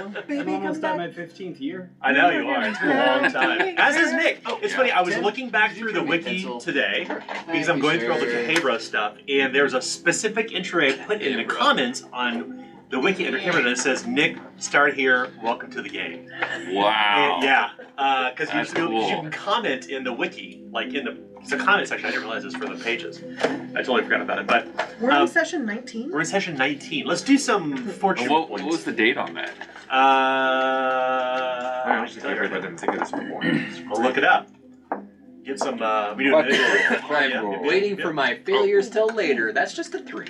I'm almost at my 15th year. I know you are. It's been a long time. As is Nick. It's funny. I was looking back through the wiki today because I'm going through all the Cahabra stuff, and there's a specific entry I put in the comments on the wiki under camera that says, "Nick, start here. Welcome to the game." Wow. And, yeah, because you can comment in the wiki, like in the comment section. I didn't realize this for the pages. I totally forgot about it. But we're in session 19. We're in session 19. Let's do some fortune points. What was the date on that? I honestly didn't think of this before. We'll look it up. Get some. We do I'm waiting for my failures till later. That's just a 3.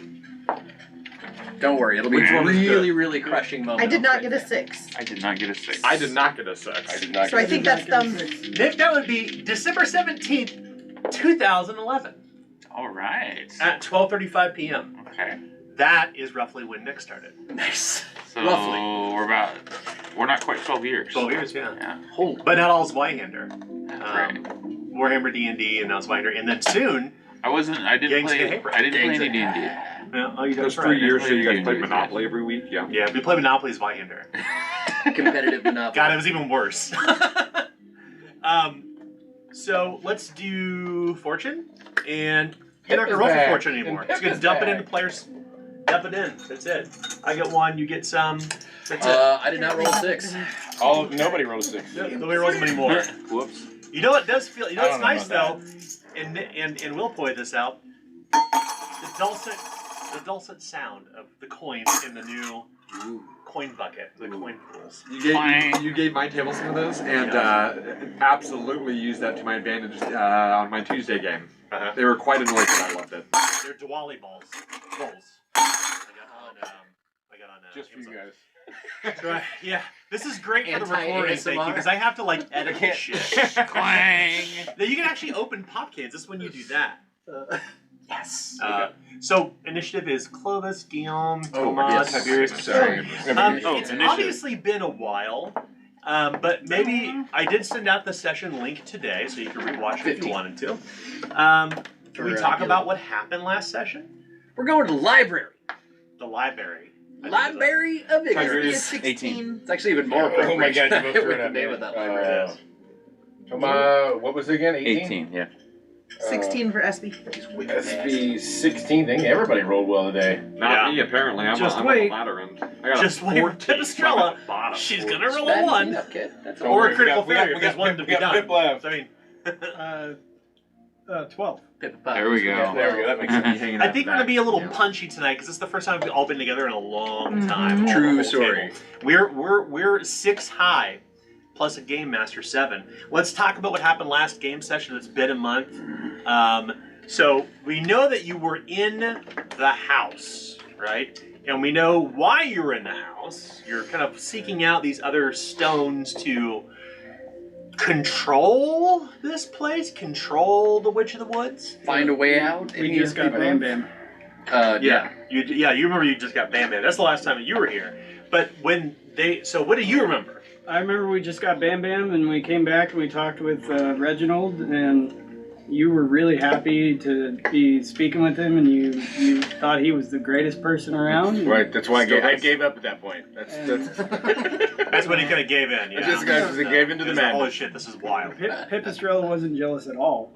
Don't worry, it'll be a really crushing moment. I did not get a 6. I did not get a 6. I did not get a 6. I did not. So I think that's dumb. Nick, that would be December 17th, 2011. All right. At 12:35 p.m. Okay. That is roughly when Nick started. Nice. So roughly. We're not quite 12 years. 12 years, yeah. Holy. But not all Zweihander. Right. Warhammer D&D and now Zweihander, and then soon. I didn't play any D&D. Yeah, oh, you Those 3 years, so you guys played Monopoly every week, yeah? Yeah, we play Monopoly Zweihander. Competitive Monopoly. God, it was even worse. So let's do Fortune, and you're not gonna roll for Fortune anymore. It's gonna dump it into players. Dump it in. That's it. I get 1. You get some. That's it. I did not roll a 6. Nobody rolled a 6. Nobody rolls them anymore. Whoops. You know what does feel? You know what's nice though, and we'll point this out. The dulcet sound of the coins in the new coin bucket, the coin pools. You gave my table some of those, and absolutely used that to my advantage on my Tuesday game. They were quite annoyed, but I loved it. They're Diwali bowls. I got on just for you guys. Right. Yeah, this is great for the recording, thank you, because I have to like edit this shit. Clang. Now you can actually open pop cans. This is when you do that. Yes. So initiative is Clovis, Guillaume, Thomas, Tiberius. Sorry. It's obviously been a while, but maybe I did send out the session link today, so you can rewatch it if you wanted to. Can we talk about what happened last session? We're going to the library. The library. Library of Ignorance. 16. It's actually even more appropriate. Oh my God, you both threw it the at name me. of that library is. What was it again? 18, yeah. 16 for SB. SB 16. Dang, everybody rolled well today. Not me, apparently. I'm on the ladder end. I got Just wait for Pipistrella. She's gonna roll a 1. Or a critical failure. There's one to be done. Pip left. I mean, 12. There we go. There we go. That makes sense. I think we're gonna be a little punchy tonight because it's the first time we've all been together in a long time. True story. We're 6 high, plus a game master 7. Let's talk about what happened last game session. It's been a month. So we know that you were in the house, right? And we know why you were in the house. You're kind of seeking out these other stones to control this place, control the Witch of the Woods. Find a way out. We just got Bam Bam. Yeah. You remember you just got Bam Bam. That's the last time you were here. But when so what do you remember? I remember we just got Bam Bam, and we came back and we talked with Reginald, and you were really happy to be speaking with him, and you thought he was the greatest person around. Right, that's why I gave up at that point. That's when he kind of gave in. Yeah, just gave into the man. Holy shit, this is wild. Pipistrella wasn't jealous at all.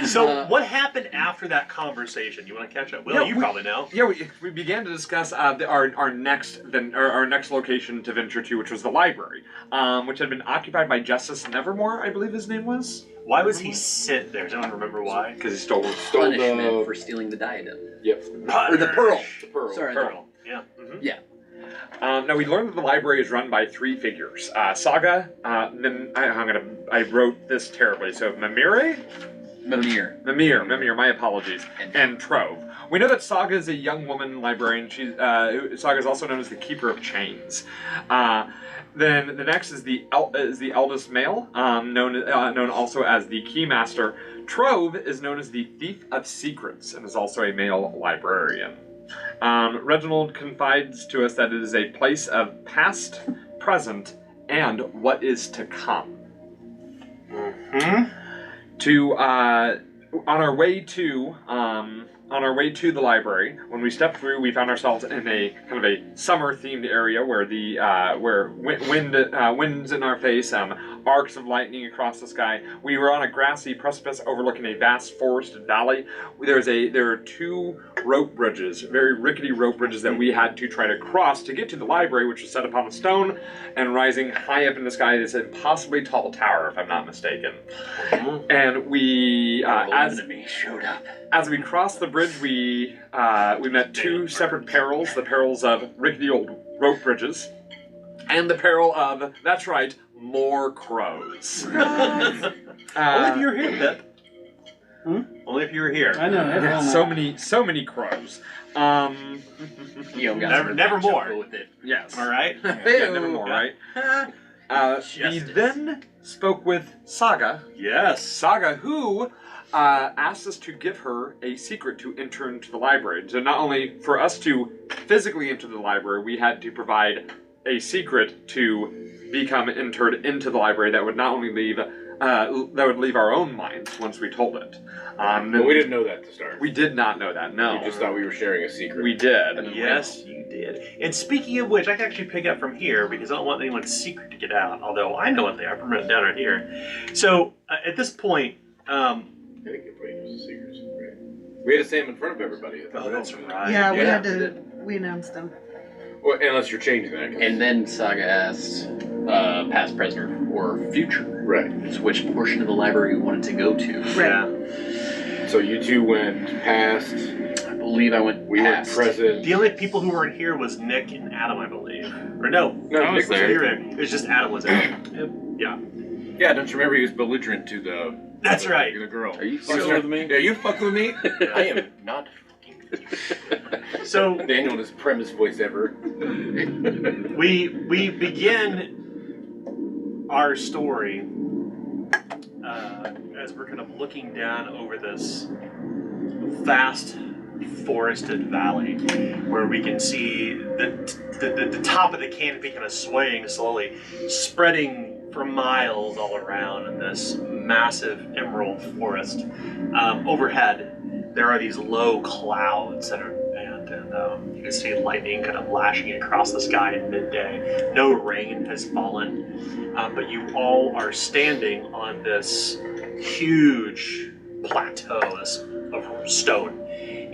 So what happened after that conversation? You want to catch up? Will, you probably know. Yeah, we began to discuss our next location to venture to, which was the library, which had been occupied by Justice Nevermore, I believe his name was. Why was he sit there? Does anyone remember why? Because he stole punishment for stealing the diadem. Yep. Or the pearl. Sorry, the pearl. Yeah. Yeah. Now we learned that the library is run by 3 figures: Saga. Then I wrote this terribly. So Mimir. My apologies. And Trove. We know that Saga is a young woman librarian. Saga is also known as the Keeper of Chains. Then the next is the eldest male, known also as the Keymaster. Trove is known as the Thief of Secrets and is also a male librarian. Reginald confides to us that it is a place of past, present, and what is to come. On our way to on our way to the library, when we stepped through, we found ourselves in a kind of a summer-themed area where the winds in our face, arcs of lightning across the sky. We were on a grassy precipice overlooking a vast forested valley. There are 2 rope bridges, very rickety rope bridges that we had to try to cross to get to the library, which was set upon a stone and rising high up in the sky. This impossibly tall tower, if I'm not mistaken. And we, as we crossed the bridge, we met 2 separate perils: the perils of rickety old rope bridges, and the peril of, that's right, more crows. Only if you were here, Pip. Only if you were here. I know. So many crows. Never more. With it. Yes. Am I right? Yeah, never more, right? We then spoke with Saga. Yes. Saga, who asked us to give her a secret to enter into the library. So not only for us to physically enter the library, we had to provide a secret to become entered into the library that would not only leave our own minds once we told it. But we didn't know that to start. We did not know that. No. We just thought we were sharing a secret. We did. Yes, you did. And speaking of which, I can actually pick up from here because I don't want anyone's secret to get out. Although I know what they are. I'm written down right here. So at this point, I think everybody knows the secrets, right? We had to say them in front of everybody. oh, that's right. Yeah, we had to. We announced them. Well, unless you're changing that. And then Saga asked, past, present, or future. Right. So which portion of the library we wanted to go to. Yeah. So you 2 went past. I believe I went We past. went present. The only people who weren't here was Nick and Adam, I believe. Or no, No, I was Nick was there. here. it was just Adam was there. Yeah. Yeah, don't you remember he was belligerent to the... That's right. The girl. Are you Fucking fucking with me? Yeah, you fucking with me? I am not fucking with you. So Daniel in his premise voice ever. we begin our story as we're kind of looking down over this vast forested valley where we can see the top of the canopy kind of swaying slowly, spreading for miles all around in this massive emerald forest. Overhead, there are these low clouds that are, and you can see lightning kind of lashing across the sky at midday. No rain has fallen, but you all are standing on this huge plateau of stone.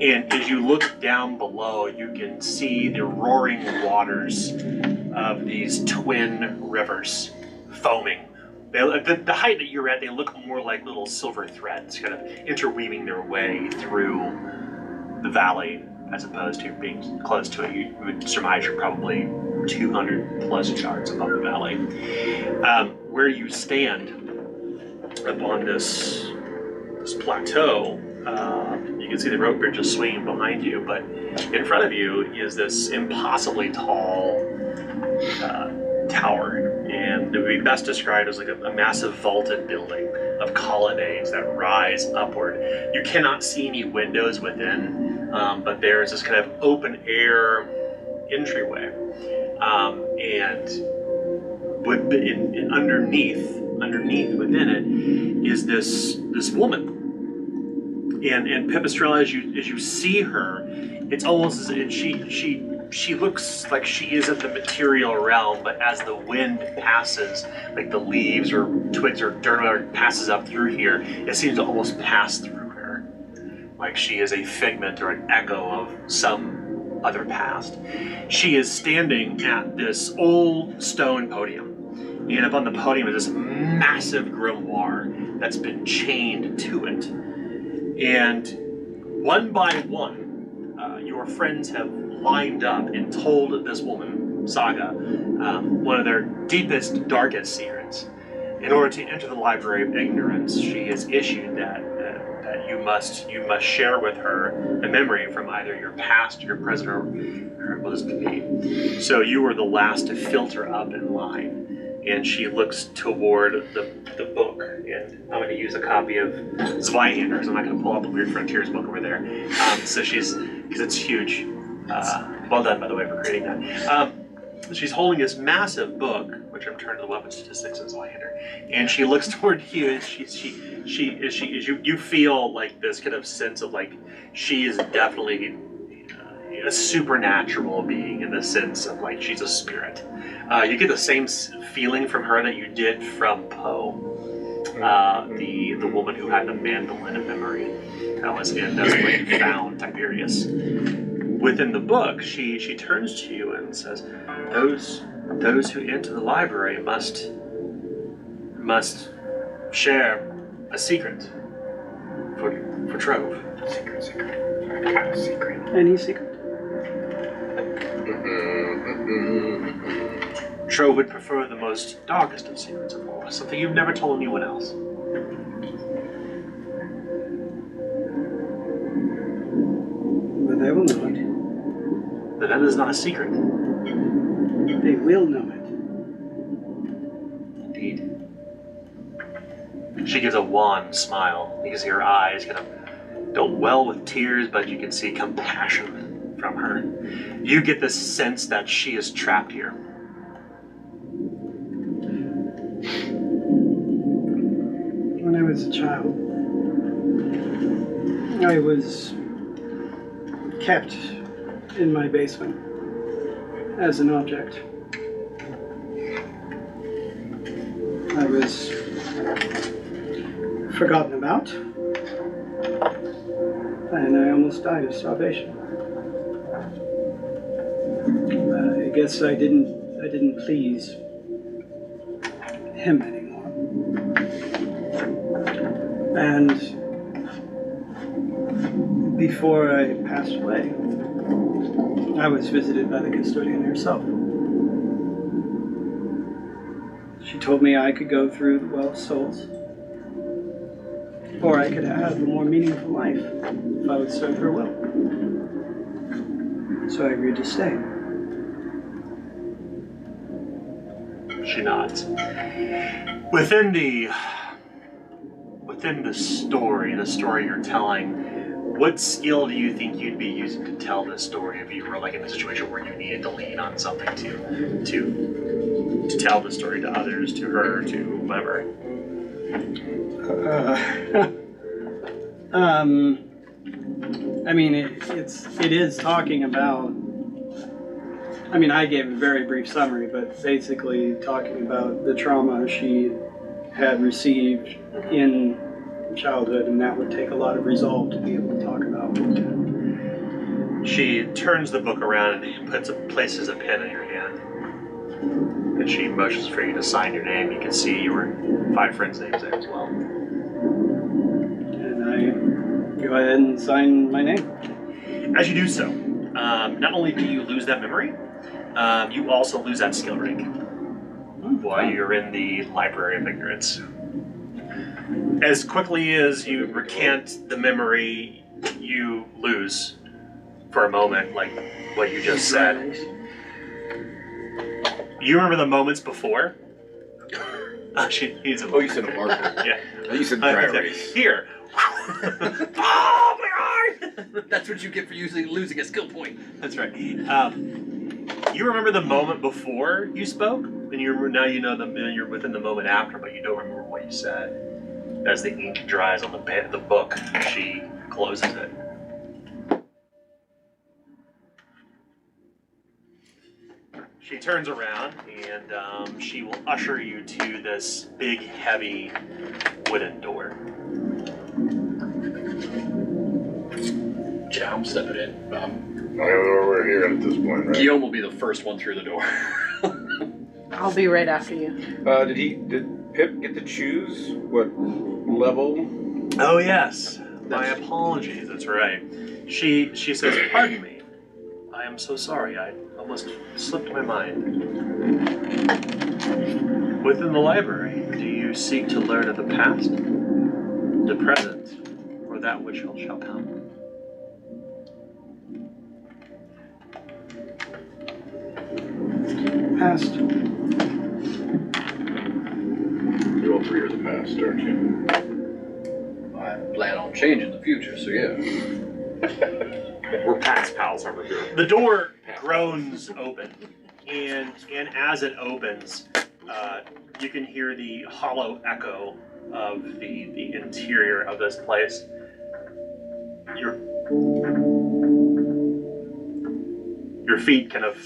And as you look down below, you can see the roaring waters of these twin rivers foaming. The height that you're at, they look more like little silver threads kind of interweaving their way through the valley, as opposed to being close to it. You would surmise you're probably 200 plus yards above the valley. Where you stand up on this plateau, you can see the rope bridge is swinging behind you, but in front of you is this impossibly tall tower. And it would be best described as like a massive vaulted building of colonnades that rise upward. You cannot see any windows within, but there is this kind of open air entryway. And underneath within it is this woman. And Pipistrella, as you see her, it's almost as if she looks like she is in the material realm, but as the wind passes, like the leaves or twigs or dirt passes up through here, it seems to almost pass through her, like she is a figment or an echo of some other past. She is standing at this old stone podium, and up on the podium is this massive grimoire that's been chained to it. And one by one, your friends have lined up and told this woman, Saga, one of their deepest, darkest secrets. In order to enter the Library of Ignorance, she has issued that you must share with her a memory from either your past, your present, or what is to be. So you were the last to filter up in line. And she looks toward the book, and I'm going to use a copy of Zweihander, so I'm not going to pull up the Weird Frontiers book over there. So she's, because it's huge. Well done, by the way, for creating that. she's holding this massive book, which I'm turning to the weapon statistics in Zweihander, and she looks toward you, and you feel like this kind of sense of like she is definitely a supernatural being in the sense of like she's a spirit. You get the same feeling from her that you did from Poe, the woman who had the mandolin of memory that was in that's when you found Tiberius. Within the book, she turns to you and says, "Those who enter the library must share a secret for Trove." Secret. What kind of secret? Any secret? Trove would prefer the most darkest of secrets of all, something you've never told anyone else. But they will know it. But that is not a secret. They will know it. Indeed. She gives a wan smile. You can see her eyes kind of don't well with tears, but you can see compassion from her. You get the sense that she is trapped here. When I was a child, I was kept in my basement as an object. I was forgotten about, and I almost died of starvation. I guess I didn't please him anymore. And before I passed away, I was visited by the custodian herself. She told me I could go through the Well of Souls, or I could have a more meaningful life if I would serve her will. So I agreed to stay. She nods. Within the story you're telling, what skill do you think you'd be using to tell this story if you were like in a situation where you needed to lean on something to tell the story to others, to her, to whoever? I mean, it is talking about. I mean, I gave a very brief summary, but basically talking about the trauma she had received in childhood, and that would take a lot of resolve to be able to talk about. She turns the book around and places a pen in your hand. And she motions for you to sign your name. You can see your 5 friends' names there as well. And I go ahead and sign my name. As you do so, not only do you lose that memory, you also lose that skill rank while you're in the Library of Ignorance. As quickly as you recant the memory, you lose for a moment, like what you just said. You remember the moments before? He's a you said a marker. Yeah. You said dry erase. Here. Oh my God! That's what you get for usually losing a skill point. That's right. You remember the moment before you spoke, and now you know you're within the moment after, but you don't remember what you said. As the ink dries on the book, she closes it. She turns around and she will usher you to this big, heavy wooden door. Yeah, I'm stepping in. We're here at this point, right? Guillaume will be the first one through the door. I'll be right after you. Did Pip get to choose what level? Oh yes, my apologies. That's right. She says, "Pardon me. I am so sorry. I almost slipped my mind." Within the library, do you seek to learn of the past, the present, or that which shall come? Past. You all 3 are the past, aren't you? I plan on changing the future, so yeah. We're past pals over here. The door groans open, and as it opens, you can hear the hollow echo of the interior of this place. Your feet kind of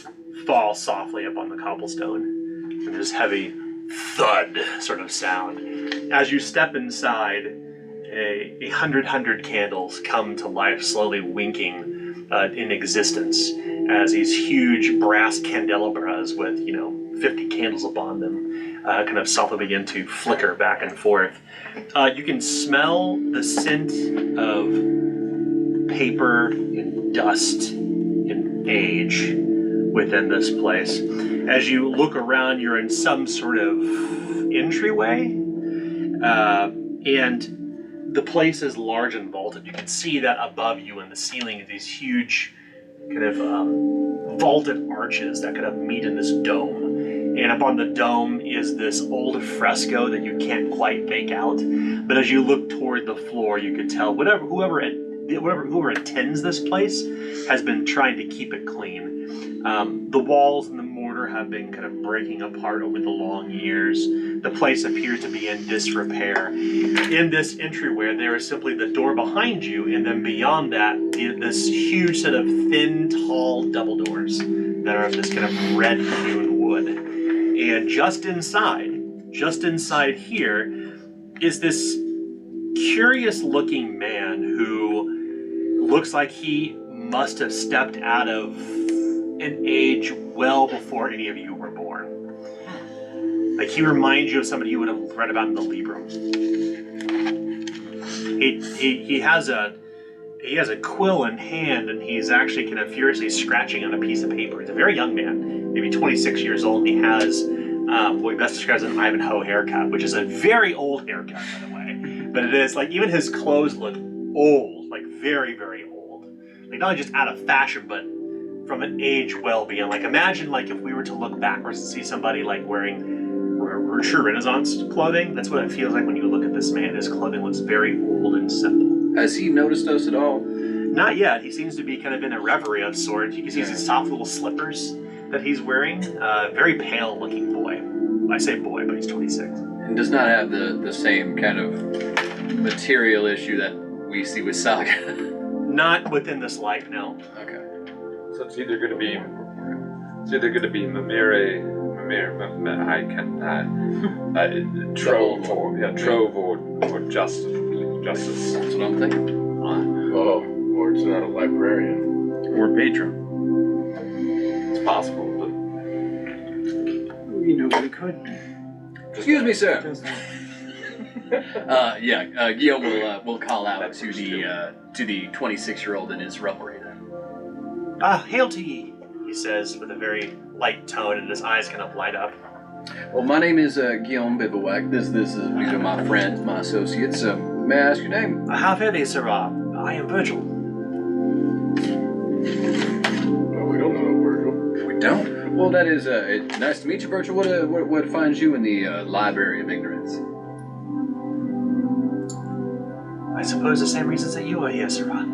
fall softly upon the cobblestone, and this heavy thud sort of sound. As you step inside, a hundred candles come to life, slowly winking in existence, as these huge brass candelabras with 50 candles upon them kind of softly begin to flicker back and forth. You can smell the scent of paper and dust and age within this place. As you look around, you're in some sort of entryway, and the place is large and vaulted. You can see that above you in the ceiling, these huge kind of vaulted arches that kind of meet in this dome. And up on the dome is this old fresco that you can't quite make out. But as you look toward the floor, you could tell whoever attends this place has been trying to keep it clean. The walls and the mortar have been kind of breaking apart over the long years. The place appears to be in disrepair. In this entryway, there is simply the door behind you, and then beyond that, this huge set of thin, tall double doors that are of this kind of red hewn wood. And just inside here, is this curious-looking man who looks like he must have stepped out of an age well before any of you were born. Like, he reminds you of somebody you would have read about in the Librum. He has a quill in hand, and he's actually kind of furiously scratching on a piece of paper. He's a very young man, maybe 26 years old, and he has what best describes as an Ivanhoe haircut, which is a very old haircut, by the way. But it is, like, even his clothes look old, like very, very old. Like, not only just out of fashion, but from an age well beyond. Like, imagine, like, if we were to look backwards and see somebody, like, wearing true Renaissance clothing. That's what it feels like when you look at this man. His clothing looks very old and simple. Has he noticed us at all? Not yet. He seems to be kind of in a reverie of sorts. You can see these soft little slippers that he's wearing. Very pale-looking boy. I say boy, but he's 26. And does not have the same kind of material issue that we see with Saga. Not within this life, no. Okay. So it's either going to be Mimire, Trove or Justice. That's what I'm thinking. Oh, or it's not a librarian. Or patron. It's possible, but We could. Excuse me, sir. Guillaume will call out to the 26-year-old in his revelry. Hail to ye, he says with a very light tone, and his eyes kind of light up. Well, my name is Guillaume Bivouac. These are my friends, my associates. May I ask your name? How fare thee, sirrah? I am Virgil. Well, we don't know Virgil. We don't? Well, that is nice to meet you, Virgil. What finds you in the Library of Ignorance? I suppose the same reasons that you are here, sirrah.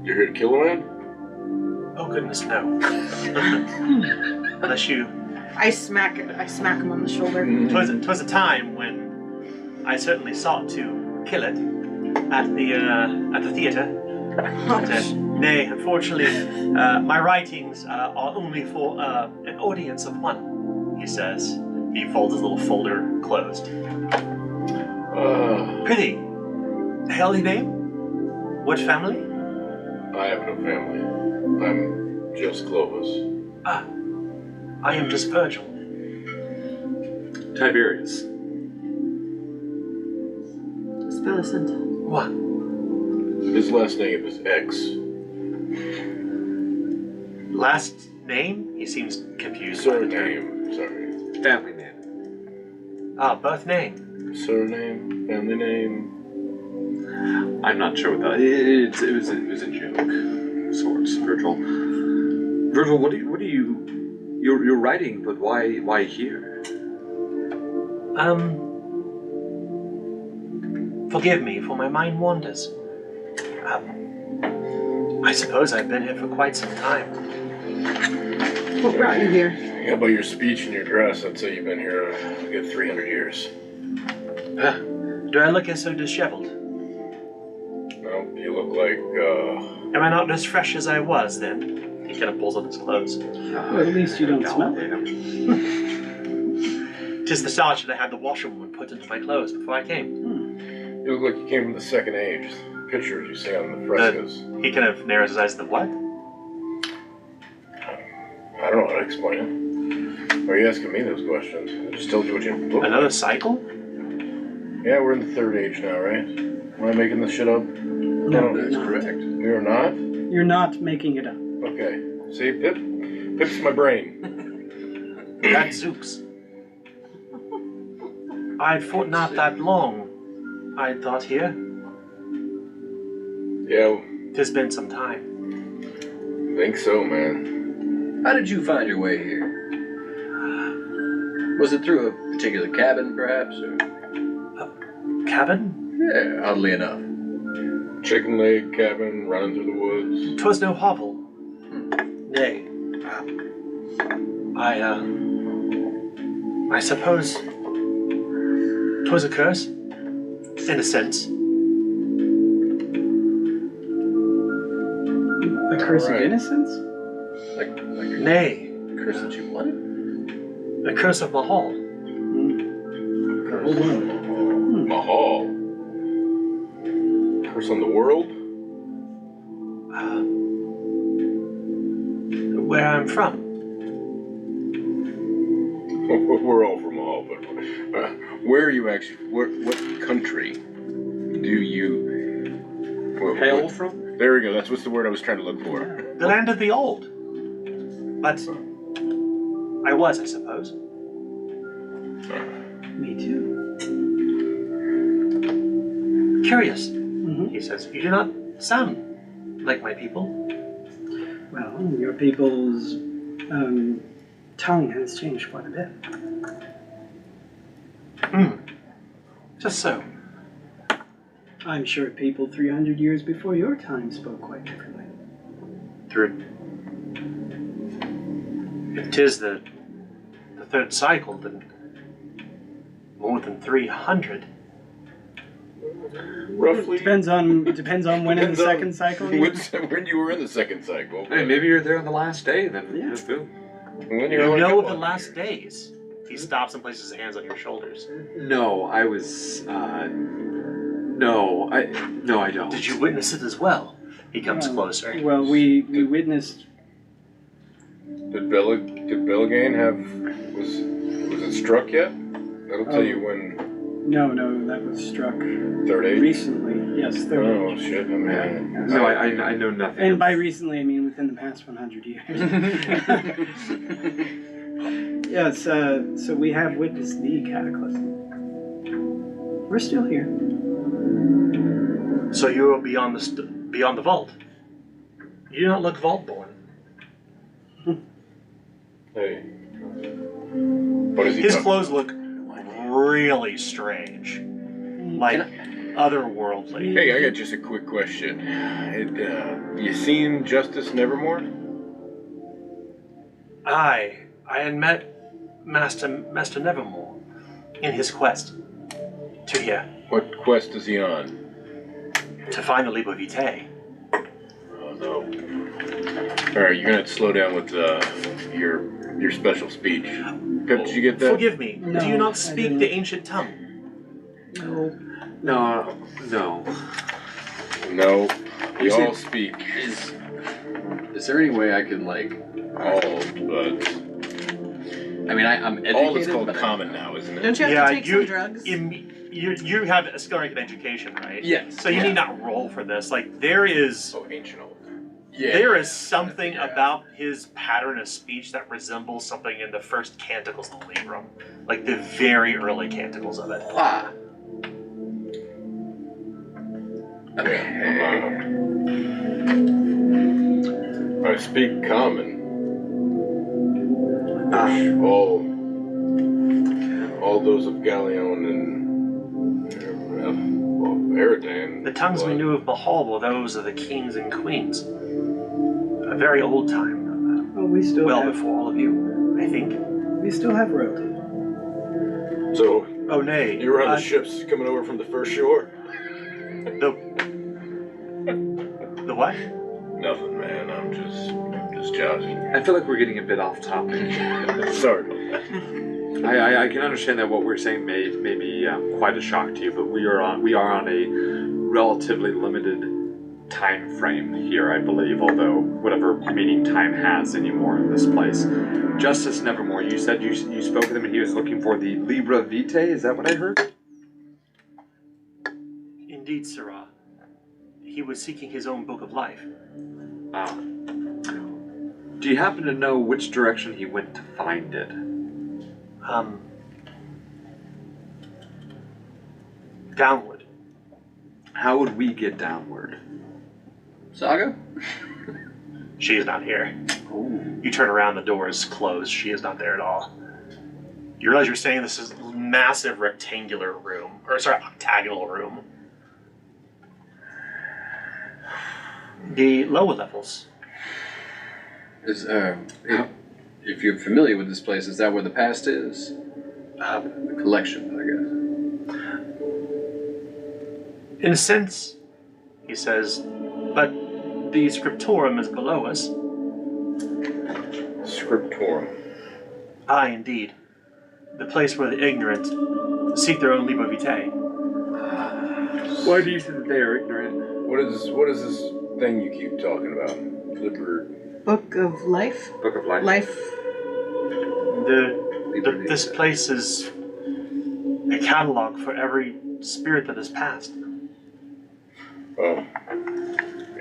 You're here to kill a man? Oh goodness, no. Unless you... I smack him on the shoulder. 'Twas a time when I certainly sought to kill it at the theatre. Nay, unfortunately, my writings are only for an audience of one, he says. He folds his little folder closed. Prithee, hail thy name? What family? I have no family. I'm just Clovis. I am just Virgil. Tiberius. Millicent. What? His last name is X. Last name? He seems confused. Surname, sorry. Family name. Birth name. Surname, family name. I'm not sure what that. It was a joke, of sorts. Virgil, what do you? You're writing, but why here? Forgive me, for my mind wanders. I suppose I've been here for quite some time. What brought you here? Yeah, by your speech and your dress, I'd say you've been here a good 300 years. Do I look so disheveled? Well, you look like, Am I not as fresh as I was then? He kind of pulls up his clothes. Well, at least you don't smell it. Tis the starch that I had the washerwoman put into my clothes before I came. you look like you came from the Second Age. Pictures you see on the frescoes. He kind of narrows his eyes. The what? I don't know how to explain it. Why are you asking me those questions? I just told you what you look Another like. cycle? Yeah, we're in the Third Age now, right? Am I making this shit up? No, that's you're not. correct. We are not? You're not making it up. Okay. See, Pip's my brain. That Zooks. I fought not that long. I thought here. Yeah, Tis been some time. think so, man. How did you find your way here? Was it through a particular cabin, perhaps? Or... Cabin? Yeah, oddly enough. Chicken leg cabin, running through the woods. 'Twas no hovel. Nay. I suppose 'twas a curse, in a sense. A curse Right. of innocence? Like Nay, a curse that you wanted? the curse of Mahal. Hold on. Mahal. Curse on the world? Where I'm from. We're all from Mahal, but where are you actually? What country do you Hail from? There we go. That's what's the word I was trying to look for. The land of the old. But I was, I suppose. Me too. Curious, Mm-hmm. he says. You do not sound like my people. Well, your people's tongue has changed quite a bit. Just so. I'm sure people 300 years before your time spoke quite differently. Through. If 'tis the third cycle, then more than 300. Roughly. Depends on when in the second cycle. When you were in the second cycle. Hey, maybe you're there on the last day, then. Yeah. Boom. When You you're only know of couple the last years. days. He stops and places his hands on your shoulders. No, I was. No, I don't. Did you witness it as well? He comes closer. Well, we witnessed. Did Belligain was it struck yet? That'll tell you when No, that was struck Third Age. recently. Yes, third. Oh shit! I mean, No, I know nothing. And by recently, I mean within the past 100 years. Yes, so we have witnessed the cataclysm. We're still here. So you are beyond the vault. You do not look vault-born. hey, what is he? His talking- clothes look really strange, like otherworldly. Hey, I got just a quick question. You seen Justice Nevermore? I had met Master Nevermore in his quest to here What quest is he on? to find the Liber Vitae. Oh no. All right, you're gonna have to slow down with your special speech. Pip, did you get that? Forgive me. No, do you not I speak didn't. the ancient tongue? No. No. No. We You see- all speak Is there any way I can like? all, but I mean, I'm educated. all is called but common now, isn't it? Don't you have Yeah, to take some drugs? You have a skill rank in education, right? Yes. So you need not roll for this. Like there is Ancient old. Yeah. there is something about his pattern of speech that resembles something in the first canticles of the Librum, like the very early canticles of it. Ah. I speak common. All those of Galleon and Eridan. The tongues we knew of Mahal were those of the kings and queens. A very old time. Oh, we still well have, before all of you, I think. we still have royalty. So, Oh, nay. you were on the ships coming over from the first shore? The what? Nothing, man. I'm just joshing. I feel like we're getting a bit off topic. Sorry about that. I can understand that what we're saying may be quite a shock to you, but we are on a relatively limited time frame here, I believe. Although whatever meaning time has anymore in this place. Justice Nevermore, you said you spoke with him and he was looking for the Libra Vitae. Is that what I heard? Indeed, Sirrah. He was seeking his own book of life. Ah. Do you happen to know which direction he went to find it? Downward. How would we get downward? Saga? She is not here. Ooh. You turn around, the door is closed. She is not there at all. You realize you're staying in this massive rectangular room, octagonal room. The lower levels. Is if you're familiar with this place, is that where the past is? The collection, I guess. In a sense, he says, but the scriptorum is below us. Scriptorum. Aye, indeed. The place where the ignorant seek their own Libra Vitae. Why do you say that they are ignorant? What is this thing you keep talking about? Book of Life? Book of Life. Life. This place is a catalog for every spirit that has passed. Oh.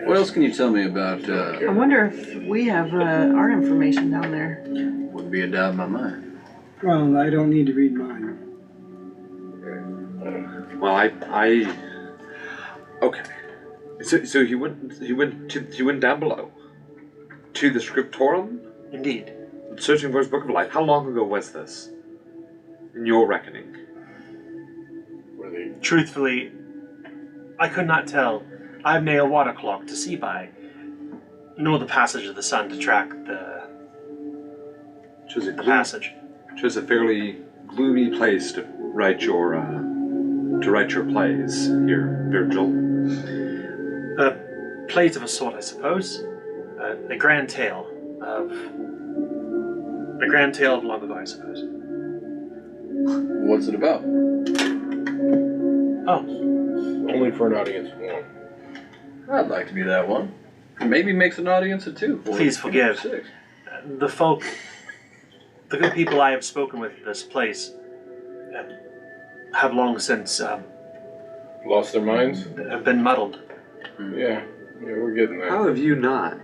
What else can you tell me about, I wonder if we have our information down there. wouldn't be a doubt in my mind. Well, I don't need to read mine. Well, okay. So he went down below to the scriptorum, Indeed. searching for his book of life. How long ago was this, in your reckoning? Were they? Truthfully, I could not tell. I have nail water clock to see by, nor the passage of the sun to track the passage. Which is a fairly gloomy place to write your plays here, Virgil. Plays of a sort, I suppose. A grand tale of long ago, I suppose. What's it about? Oh, Only for an audience of one. I'd like to be that one. Maybe makes an audience of two. Please forgive. 6. the good people I have spoken with in this place have long since Lost their minds? have been muddled. Yeah, we're getting there. How have you not?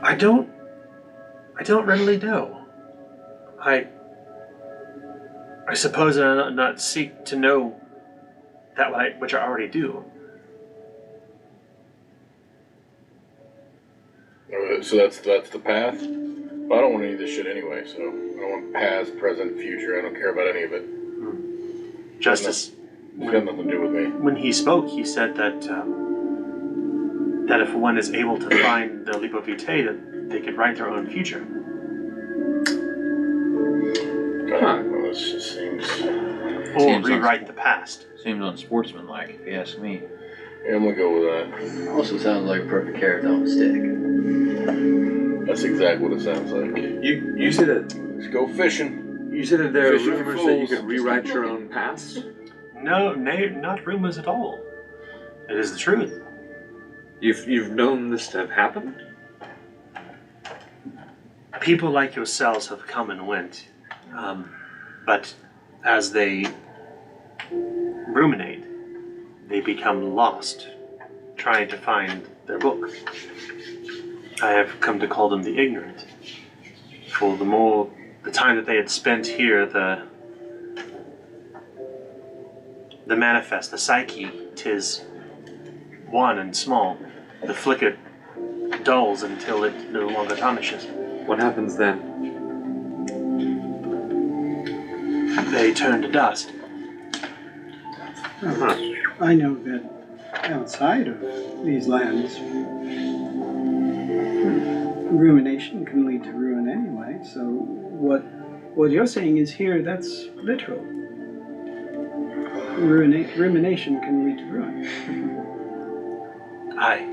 I don't readily know. I suppose I not seek to know that which I already do. So that's the path? Well, I don't want any of this shit anyway, so I don't want past, present, future. I don't care about any of it. Justice. It's got nothing to do with me. When he spoke, he said that that if one is able to find the Libra Vitae, that they could write their own future. Well, this just seems... Or rewrite the past. Seems unsportsmanlike, if you ask me. Yeah, I'm gonna go with that. Also sounds like a perfect carrot on a stick. That's exactly what it sounds like. You said that. Let's go fishing. You said that there are Fishing for rumors that you fools. could rewrite your own past. No, not rumors at all. It is the truth. You've known this to have happened. People like yourselves have come and went, but as they ruminate, they become lost, trying to find their book. I have come to call them the ignorant. For the time that they had spent here, the manifest, the psyche, 'tis one and small. The flicker dulls until it no longer tarnishes. What happens then? They turn to dust. I know that outside of these lands, rumination can lead to ruin anyway. So what you're saying is here, that's literal. Rumination can lead to ruin. I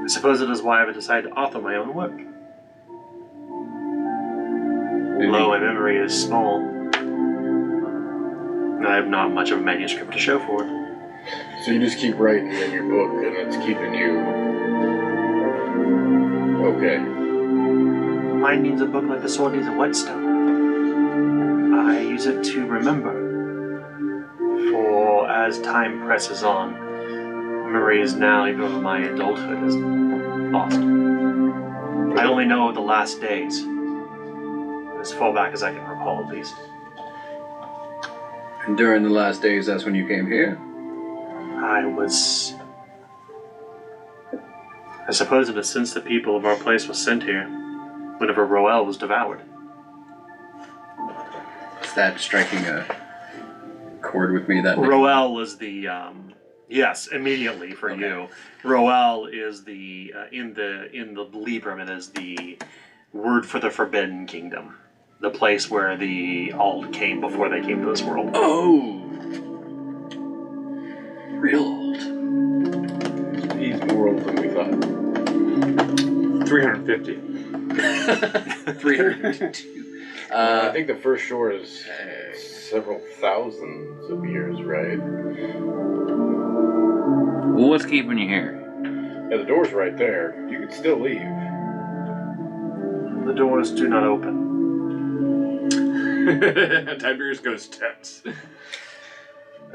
suppose it is why I've decided to author my own work. Although my memory is small, and I have not much of a manuscript to show for it. So you just keep writing in your book, and it's keeping you okay. Mine needs a book like the sword needs a whetstone. I use it to remember. For as time presses on, memories now, even of my adulthood, is lost. I only know the last days, as far back as I can recall, at least. And during the last days, that's when you came here? I suppose in a sense the people of our place was sent here whenever Roel was devoured. Is that striking a chord with me that Roel was the, yes, immediately for you. Roel is the, in the Libram, it is the word for the Forbidden Kingdom. The place where the Ald came before they came to this world. Oh! Real old. He's more old than we thought. 350. 352. I think the first shore is several thousands of years, right? Well, what's keeping you here? Yeah, the door's right there. You could still leave. The doors do not open. Tiberius goes tense.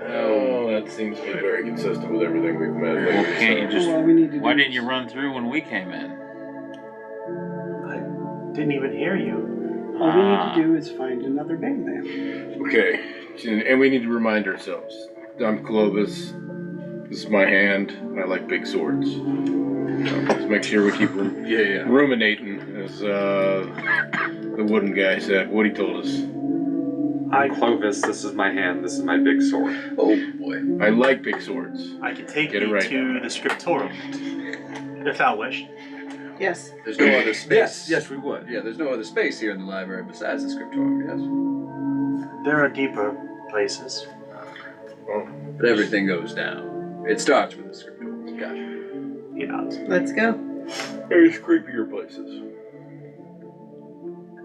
Oh, that seems to be very consistent with everything we've met lately. Well, can't you just? Well, we need to Why do didn't you run through when we came in? I didn't even hear you. All we need to do is find another bang lamp. Okay, and we need to remind ourselves. I'm Clovis. This is my hand. I like big swords. So let's make sure we keep ruminating, as the wooden guy said. What he told us. Clovis, this is my hand, this is my big sword. Oh boy. I like big swords. I can take Get it you right to now. the scriptorum, if thou wish. Yes. There's no other space. Yes, we would. Yeah, there's no other space here in the library besides the scriptorium, yes? There are deeper places. But everything goes down. It starts with the scriptorium. Gotcha. He nods. Let's go. There's creepier places.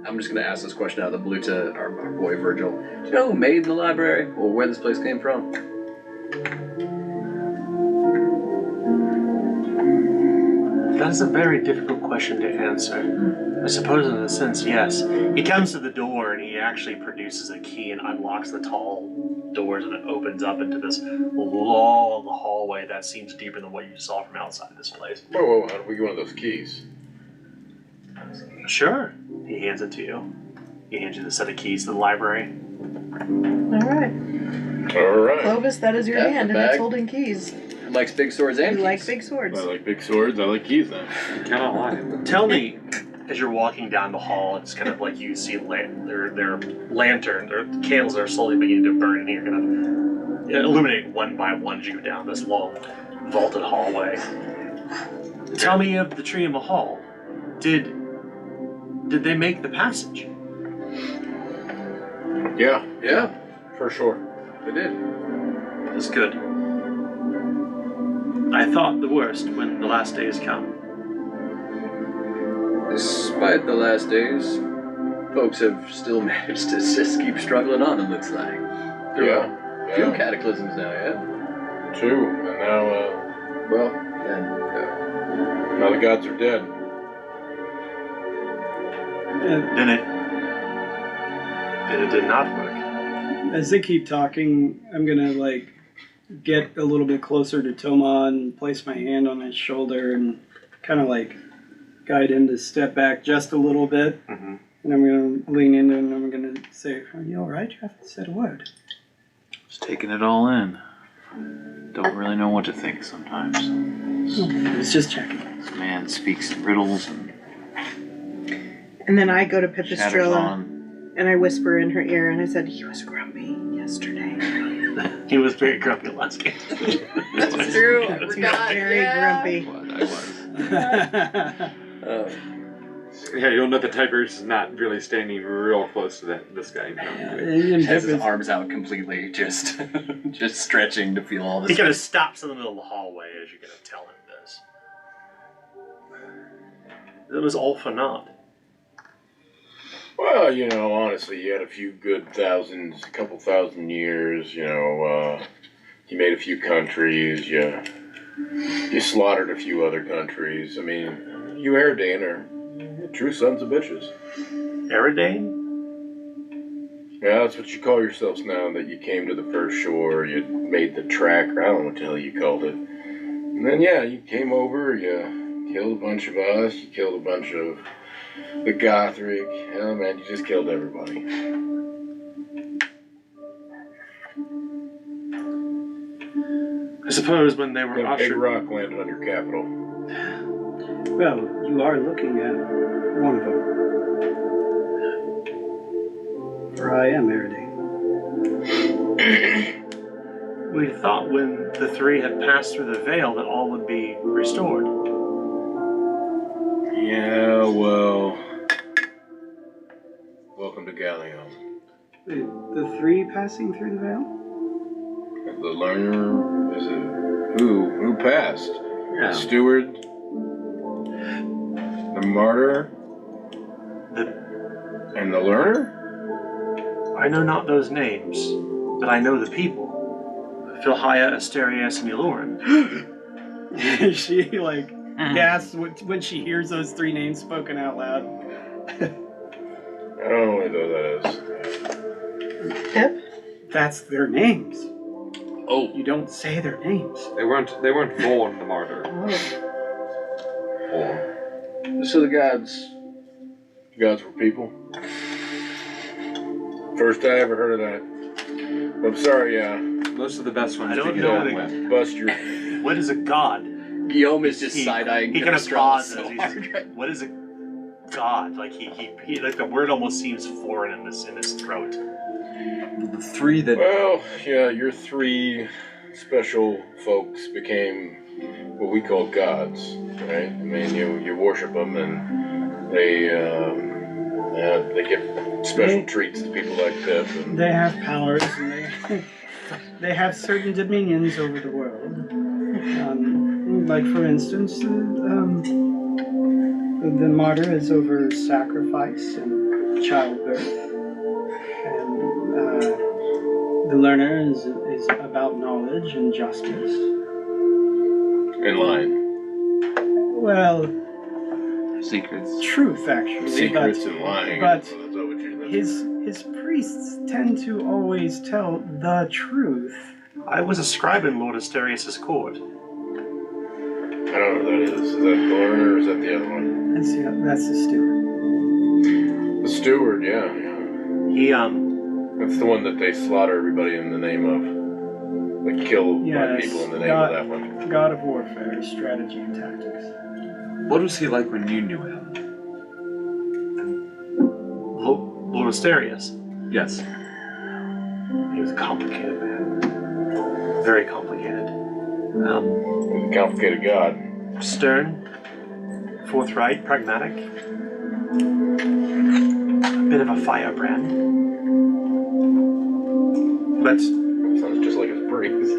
I'm just gonna ask this question out of the blue to our boy Virgil. Do you know who made the library or where this place came from? That is a very difficult question to answer. I suppose in a sense, yes. He comes to the door and he actually produces a key and unlocks the tall doors, and it opens up into this long hallway that seems deeper than what you saw from outside this place. Whoa, how do we get one of those keys? Sure. He hands it to you. He hands you the set of keys to the library. All right. All right. Clovis, that is your That's hand, the and it's bag. holding keys. He likes big swords and You keys. like big swords. I like big swords. I like keys then. You cannot lie. Tell me, as you're walking down the hall, it's kind of like you see their lantern, their candles are slowly beginning to burn, and you're going to illuminate one by one as you go down this long, vaulted hallway. Tell me of the Tree in the Hall. Did they make the passage? Yeah, for sure. They did. That's good. I thought the worst when the last days come. Despite the last days, folks have still managed to just keep struggling on, it looks like. Yeah. A few cataclysms now, yeah? Two. And now, now the gods are dead. Then it did not work. As they keep talking, I'm gonna get a little bit closer to Toma and place my hand on his shoulder and kind of guide him to step back just a little bit. Mm-hmm. And I'm gonna lean into him and I'm gonna say, "Are you all right? You haven't said a word." Just taking it all in. Don't really know what to think sometimes. I was just checking. This man speaks in riddles and And then I go to shatters Pipistrella on. and I whisper in her ear and I said, he was grumpy yesterday. He was very grumpy last game. That's true. I He's forgot. very yeah. grumpy. What I was. Yeah, you'll note the Tiberius is not really standing real close to this guy. No. Has his arms out completely, just stretching to feel all this. He kind of stops in the middle of the hallway as you're going to tell him this. It was all for naught. Well, you know, honestly, you had a few good a couple thousand years, you know, you made a few countries, you slaughtered a few other countries. I mean, you Eridane are true sons of bitches. Eridane? Yeah, that's what you call yourselves now that you came to the first shore, you made the track, or I don't know what the hell you called it. And then, yeah, you came over, you killed a bunch of us, you killed a bunch of the Gothric. Hell, man, you just killed everybody. I suppose when they were Then a big ushered... rock landed on your capital. Well, you are looking at one of them. For I am Eridane. We thought when the three had passed through the veil that all would be restored. Yeah, well... Welcome to Gallium. The three passing through the veil? The learner is it? Who passed? Yeah. The steward? The martyr? And the learner? I know not those names, but I know the people. Philhaya, Asterius, and Elurin. She, like, gasps when she hears those three names spoken out loud. I don't know who that is. Pip? That's their names. Oh. You don't say their names. They weren't born the martyr. So the gods were people? First I ever heard of that. I'm sorry, Most of the best ones I don't begin know with. bust your... What is a god? Guillaume is just side-eyeing. He kind of Canestrella pauses. so He's hard. just, what is a god? Like he like the word almost seems foreign in his throat. The three that Well, yeah, your three special folks became what we call gods, right? I mean, you worship them, and they give special treats to people like Pip. And They have powers, and they have certain dominions over the world. Like, for instance, the martyr is over sacrifice and childbirth, and the learner is about knowledge and justice. in line. Well, Secrets. truth, actually. Secrets and lying. but So that's what you're his priests tend to always tell the truth. I was a scribe in Lord Asterius' court. I don't know who that is. Is that the learner or is that the other one? That's the steward. The steward, yeah. He That's the one that they slaughter everybody in the name of. They kill black people in the name of that one. God of warfare, strategy and tactics. What was he like when you knew him? Lord Asterius. Yes. He was a complicated man. Very complicated. He's a complicated god. Stern, forthright, pragmatic. A bit of a firebrand. But Sounds just like his priest.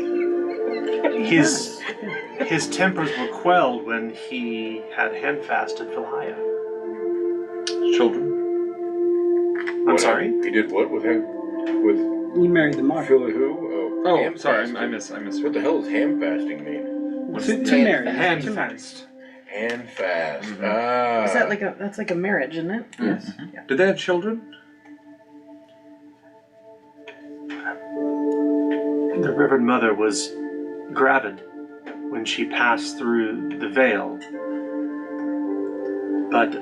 his tempers were quelled when he had handfasted Philhaya. Children. I'm sorry? He did what with him? With You married the martyr. Philly who? Oh, ham sorry, fasting. I missed. What the hell does ham fasting mean? To marry. Hand To marry. fast. Hand fast. Mhm. Ah. Is that that's like a marriage, isn't it? Yes. Did they have children? The Reverend Mother was gravid when she passed through the veil, but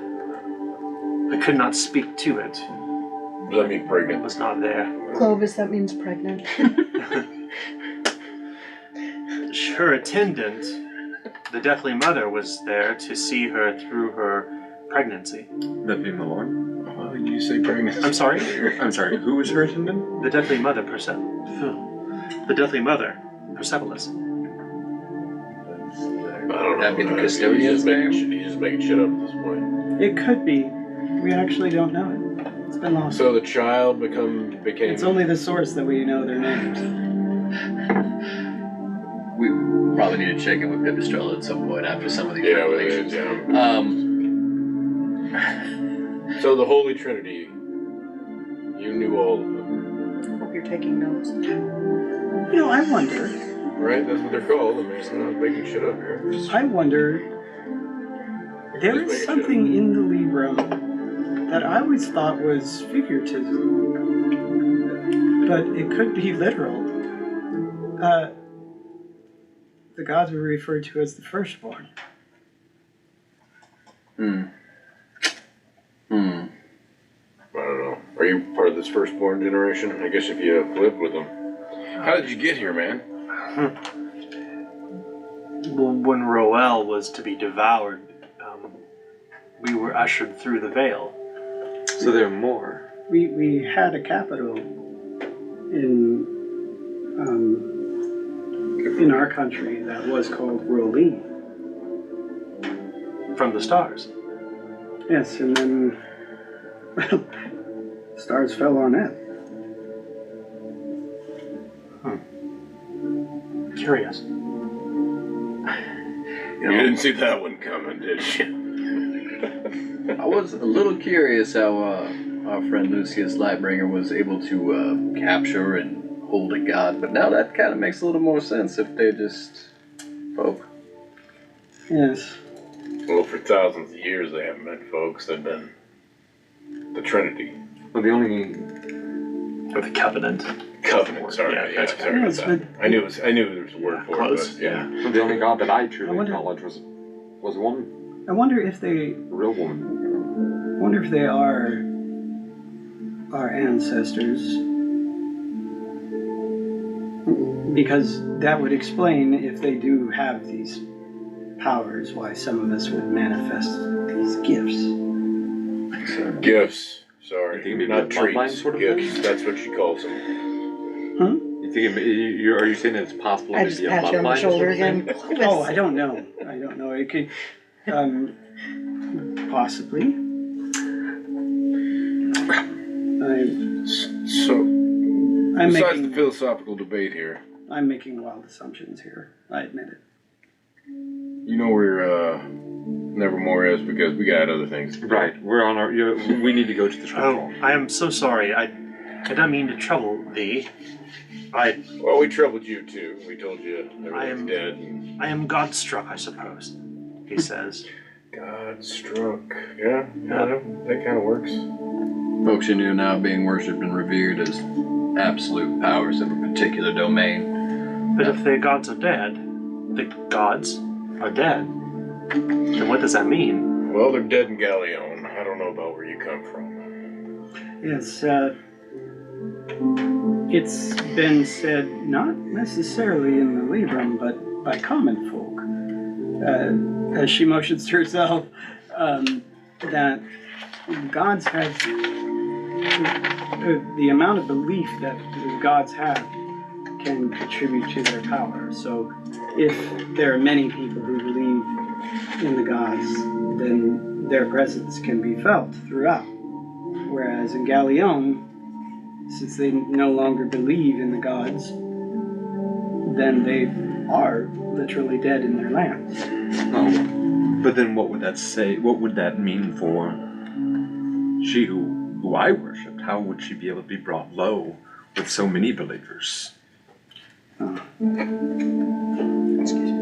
I could not speak to it. Does that mean It pregnant? was not there. Clovis, that means pregnant. Her attendant, the Deathly Mother, was there to see her through her pregnancy. That being the Lord. Why did you say pregnant? I'm sorry? I'm sorry. Who was her attendant? The Deathly Mother, the Deathly Mother, Persepolis. I don't know. That'd be the custodian's name? He's just making shit up at this point. It could be. We actually don't know it. It's been lost. So the child became. It's only the source that we know their names. We probably need to check in with Pipistrella at some point after some of these Yeah, revelations. yeah. So the Holy Trinity, you knew all of them, Hope you're taking notes. You know, I wonder. right? That's what they're called. I mean, I'm not making shit up here. I wonder. There is something in the Libram that I always thought was figurative, but it could be literal. The gods were referred to as the firstborn. I don't know. Are you part of this firstborn generation? I guess if you lived with them. How did you get here, man? When Roel was to be devoured, we were ushered through the veil. So there are more. We had a capital in our country that was called Rolene. From the stars. Yes, and then well, stars fell on it. Curious. You didn't see that one coming, did you? I was a little curious how our friend Lucius Lightbringer was able to capture and hold a god, but now that kind of makes a little more sense if they're just folk. Yes. Well, for thousands of years they haven't been folks. They've been the Trinity. Well, the only Or the Covenant. Covenant, sorry. Yeah, Yeah, that's sorry Yes, about that. I knew there was a word for Close, it, but yeah. well, the only god that I truly I wonder- acknowledge was a woman, I wonder if they a real woman. are our ancestors. Because that would explain, if they do have these powers, why some of us would manifest these gifts. Gifts. You Sorry, think maybe not a bloodline treats. sort of Gifts. thing? That's what she calls them. You think are you saying that it's possible I to just be a pat you on the bloodline shoulder sort of thing? again. Oh, I don't know. It could, possibly. So, I'm besides making the philosophical debate here, I'm making wild assumptions here. I admit it. you know where Nevermore is because we got other things. to do. Right, we're on our. We need to go to the script Oh, hall. I am so sorry. I don't mean to trouble thee. Well, we troubled you too. We told you everything's dead. And I am God-struck, I suppose, he says. God struck. Yeah, that kind of works. Folks you knew now being worshipped and revered as absolute powers of a particular domain. But if the gods are dead, the gods are dead, then what does that mean? Well, they're dead in Galleon. I don't know about where you come from. Yes, it's been said, not necessarily in the Libram, but by common folk, as she motions to herself, that gods have, the amount of belief that the gods have can contribute to their power. So if there are many people who believe in the gods, then their presence can be felt throughout. Whereas in Galleon, since they no longer believe in the gods, then they are literally dead in their lands. Oh, but then what would that say? What would that mean for she who I worshipped? How would she be able to be brought low with so many believers?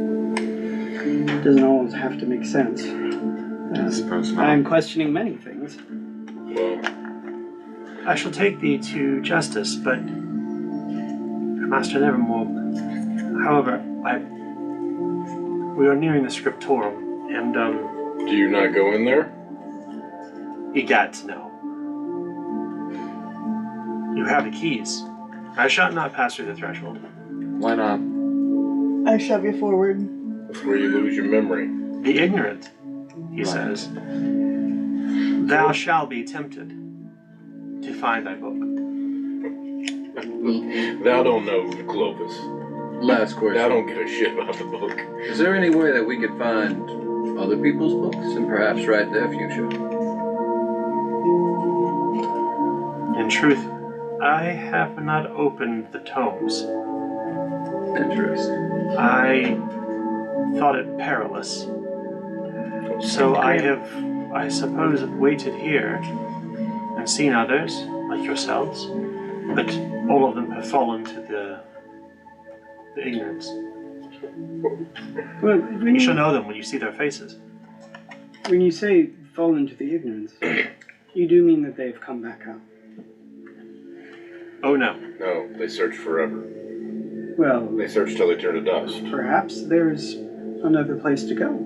It doesn't always have to make sense. I suppose not. I'm questioning many things. Well, I shall take thee to justice, but Master Nevermore. However, we are nearing the scriptorum, and do you not go in there? Egad, no. You have the keys. I shall not pass through the threshold. Why not? I shove you forward. That's where you lose your memory. The ignorant, he says, thou shalt be tempted to find thy book. Thou don't know the Clovis. Last Thou question. don't give a shit about the book. Is there any way that we could find other people's books and perhaps write their future? In truth, I have not opened the tomes. Interesting. I thought it perilous. So I have, I suppose, waited here and seen others, like yourselves, but all of them have fallen to the ignorance. Well, when You shall know them when you see their faces. when you say fall into the ignorance, you do mean that they've come back up. Oh no. No, they search forever. Well, They search till they turn to dust. perhaps there's another place to go.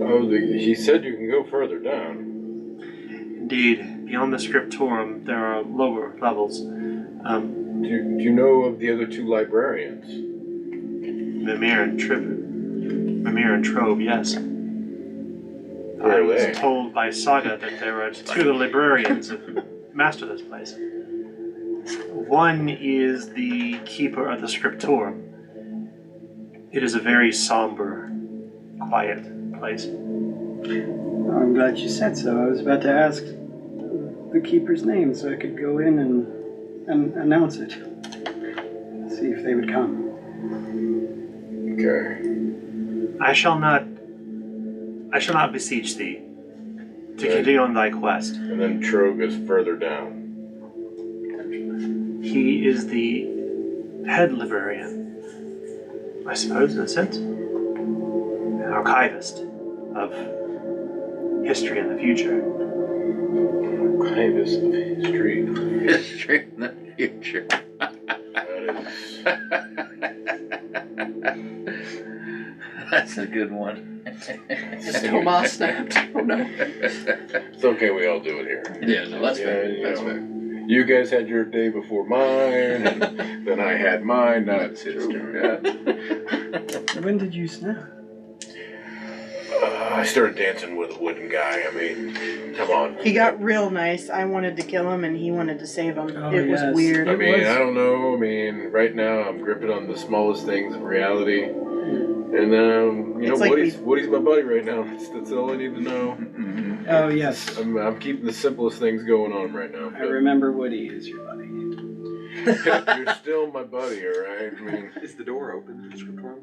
Oh, he said you can go further down. Indeed, beyond the scriptorum, there are lower levels. Do you know of the other two librarians? Mimir and Trove, yes. Where I are was they? told by Saga that there are two of the librarians that master this place. One is the keeper of the scriptorum. It is a very somber, quiet place. Oh, I'm glad you said so. I was about to ask the keeper's name so I could go in and announce it. See if they would come. Okay. I shall not beseech thee to continue on thy quest. And then Trog is further down. He is the head librarian, I suppose, in a sense. An archivist of history in the future. Archivist of history. History in the future. That That's a good one. Tomas snapped. Oh no. is. It's okay, we all do it here. Yeah, no, that's fair. you That's know, fair. You guys had your day before mine, and then I had mine. Now it's his turn. When did you snap? I started dancing with a wooden guy. I mean, come on. He got real nice. I wanted to kill him and he wanted to save him. Oh, it was yes. weird. I mean, was- I don't know. I mean, right now I'm gripping on the smallest things of reality. And you know, It's like Woody's my buddy right now. That's all I need to know. Oh, yes. I'm keeping the simplest things going on right now. I remember Woody is your buddy. You're still my buddy, all right? I mean, Is the door open to the scriptorum?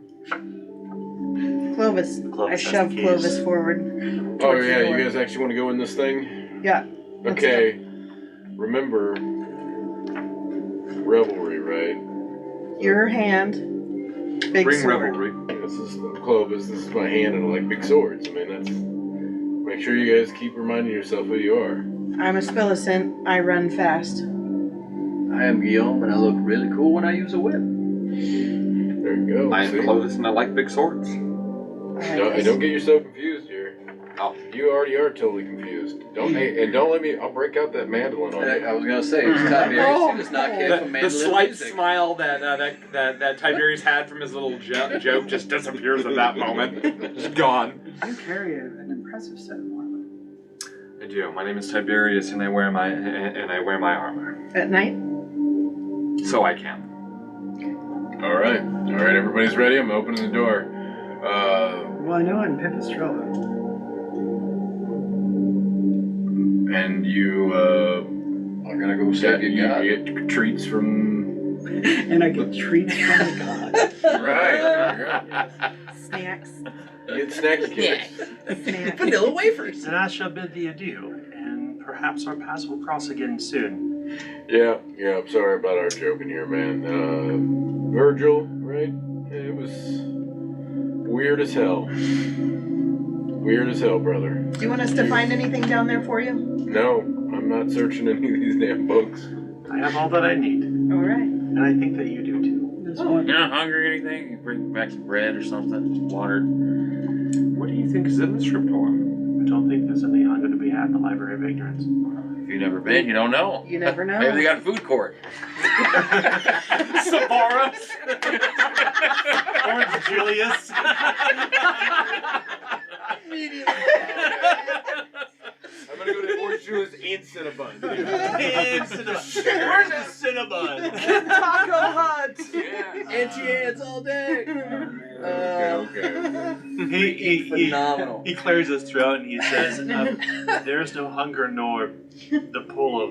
Clovis. Clovis I has shoved the keys. Clovis forward. oh towards the yeah, door. you guys actually want to go in this thing? Yeah. Let's Okay. Remember, revelry, right? Your hand. Big Bring sword. revelry. This is Clovis. This is my hand and like big swords. I mean, that's. Make sure you guys keep reminding yourself who you are. I'm a spillicent. I run fast. I am Guillaume, and I look really cool when I use a whip. There you go. I am see? Clovis and I like big swords. Don't get yourself confused here. Oh. You already are totally confused. Don't let me. I'll break out that mandolin on you. I was gonna say, it's Tiberius who does not care for The mandolin slight music. smile that Tiberius had from his little joke just disappears at that moment. Just gone. You carry an impressive set of armor. I do. My name is Tiberius, and I wear my armor, At night? so I can. All right, everybody's ready. I'm opening the door. Well, I know I'm Pipistrello. And you I'm gonna go save your god. you get treats from. And I get treats from the god. Right. Snacks. You get snacky kicks. Snacks. Vanilla wafers. And I shall bid thee adieu, and perhaps our paths will cross again soon. Yeah. I'm sorry about our joking here, man. Virgil, right? It was weird as hell. Weird as hell, brother. Do you want us to find anything down there for you? No, I'm not searching any of these damn books. I have all that I need, Alright. and I think that you do too. This one. You're not hungry or anything? You bring back some bread or something? Water? What do you think is in the scriptorum? I don't think there's any hunger to be had in the Library of Ignorance. If you've never been, you don't know. You never know. Maybe they got a food court. Sabaros! Orange Julius! I'm gonna go to Orange Julius in Cinnabon. In Cinnabon. Where's the Cinnabon? Taco Hut. Anti-ads all day. Okay. Phenomenal. He clears his throat and he says, "There's no hunger nor the pull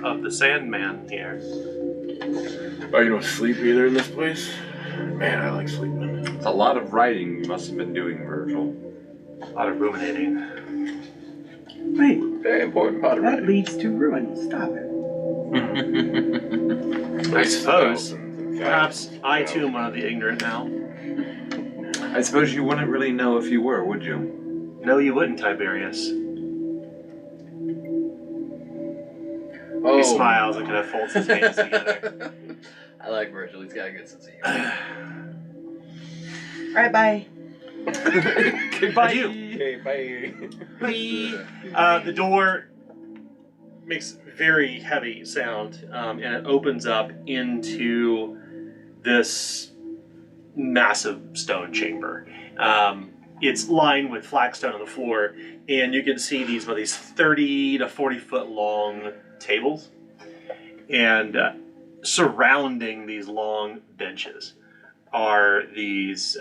of the Sandman here." Oh, you don't sleep either in this place? Man, I like sleeping. It's a lot of writing you must have been doing, Virgil. A lot of ruminating. Wait, Very important part of that it. leads to ruin. Stop it. I suppose. Perhaps I too am one of the ignorant now. I suppose you wouldn't really know if you were, would you? No, you wouldn't, Tiberius. Oh. He smiles and kind of folds his hands together. I like Virgil. He's got a good sense of humor. All right, bye. Goodbye. Okay, bye. The door makes very heavy sound, and it opens up into this massive stone chamber. It's lined with flagstone on the floor, and you can see these 30 to 40 foot long tables, and surrounding these long benches are these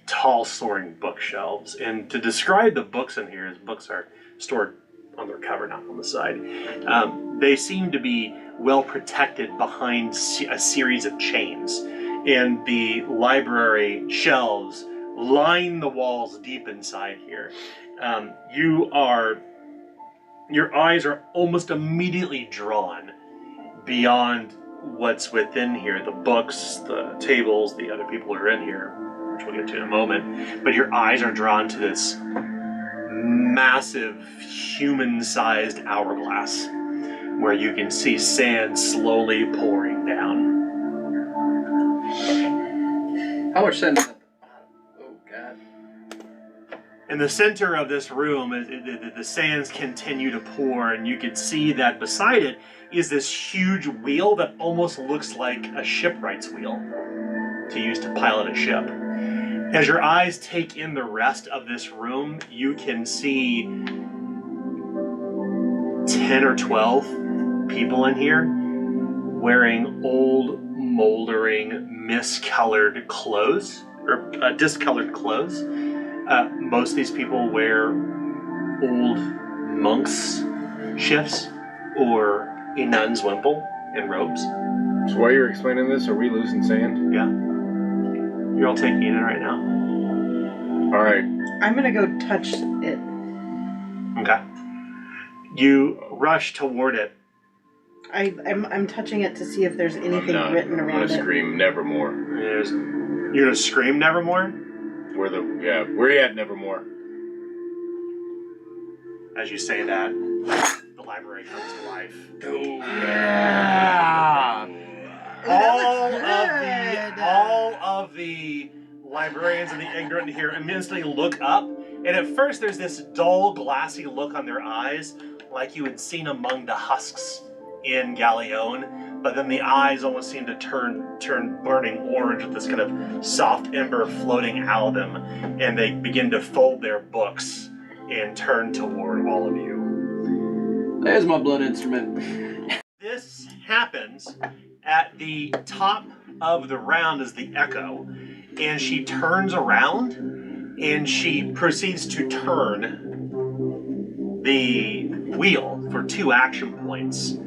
tall soaring bookshelves. And to describe the books in here, as books are stored on their cover, not on the side, they seem to be well protected behind a series of chains. And the library shelves line the walls deep inside here. Your eyes are almost immediately drawn beyond what's within here, the books, the tables, the other people who are in here, which we'll get to in a moment. But your eyes are drawn to this massive human-sized hourglass where you can see sand slowly pouring down. How much sand is at the bottom? Oh, God. In the center of this room, the sands continue to pour, and you can see that beside it is this huge wheel that almost looks like a shipwright's wheel to use to pilot a ship. As your eyes take in the rest of this room, you can see 10 or 12 people in here wearing old, moldering, miscolored clothes, or discolored clothes. Most of these people wear old monks' shifts or a nun's wimple and robes. So while you're explaining this, are we losing sand? Yeah. You're all taking it in right now. All right. I'm gonna go touch it. Okay. You rush toward it. I'm touching it to see if there's anything I'm written gonna around it. scream nevermore. You're gonna scream nevermore? Where you at, nevermore? As you say that, the library comes to life. Yeah. All of the librarians and the ignorant here immediately look up, and at first there's this dull, glassy look on their eyes, like you had seen among the husks in Galleon, but then the eyes almost seem to turn burning orange with this kind of soft ember floating out of them, and they begin to fold their books and turn toward all of you. There's my blood instrument. This happens at the top of the round as the echo, and she turns around and she proceeds to turn the wheel for 2 action points.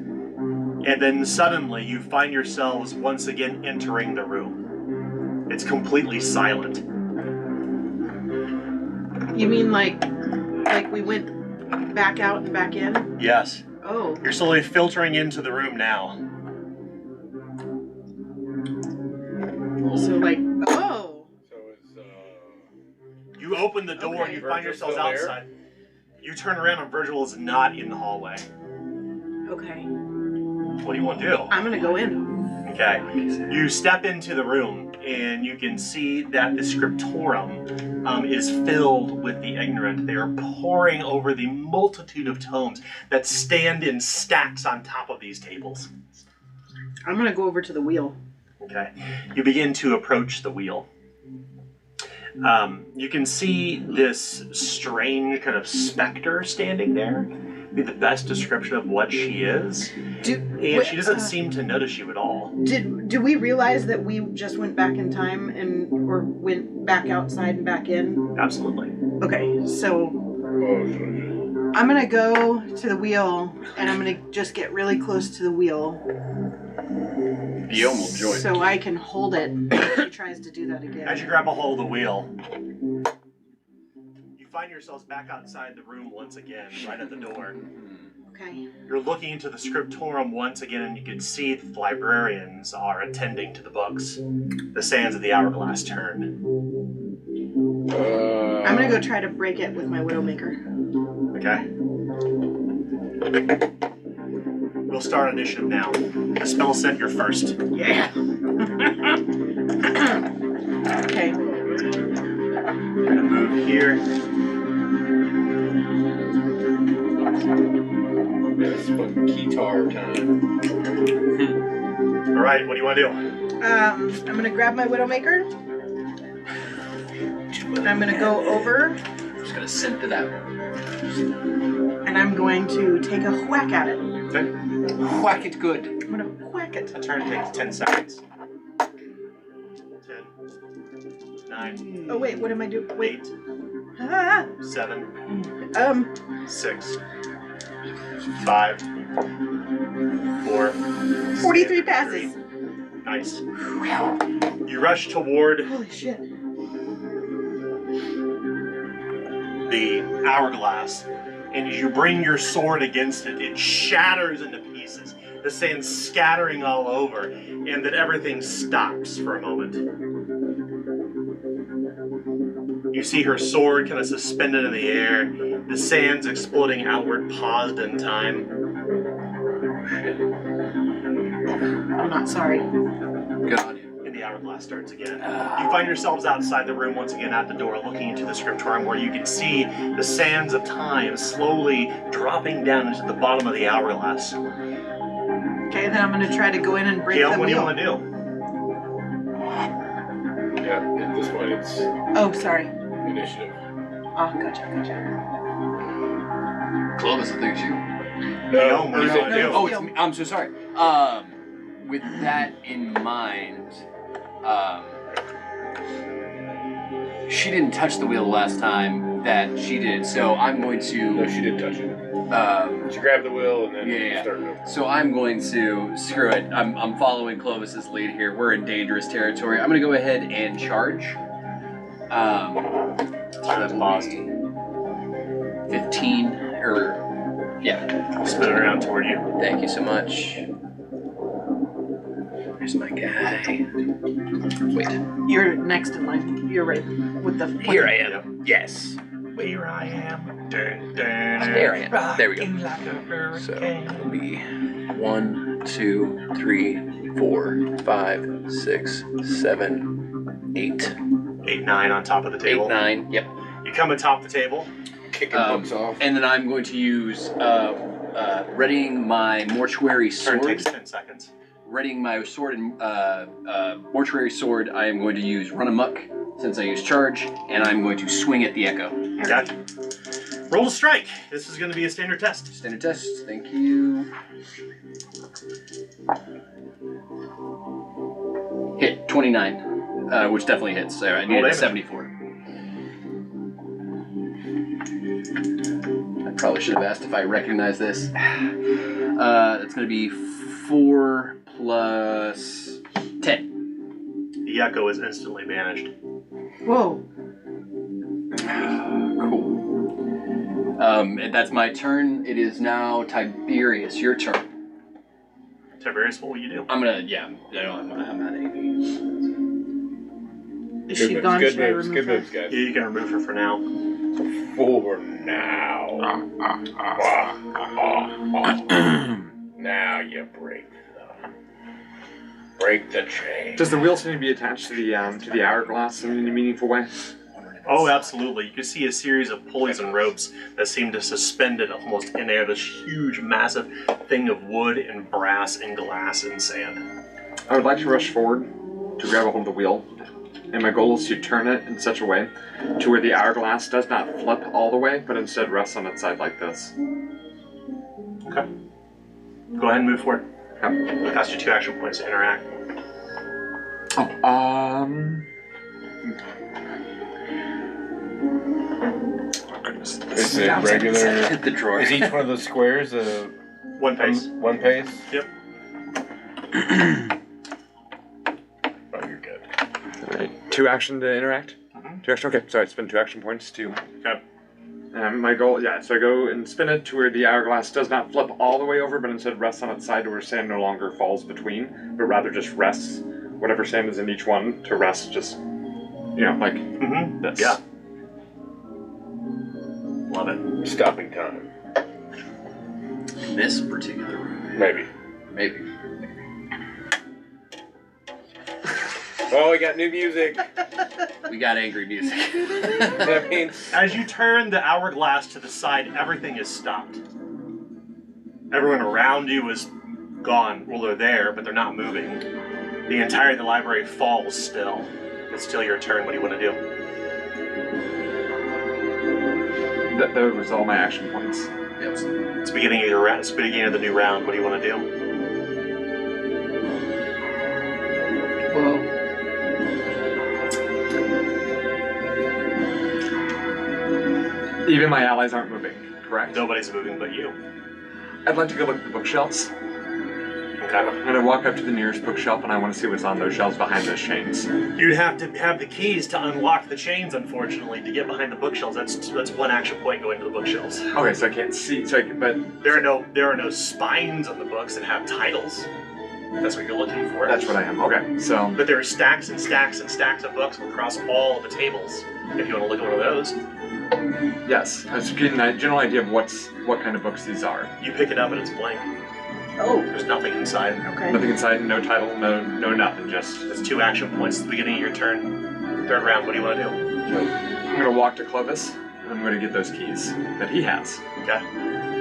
And then suddenly you find yourselves once again entering the room. It's completely silent. You mean like we went back out and back in? Yes. Oh. You're slowly filtering into the room now. So like, oh. So it's You open the door and you find Virgil's yourselves still there? outside. You turn around and Virgil is not in the hallway. Okay. What do you want to do? I'm gonna go in. Okay. You step into the room and you can see that the scriptorium is filled with the ignorant. They are poring over the multitude of tomes that stand in stacks on top of these tables. I'm gonna go over to the wheel. Okay. You begin to approach the wheel. You can see this strange kind of specter standing there. be the best description of what she is. And she doesn't seem to notice you at all. Do we realize that we just went back in time or went back outside and back in? Absolutely. Okay, so I'm gonna go to the wheel and I'm gonna just get really close to the wheel. Guillaume will join. So I can hold it if she tries to do that again. As you grab a hold of the wheel, you find yourselves back outside the room once again, right at the door. Okay. You're looking into the scriptorium once again, and you can see that the librarians are attending to the books. The sands of the hourglass turn. I'm gonna go try to break it with my Widowmaker. Okay. We'll start initiative now. The spell sent, you're first. Yeah. Okay. We're gonna move here. That's fucking guitar time. All right, what do you want to do? I'm gonna grab my Widowmaker. And I'm gonna go over. I'm just gonna synth it out. And I'm going to take a whack at it. Okay. Whack it good. I'm gonna whack it. A turn takes 10 seconds. 10, 9, Oh wait, what am I doing? Wait. 8, Ah, 7, 6, 5, 4, 43 passes. Nice. You rush toward Holy shit. the hourglass, and as you bring your sword against it, it shatters into pieces, the sand scattering all over, and then everything stops for a moment. You see her sword kind of suspended in the air, the sands exploding outward, paused in time. I'm not sorry. Good on you. And the hourglass starts again. You find yourselves outside the room once again at the door, looking into the scriptorium, where you can see the sands of time slowly dropping down into the bottom of the hourglass. Okay, then I'm gonna try to go in and break Gail, the what do you wheel. want to do? Yeah, at this point it's Oh, sorry. initiative. Oh, gotcha. Clovis, I think it's you. Gail, what do you no, want to do? Oh, it's me. I'm so sorry. With that in mind, she didn't touch the wheel the last time that she did, so I'm going No, to. she did touch it. She She grabbed the wheel and then Yeah. started over. So I'm going to screw it. I'm following Clovis's lead here. We're in dangerous territory. I'm gonna go ahead and charge. So that's paused. 15 or yeah. Spin it around toward you. Thank you so much. Where's my guy? Wait. You're next in line. You're right. With the Here I am. Yes. Where I am. Dun, dun, There I am. There we go. rocking like a So hurricane. it'll be 1, 2, 3, 4, 5, 6, 7, 8. 8, 9 on top of the 8, table. 9. Yep. You come atop the table. Kicking books off. And then I'm going to use readying my mortuary Turn sword. takes 10 seconds. Readying my sword and mortuary sword. I am going to use run amok since I use charge, and I'm going to swing at the echo. Gotcha. Roll to strike. This is going to be a standard test. Standard test. Thank you. Hit 29, which definitely hits. So I needed damage. 74. I probably should have asked if I recognize this. That's going to be 4 plus 10. The echo is instantly banished. Whoa. Cool. And that's my turn. It is now Tiberius. Your turn. Tiberius, what will you do? I'm gonna. Yeah. I'm at 80. Is she Good gone? moves, Should I good moves, remove good her? moves, guys. Yeah, you can remove her for now. For now. Now you break the chain. Does the wheel seem to be attached to the hourglass in any meaningful way? Oh, absolutely. You can see a series of pulleys and ropes that seem to suspend it almost in air. This huge, massive thing of wood and brass and glass and sand. I would like to rush forward to grab a hold of the wheel, and my goal is to turn it in such a way to where the hourglass does not flip all the way, but instead rests on its side like this. Okay. Go ahead and move forward. Okay. Cost you 2 action points to interact. Oh, oh goodness. Is it regular? Hit the drawer. Is each one of those squares 1 pace. one pace? Yep. Oh, you're good. Alright, 2 action to interact? Mhm. 2 action, okay, so I spend 2 action points to... Okay. My goal, yeah, so I go and spin it to where the hourglass does not flip all the way over, but instead rests on its side to where sand no longer falls between, but rather just rests whatever sand is in each one to rest just, like this. Yeah. Love it. Stopping time. In this particular room. Maybe. Maybe. Oh, we got new music. We got angry music. That means As you turn the hourglass to the side, everything is stopped. Everyone around you is gone. Well, they're there, but they're not moving. The entirety of the library falls still. It's still your turn. What do you want to do? That was all my action points. Yep. It's beginning of your round. It's beginning of the new round. What do you want to do? Well, Even my allies aren't moving, correct? Nobody's moving but you. I'd like to go look at the bookshelves. Okay. I'm gonna walk up to the nearest bookshelf and I want to see what's on those shelves behind those chains. You'd have to have the keys to unlock the chains, unfortunately, to get behind the bookshelves. That's 1 action point going to the bookshelves. Okay, so I can't see, but There are no spines on the books that have titles. That's what you're looking for. that's what I am. Okay, so But there are stacks and stacks and stacks of books across all of the tables. If you want to look at one of those, yes, I was getting a general idea of what kind of books these are. you pick it up and it's blank. Oh, There's nothing inside. okay. Nothing inside, no title, no nothing, just... It's 2 action points at the beginning of your turn. 3rd round, what do you want to do? I'm gonna walk to Clovis, and I'm gonna get those keys that he has. Okay.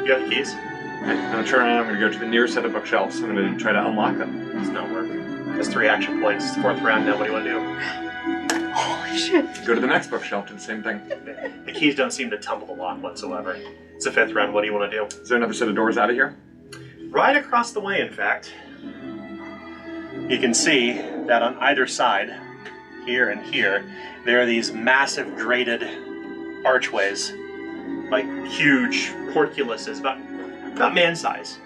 You have the keys? Okay, I'm gonna turn around, I'm gonna go to the nearest set of bookshelves, I'm gonna try to unlock them. It's not working. That's 3 action points. It's the 4th round now. What do you want to do? Holy shit. Go to the next bookshelf, do the same thing. The keys don't seem to tumble the lock whatsoever. It's the 5th round. What do you want to do? Is there another set of doors out of here? Right across the way, in fact, you can see that on either side, here and here, there are these massive grated archways, like huge portcullises, about man size.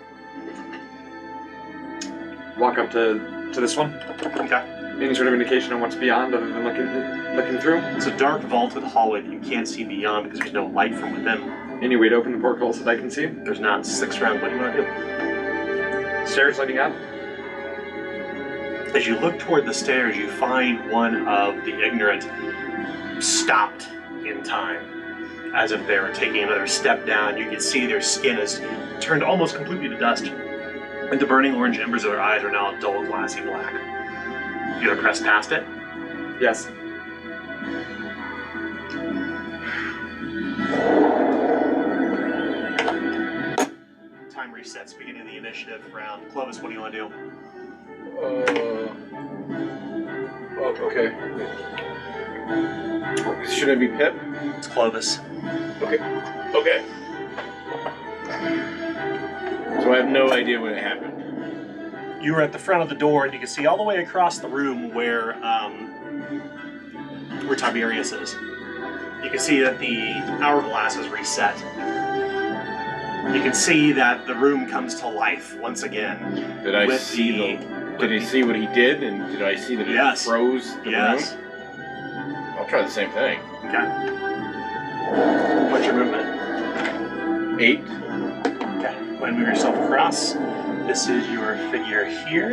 Walk up to this one. Okay. Any sort of indication on what's beyond other than looking through? It's a dark vaulted hallway that you can't see beyond because there's no light from within. Any way to open the portholes that I can see? There's not. 6th round. What do you want to do? Stairs leading up? As you look toward the stairs, you find one of the ignorant stopped in time, as if they were taking another step down. You can see their skin is turned almost completely to dust, and the burning orange embers of their eyes are now a dull, glassy black. You gonna press past it? Yes. Time resets, beginning of the initiative round. Clovis, what do you want to do? okay. Should I be Pip? It's Clovis. Okay. Okay. So I have no idea when it happened. You were at the front of the door, and you can see all the way across the room where Tiberius is. You can see that the hourglass is reset. You can see that the room comes to life once again. Did I see Did he see what he did, and did I see that it froze the room? I'll try the same thing. Okay. What's your movement? 8. Okay. Go ahead and move yourself across. This is your figure here.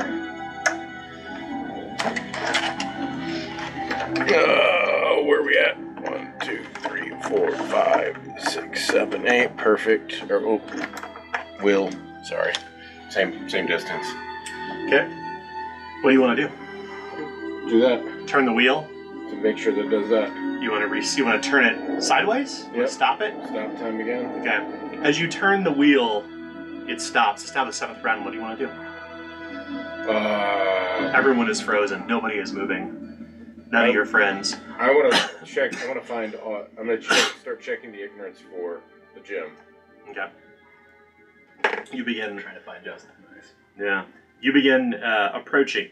Where are we at? 1, 2, 3, 4, 5, 6, 7, 8. Perfect. Will. Sorry. Same distance. Okay. What do you want to do? Do that. Turn the wheel. To make sure that it does that. You want to turn it sideways? You want to stop it? Stop time again. Okay. As you turn the wheel, it stops. It's now the 7th round. What do you want to do? Everyone is frozen. Nobody is moving. None of your friends. I want to check. I want to find. I'm going to start checking the ignorance for the gym. Okay. You begin Trying to find Justin. Nice. Yeah. You begin approaching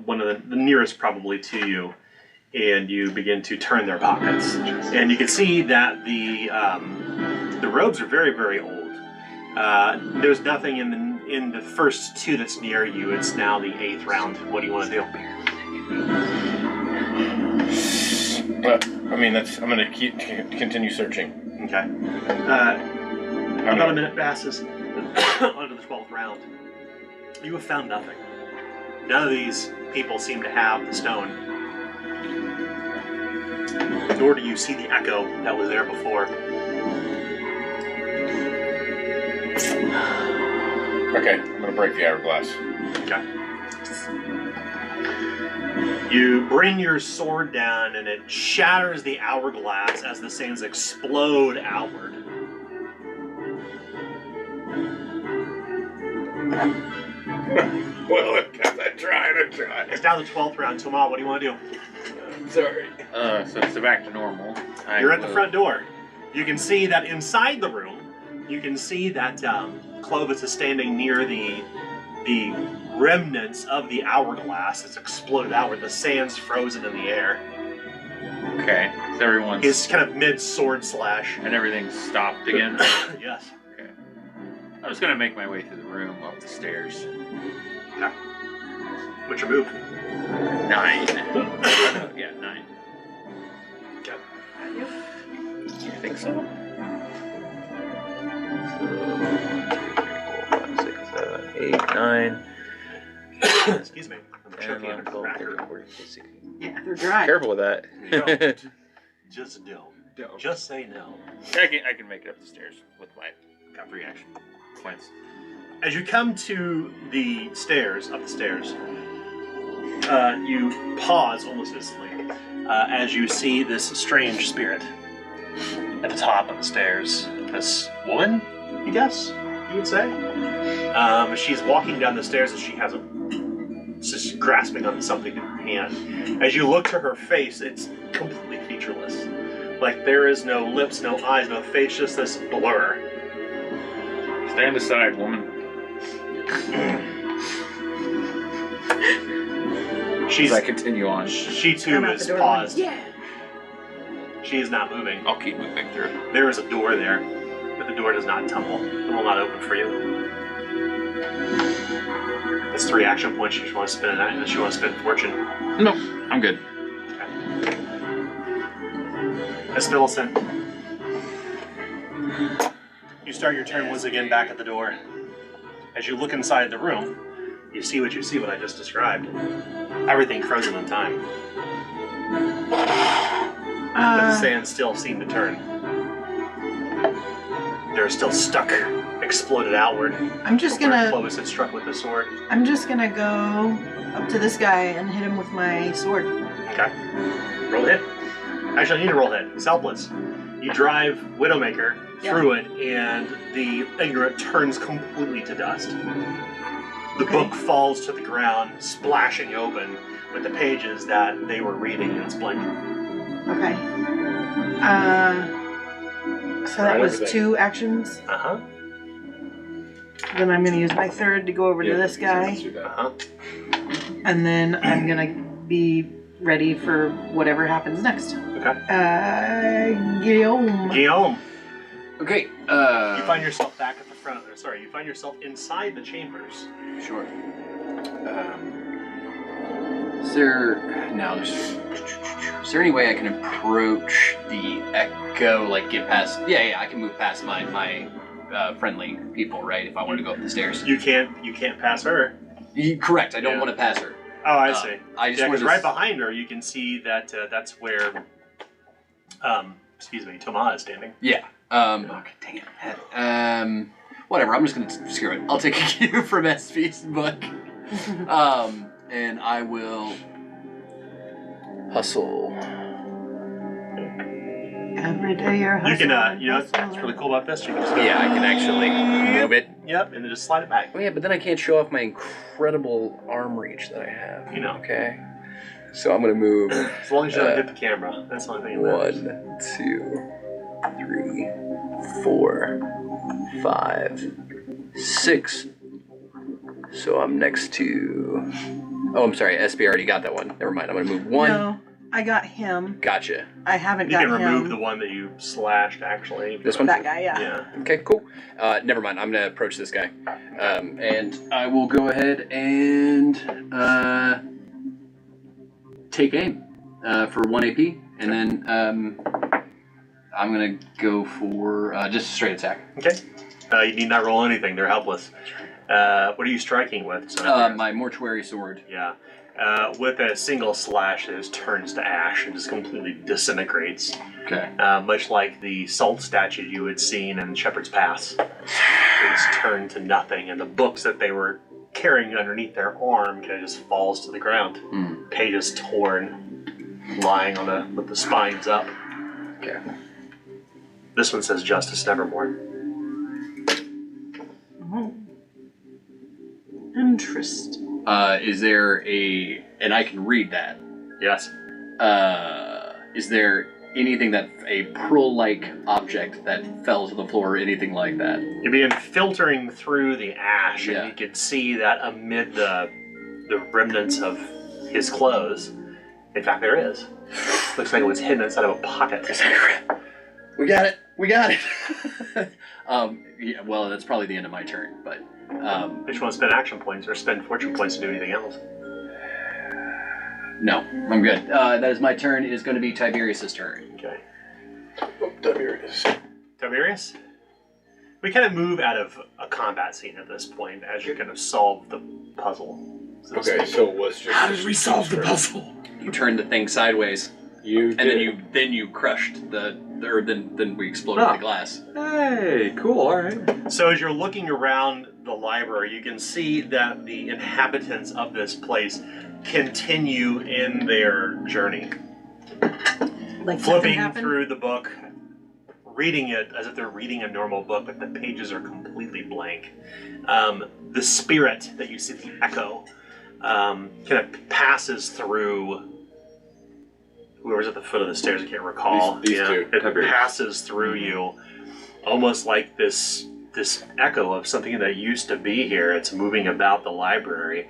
one of the nearest probably to you, and you begin to turn their pockets. And you can see that the robes are very, very old. There's nothing in the first two that's near you. It's now the 8th round. What do you want to do? I mean, I'm gonna continue searching. Okay. About a minute passes onto the 12th round. You have found nothing. None of these people seem to have the stone. Nor do you see the echo that was there before. Okay, I'm gonna break the hourglass. Okay. You bring your sword down and it shatters the hourglass as the sands explode outward. Well, I tried. It's now the 12th round. Toma, what do you want to do? Sorry. So back to normal. You're at the front door. You can see that inside the room, you can see that Clovis is standing near the remnants of the hourglass. It's exploded outward. The sand's frozen in the air. Okay, so everyone's... He's kind of mid-sword slash. And everything's stopped again? Yes. Okay. I was gonna make my way through the room, up the stairs. Okay. What's your move? 9. Yeah, 9. Okay. You think so? 4, 5, 6, 7, 8, 9. Excuse me. I'm 10, choking 11, on 12, the 13, 14, 15. Yeah, they're dry. Careful with that. Don't. Just don't. Don't. Just say no. I can make it up the stairs with my 3 action points. As you come to the stairs, up the stairs, you pause almost instantly as you see this strange spirit at the top of the stairs. This woman, you guess, you would say? She's walking down the stairs and she has just grasping onto something in her hand. As you look to her face, it's completely featureless. Like there is no lips, no eyes, no face, just this blur. Stand aside, woman. She's. As I continue on, She too I'm out is the door paused. like, yeah. She is not moving. I'll keep moving through. There is a door there, but the door does not tumble. It will not open for you. It's 3 action points. She wants to spend it, and she wants to spend fortune. No, I'm good. Miss Millicent, you start your turn once again back at the door. As you look inside the room, you see what I just described. Everything frozen in time. But the sands still seem to turn. They're still stuck, exploded outward. I'm just Where gonna Clovis had struck with the sword. go up to this guy and hit him with my sword. Okay. Roll hit. Actually, I need to roll hit. It's helpless. You drive Widowmaker through it, and the ignorant turns completely to dust. The book falls to the ground, splashing open with the pages that they were reading in its blanket. Okay. So that was 2 actions. Uh-huh. Then I'm gonna use my third to go over to this guy, Uh-huh. and then I'm gonna be ready for whatever happens next. Okay. Guillaume. Guillaume, Okay. you find yourself back at the front. Sorry, you find yourself inside the chambers. Sure. Is there any way I can approach the echo, like get past? Yeah, I can move past my friendly people, right? If I wanted to go up the stairs. You can't pass her. Correct. I don't Yeah. want to pass her. Oh, I see. I just Yeah, wanted because to right behind her, you can see that that's where, Toma is standing. Yeah. Okay, dang it. Whatever. I'm just gonna screw it. I'll take a cue from SV's book. And I will hustle. Every day you're You can, hustling, what's really cool about this? You can just Yeah, I can actually move it. Yep, and then just slide it back. Oh yeah, but then I can't show off my incredible arm reach that I have. You know. Okay. So I'm gonna move As long as you don't hit the camera. That's the only thing that matters. 1, 2, 3, 4, 5, 6. So I'm next to... Oh, I'm sorry. SB already got that one. Never mind. I'm going to move 1. No, I got him. Gotcha. I haven't You got can him. remove the one that you slashed, actually. This one? That guy, yeah. Yeah. Okay, cool. Never mind. I'm going to approach this guy. And I will go ahead and take aim for 1 AP. And then I'm going to go for just a straight attack. Okay. You need not roll anything. They're helpless. What are you striking with? So My mortuary sword. yeah. With a single slash, it just turns to ash and just completely disintegrates. Okay. Much like the salt statue you had seen in Shepherd's Pass. It's turned to nothing, and the books that they were carrying underneath their arm kind of just falls to the ground. Pages torn, lying on with the spines up. Okay. This one says Justice Nevermore. Oh. Interesting. Is there a... And I can read that. Yes. Is there anything that... A pearl-like object that fell to the floor or anything like that? You begin filtering through the ash, Yeah. and you can see that amid the remnants of his clothes, in fact, there is. Looks like it was hidden inside of a pocket. We got it! We got it! Yeah, well, that's probably the end of my turn, but... If you want to spend action points or spend fortune points to do anything else. No, I'm good. That is my turn. It is going to be Tiberius's turn. Okay. Oh, Tiberius. Tiberius? We kind of move out of a combat scene at this point as you kind of solve the puzzle. So to Okay, speak. so it was just... How did we solve the puzzle? You turned the thing sideways, You and then you crushed then we exploded Ah. the glass. Hey, cool, alright. So as you're looking around the library, you can see that the inhabitants of this place continue in their journey. Like Flipping happened? through the book, reading it as if they're reading a normal book, but the pages are completely blank. The spirit that you see, the echo, kind of passes through whoever's at the foot of the stairs. I can't recall. These two. It passes through you, almost like this echo of something that used to be here. It's moving about the library.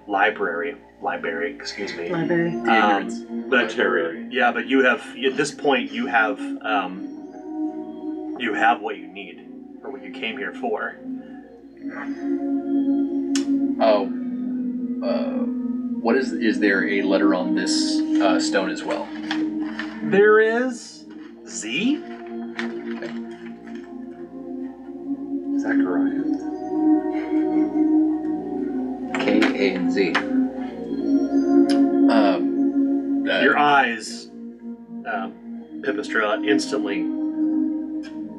Library, excuse me. Library. But yeah, but you have at this point you have what you need or what you came here for. Oh. What is there a letter on this stone as well? There is Z. Zachariah. K, A, and Z. Your eyes, Pipistrella, instantly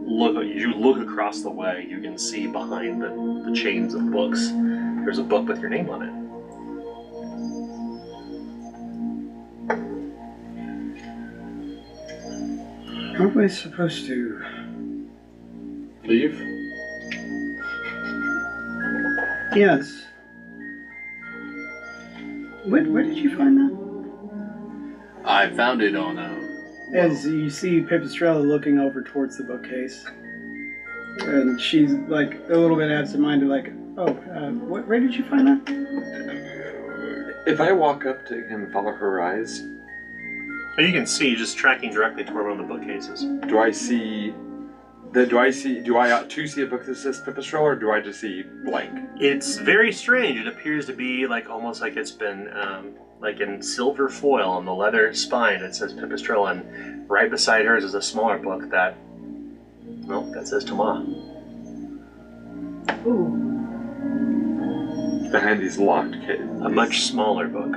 look across the way. You can see behind the chains of books. There's a book with your name on it. How am I supposed to? leave? Yes. Where did you find that? I found it on As you see Pipistrella looking over towards the bookcase. And she's like a little bit absent-minded, like, oh, where did you find that? If I walk up to him and follow her eyes, And you can see just tracking directly toward one of the bookcases. do I see a book that says Pipistrel, or do I just see blank? It's very strange. It appears to be almost like it's been like in silver foil on the leather spine. It says Pipistrel, and right beside hers is a smaller book that says Toma. Ooh. Behind these locked cases. A much smaller book.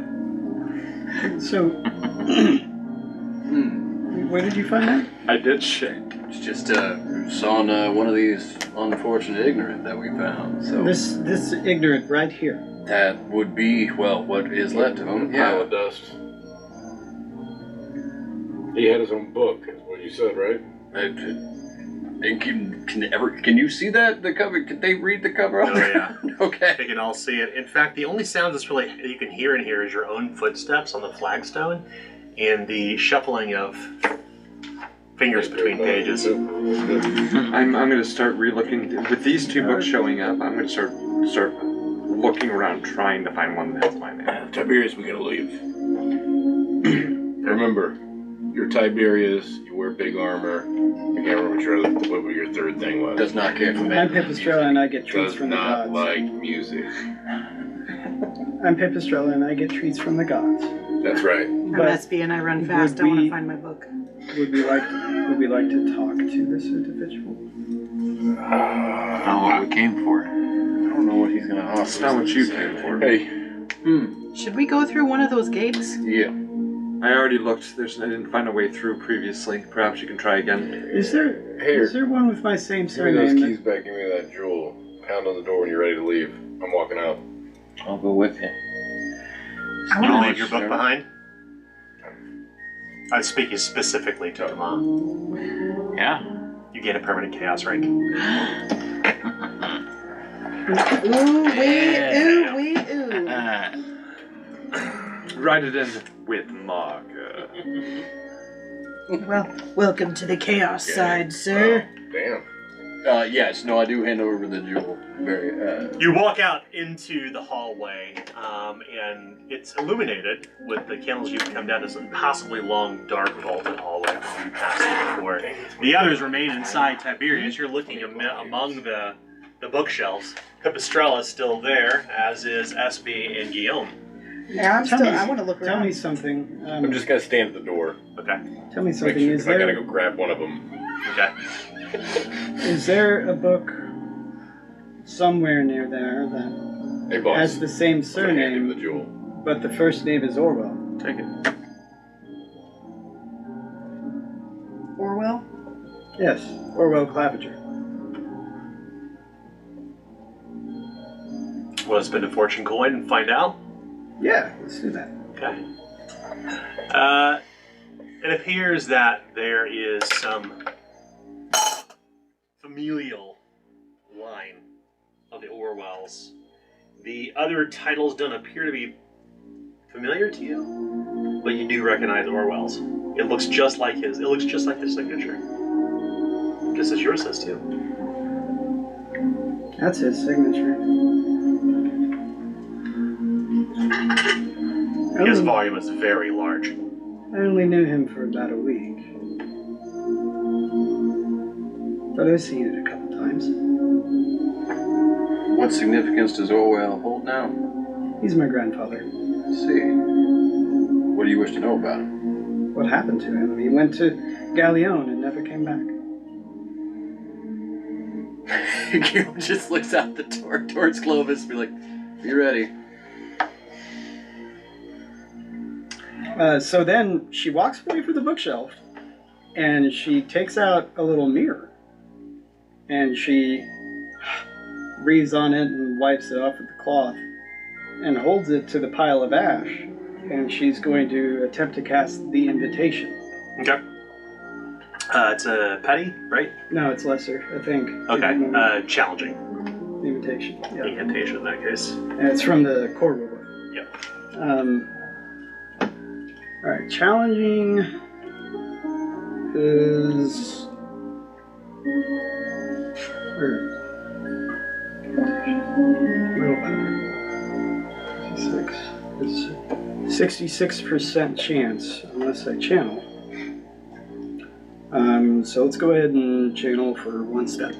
So, where did you find that? I did check. It's just saw on one of these unfortunate ignorant that we found. So This ignorant right here. that would be, well, what is left of him. Pile Yeah. of dust. He had his own book, is what you said, right? Can you see that the cover? Can they read the cover? Oh yeah, Okay. they can all see it. In fact, the only sound that you can hear in here is your own footsteps on the flagstone, and the shuffling of fingers between pages. I'm gonna start re-looking with these two books showing up. I'm gonna start looking around, trying to find one that has my name. Tiberius, we gotta leave. Remember, you're Tiberius. You wear big armor. I can't remember what your third thing was. Does not care for me. I'm Pipistrella and I get treats Does from the not gods. like music. I'm Pipistrella and I get treats from the gods. That's right. I'm But SB and I run fast. I would want to we- find my book. would we like to talk to this individual? I don't know what we came for. I don't know what he's gonna offer. That's not what you came for. Hey, Should we go through one of those gates? Yeah. I already looked. I didn't find a way through previously. Perhaps you can try again. Is there one with my same give me those surname? keys back. Give me that jewel. Pound on the door when you're ready to leave. I'm walking out. I'll go with you. I You want leave your book behind? I'm speaking specifically to Dema. Yeah. You gain a permanent chaos rank. ooh. Write it in with marker. Well, welcome to the chaos side, sir. Damn. Yes, no, I do hand over the jewel. Very, You walk out into the hallway, and it's illuminated with the candles you've come down this impossibly long, dark, vaulted hallway you passed through before. The others remain inside Tiberius. You're looking among the bookshelves. Pipistrella is still there, as is SB and Guillaume. Yeah, I want to look Tell around. me something. I'm just gonna stand at the door. Okay. Tell me Make something. sure Is if I gotta there go grab one of them. Okay. is there a book somewhere near there that Hey, boss. has the same I'm gonna hand him the surname, jewel. but the first name is Orwell? Take it. Orwell? Yes, Orwell Claviger. Want to spend a fortune coin and find out? Yeah, let's do that. Okay. It appears that there is some familial line of the Orwells. The other titles don't appear to be familiar to you, but you do recognize Orwell's. It looks just like his. It looks just like his signature. Just as yours says too. That's his signature. His volume is very large. I only knew him for about a week. But I've seen it a couple times. what significance does Orwell hold now? He's my grandfather. Let's see. What do you wish to know about him? What happened to him? He went to Galleon and never came back. Guillaume just looks out the door towards Clovis and be like, "You ready?" So then she walks away from the bookshelf and she takes out a little mirror and she breathes on it and wipes it off with the cloth and holds it to the pile of ash, and she's going to attempt to cast the invitation. Okay. It's a petty, right? No, it's lesser, I think. Okay. Challenging. The invitation. Yeah. Incantation in that case. And it's from the core book. Yep. Alright, challenging is... Willpower. 66% chance, unless I channel. So let's go ahead and channel for one step.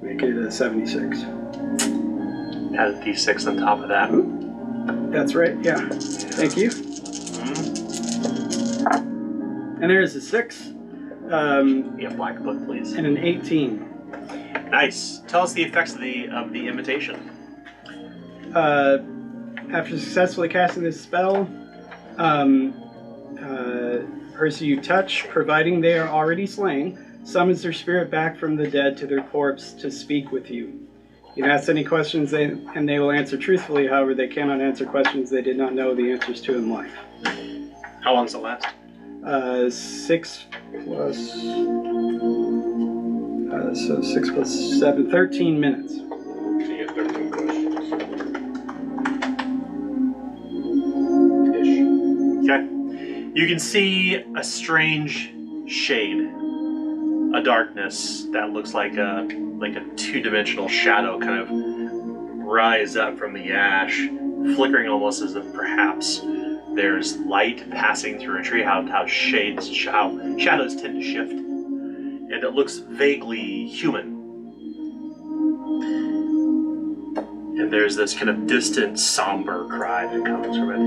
Make it a 76. Add a d6 on top of that. That's right, yeah. Thank you. And there's a 6. Yeah, black book, please. And an 18. Nice. Tell us the effects of the invitation. After successfully casting this spell, person you touch, providing they are already slain, summons their spirit back from the dead to their corpse to speak with you. You can ask any questions and they will answer truthfully. However, they cannot answer questions they did not know the answers to in life. How long does it last? 6 plus... so 6 plus 7, 13 minutes. So you get 13 questions. Okay. You can see a strange shade, a darkness that looks like a two-dimensional shadow kind of rise up from the ash, flickering almost as if perhaps there's light passing through a tree. How shadows tend to shift, and it looks vaguely human. And there's this kind of distant, somber cry that comes from it.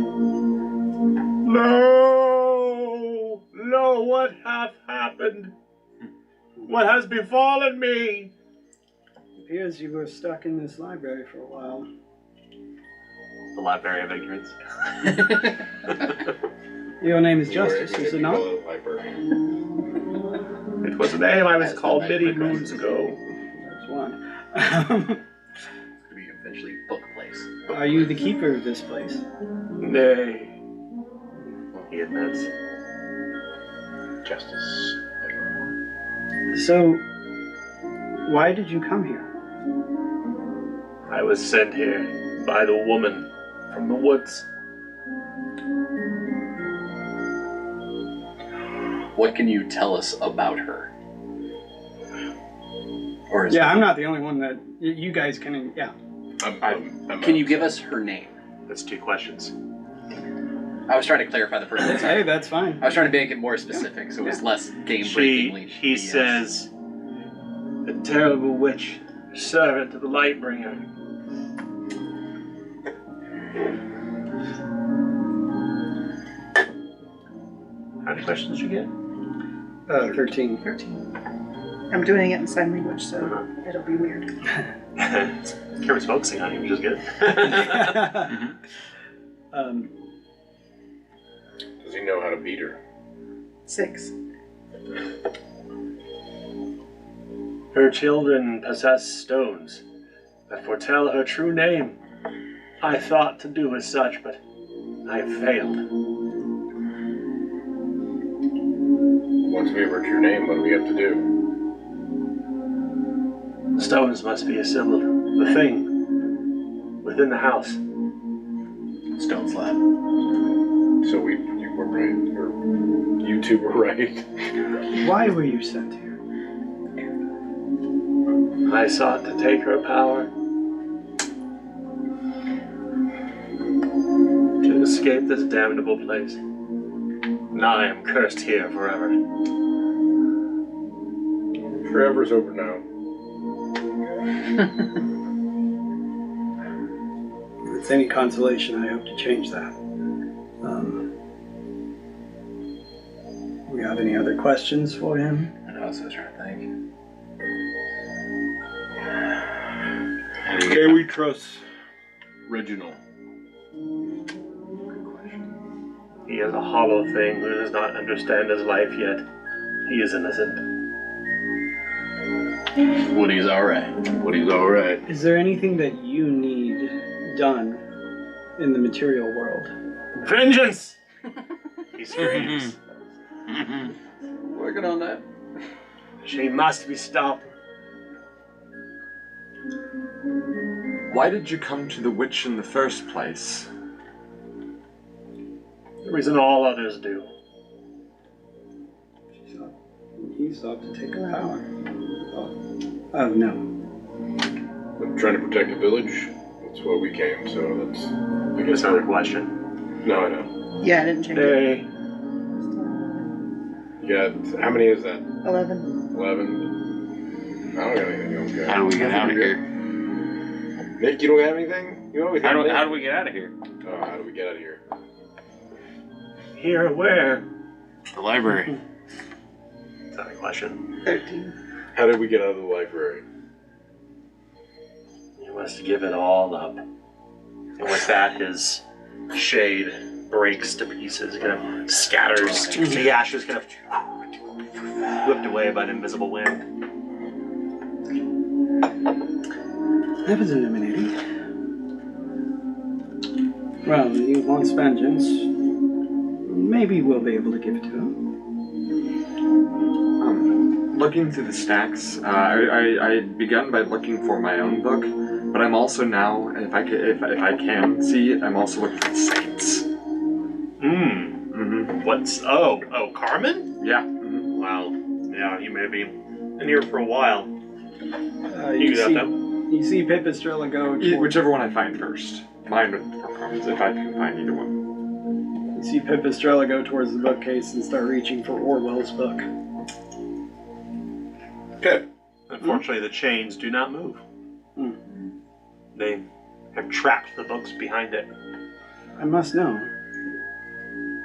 No! No, what hath happened? What has befallen me? It appears you were stuck in this library for a while. The Library of Ignorance. Your name is Justice, is it not? It was a name I was called many moons ago. There's one. To be eventually book place. Are you the keeper of this place? Nay, he admits. Justice. So, why did you come here? I was sent here by the woman from the woods. What can you tell us about her? Or is Yeah, I'm not the only one that you guys can. Yeah. Can you give us her name? That's 2 questions. I was trying to clarify the first one. Hey, that's fine. I was trying to make it more specific, so it was less game-breakingly. He says, the terrible witch, servant of the Lightbringer. How many questions did you get? 13. 13. I'm doing it in sign language, so it'll be weird. Kirby's focusing on you, which is good. Does he know how to beat her? 6. Her children possess stones that foretell her true name. I thought to do as such, but I failed. Once we have her true name, what do we have to do? The stones must be assembled. The thing within the house. Stone slab. So you were right, or you two were right. Why were you sent here? I sought to take her power. To escape this damnable place. Now I am cursed here forever. Forever's over now. If it's any consolation, I hope to change that. We have any other questions for him? I know, so I was trying to think. Can we trust Reginald? He is a hollow thing who does not understand his life yet. He is innocent. Woody's alright. Woody's alright. Is there anything that you need done in the material world? Vengeance! He screams. Working on that. She must be stopped. Why did you come to the witch in the first place? The reason all others do. He sought to take her power. Oh no. I'm trying to protect the village. That's why we came, so that's... I guess That's not a question. No, I know. Yeah, I didn't change it. Hey, Yeah, how many is that? 11. 11? I don't got anything else, guys. How do we get out of here? Nick, you don't have anything? You always have Nick. How do we get out of here? Oh, how do we get out of here? here where? The library. That's not a question. 13. How did we get out of the library? You must give it all up. And with that, his shade breaks to pieces, kind of scatters. The ashes kind of whipped away by an invisible wind. That was illuminating. Well, he wants vengeance. Maybe we'll be able to give it to him. Looking through the stacks, I had begun by looking for my own book, but I'm also now, if I can see it, I'm also looking for the saints. What's... Oh, Carmen? Yeah. Wow. Yeah, you may be in here for a while. You got see, them? you see Pipistrella go towards, Whichever one I find first. Mine would performance if I can find either one. you see Pipistrella go towards the bookcase and start reaching for Orwell's book. Pip. Unfortunately, the chains do not move. Hmm. They have trapped the books behind it. I must know.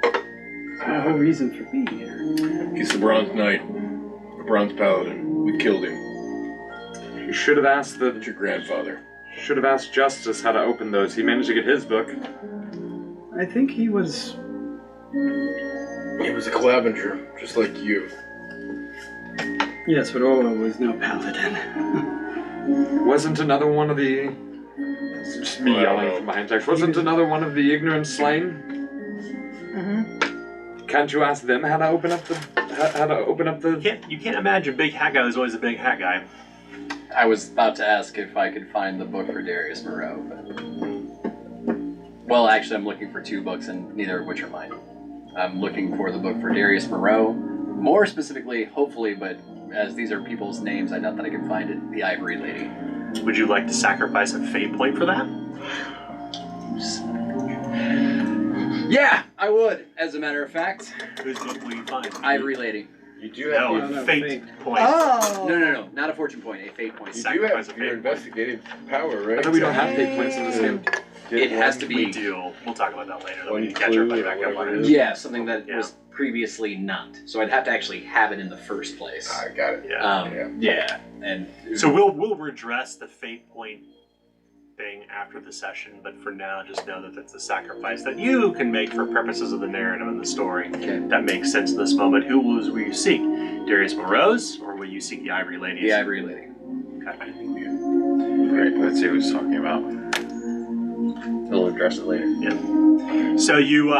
There's no whole reason for being here. He's the Bronze Knight. The Bronze Paladin. We killed him. You should have asked It's your grandfather. Justice how to open those. He managed to get his book. I think he was. He was a Clavenger, just like you. Yes, but Orwell was no paladin. Wasn't another one of the... It's just me Well, I don't yelling know. from behind text. Wasn't another one of the ignorant slain? Mm-hmm. Can't you ask them how to open up the... You can't imagine Big Hat Guy was always a Big Hat Guy. I was about to ask if I could find the book for Darius Moreau, but... Well, actually, I'm looking for 2 books, and neither of which are mine. I'm looking for the book for Darius Moreau. More specifically, hopefully, but as these are people's names, I doubt that I can find it. The Ivory Lady. Would you like to sacrifice a fate point for that? Yeah, I would, as a matter of fact. Whose book will you find? Ivory Lady. You do have No, No, fate fate. point. Oh! No, not a fortune point, a fate point. you do Sacrifice have a your fate. investigative power, right? I thought we don't have fate points in this game. It has to We be, do. We'll talk about that later. Though. One We need to catch clue everybody or back up on whatever it it. is. yeah, something that Yeah. was previously not. So I'd have to actually have it in the first place. I got it. Yeah. Yeah, and So we'll redress the fate point thing after the session, but for now, just know that that's a sacrifice that you can make for purposes of the narrative and the story. Okay. That makes sense in this moment. Who will you seek? Darius Moreau's, or will you seek the Ivory Ladies? the Ivory Lady. Okay. Great, let's see who he's talking about. We'll address it later. So you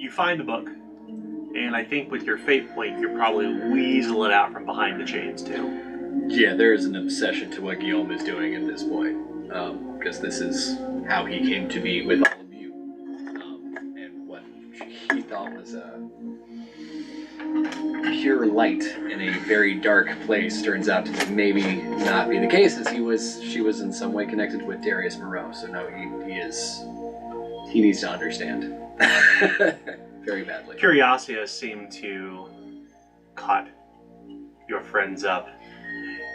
find the book, and I think with your fate point, you're probably weasel it out from behind the chains too. Yeah, there is an obsession to what Guillaume is doing at this point, because this is how he came to be with all of you, and what he thought was pure light in a very dark place turns out to maybe not be the case, as she was in some way connected with Darius Moreau. So no, he needs to understand very badly. Curiosity has seemed to cut your friends up.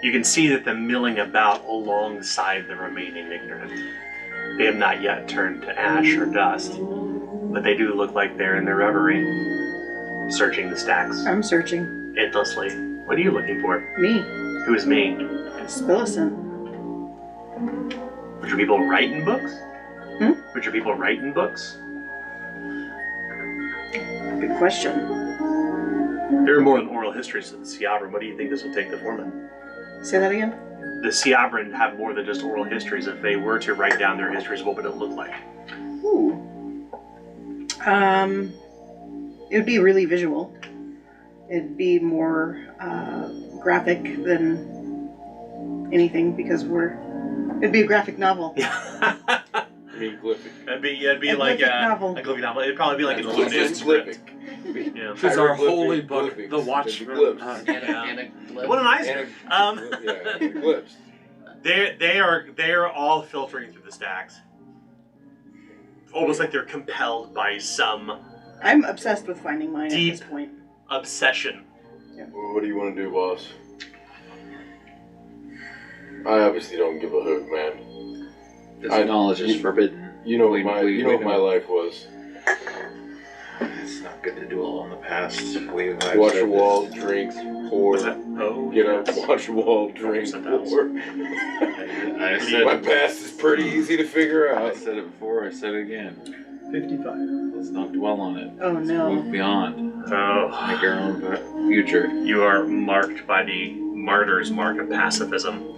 You can see that they're milling about alongside the remaining ignorant. They have not yet turned to ash or dust, but they do look like they're in their reverie, searching the stacks I'm searching. endlessly. What are you looking for? Me. Who is me? Spillison. Would your people write in books? Hmm? Would your people write in books? Good question. There are more than oral histories of the Siabran. What do you think this will take to form it? Say that again? The Siabran have more than just oral histories. If they were to write down their histories, what would it look like? Ooh. It would be really visual. It'd be more graphic than anything because it'd be a graphic novel. Yeah. I mean, glyphic. It'd be like glyphic novel. a glyphic novel. It'd probably be like an It's illuminated script. glyphic. Yeah. This is our Hieroglyphic holy book, glyphics. the Watchman. Glyphs. What an Eisner. Yeah, glyphs. They are all filtering through the stacks. Almost like they're compelled by some I'm obsessed with finding mine Deep. at this point. obsession. Well, what do you want to do, boss? I obviously don't give a hoot, man. This knowledge is forbidden. You know We- what my we- you know we what my know. life was. It's not good to dwell on the past. I've Watch said a wall, this. drink, pour. Was that? Oh, Get up, yes. watch a wall, drink, Said that. pour. I said My past is pretty easy to figure I out. said it before, I said it again. 55. Let's not dwell on it. Oh Let's no. move beyond. Oh, Make our own future. you are marked by the martyr's mark of pacifism.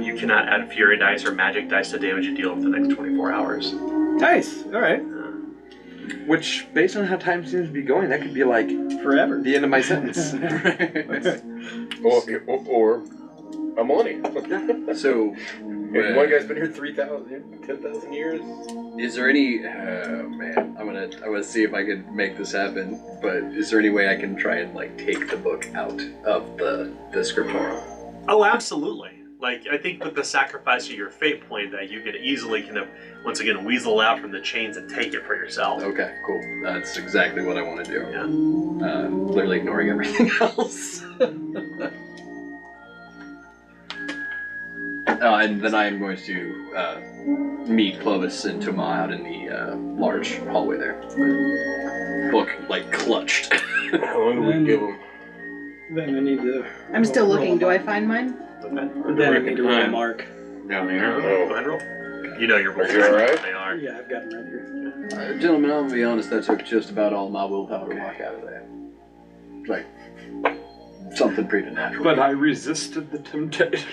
You cannot add fury dice or magic dice to damage you deal for the next 24 hours. Nice. All right. Which, based on how time seems to be going, that could be like Forever. the end of my sentence. Or a millennia. So, And one guy's been here 3,000, 10,000 years. is there any? Man, I'm gonna see if I can make this happen. But is there any way I can try and like take the book out of the scriptorium? Oh, absolutely. Like, I think with the sacrifice of your fate point that you could easily kind of, once again, weasel out from the chains and take it for yourself. Okay, cool. That's exactly what I want to do. Yeah. Clearly ignoring everything else. And then I am going to meet Clovis and Toma out in the large hallway there. Book, like, clutched. How long do we give him? Then I need to. I'm still looking. Do I find mine? Okay. Then I need to roll a mark. Down there. Go ahead and roll. You know your rolls. Are you alright? They are. Yeah, I've got them right here. Gentlemen, I'm gonna be honest, that took just about all my willpower to walk out of there. Like, something preternatural. But I resisted the temptation.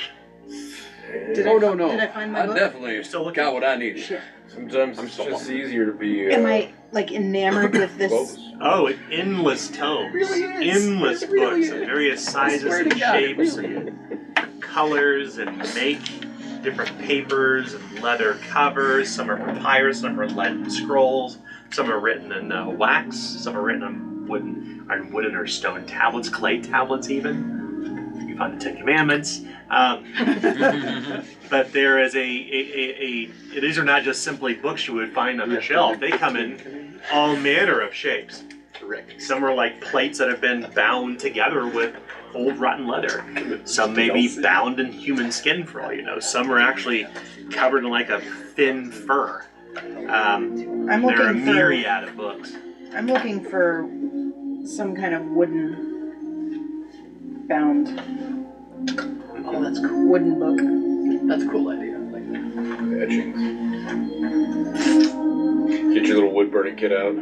Did Oh, I, no. Did I find my I book? definitely Still looking? got what I needed. Shit. Sometimes it's just easier to be. Am I like enamored with this? close. Oh, endless tomes. really is. Endless It really books of is. various sizes swear to and God, it shapes really and colors and make. Different papers and leather covers. Some are papyrus, some are lead scrolls. Some are written in wax. Some are written on wooden or stone tablets, clay tablets even. You find the Ten Commandments. But there is these are not just simply books you would find on the shelf. They come in all manner of shapes. Correct. Some are like plates that have been bound together with old rotten leather. Some may be bound in human skin for all you know. Some are actually covered in like a thin fur. I'm There are a looking for. myriad of books. I'm looking for some kind of wooden bound. Oh, that's cool. Wooden book. That's a cool idea. I like that. Etchings. Get your little wood burning kit out.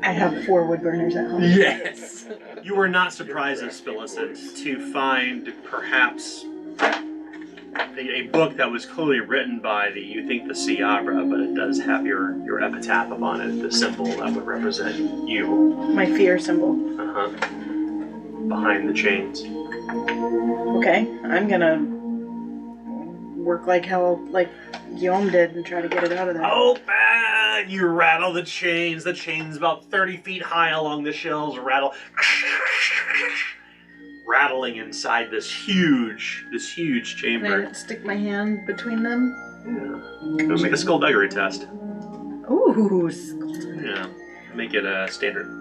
I have 4 wood burners at home. Yes. You were not surprised, as Spillicent, to find perhaps a book that was clearly written by you think the Ciabra, but it does have your epitaph upon it, the symbol that would represent you. My fear symbol. Behind the chains. Okay, I'm gonna work like Guillaume did and try to get it out of there. Open! You rattle the chains. The chains about 30 feet high along the shelves rattle. Rattling inside this huge chamber. Can I stick my hand between them? Yeah. Go make a skullduggery test. Ooh, Yeah. Make it a standard.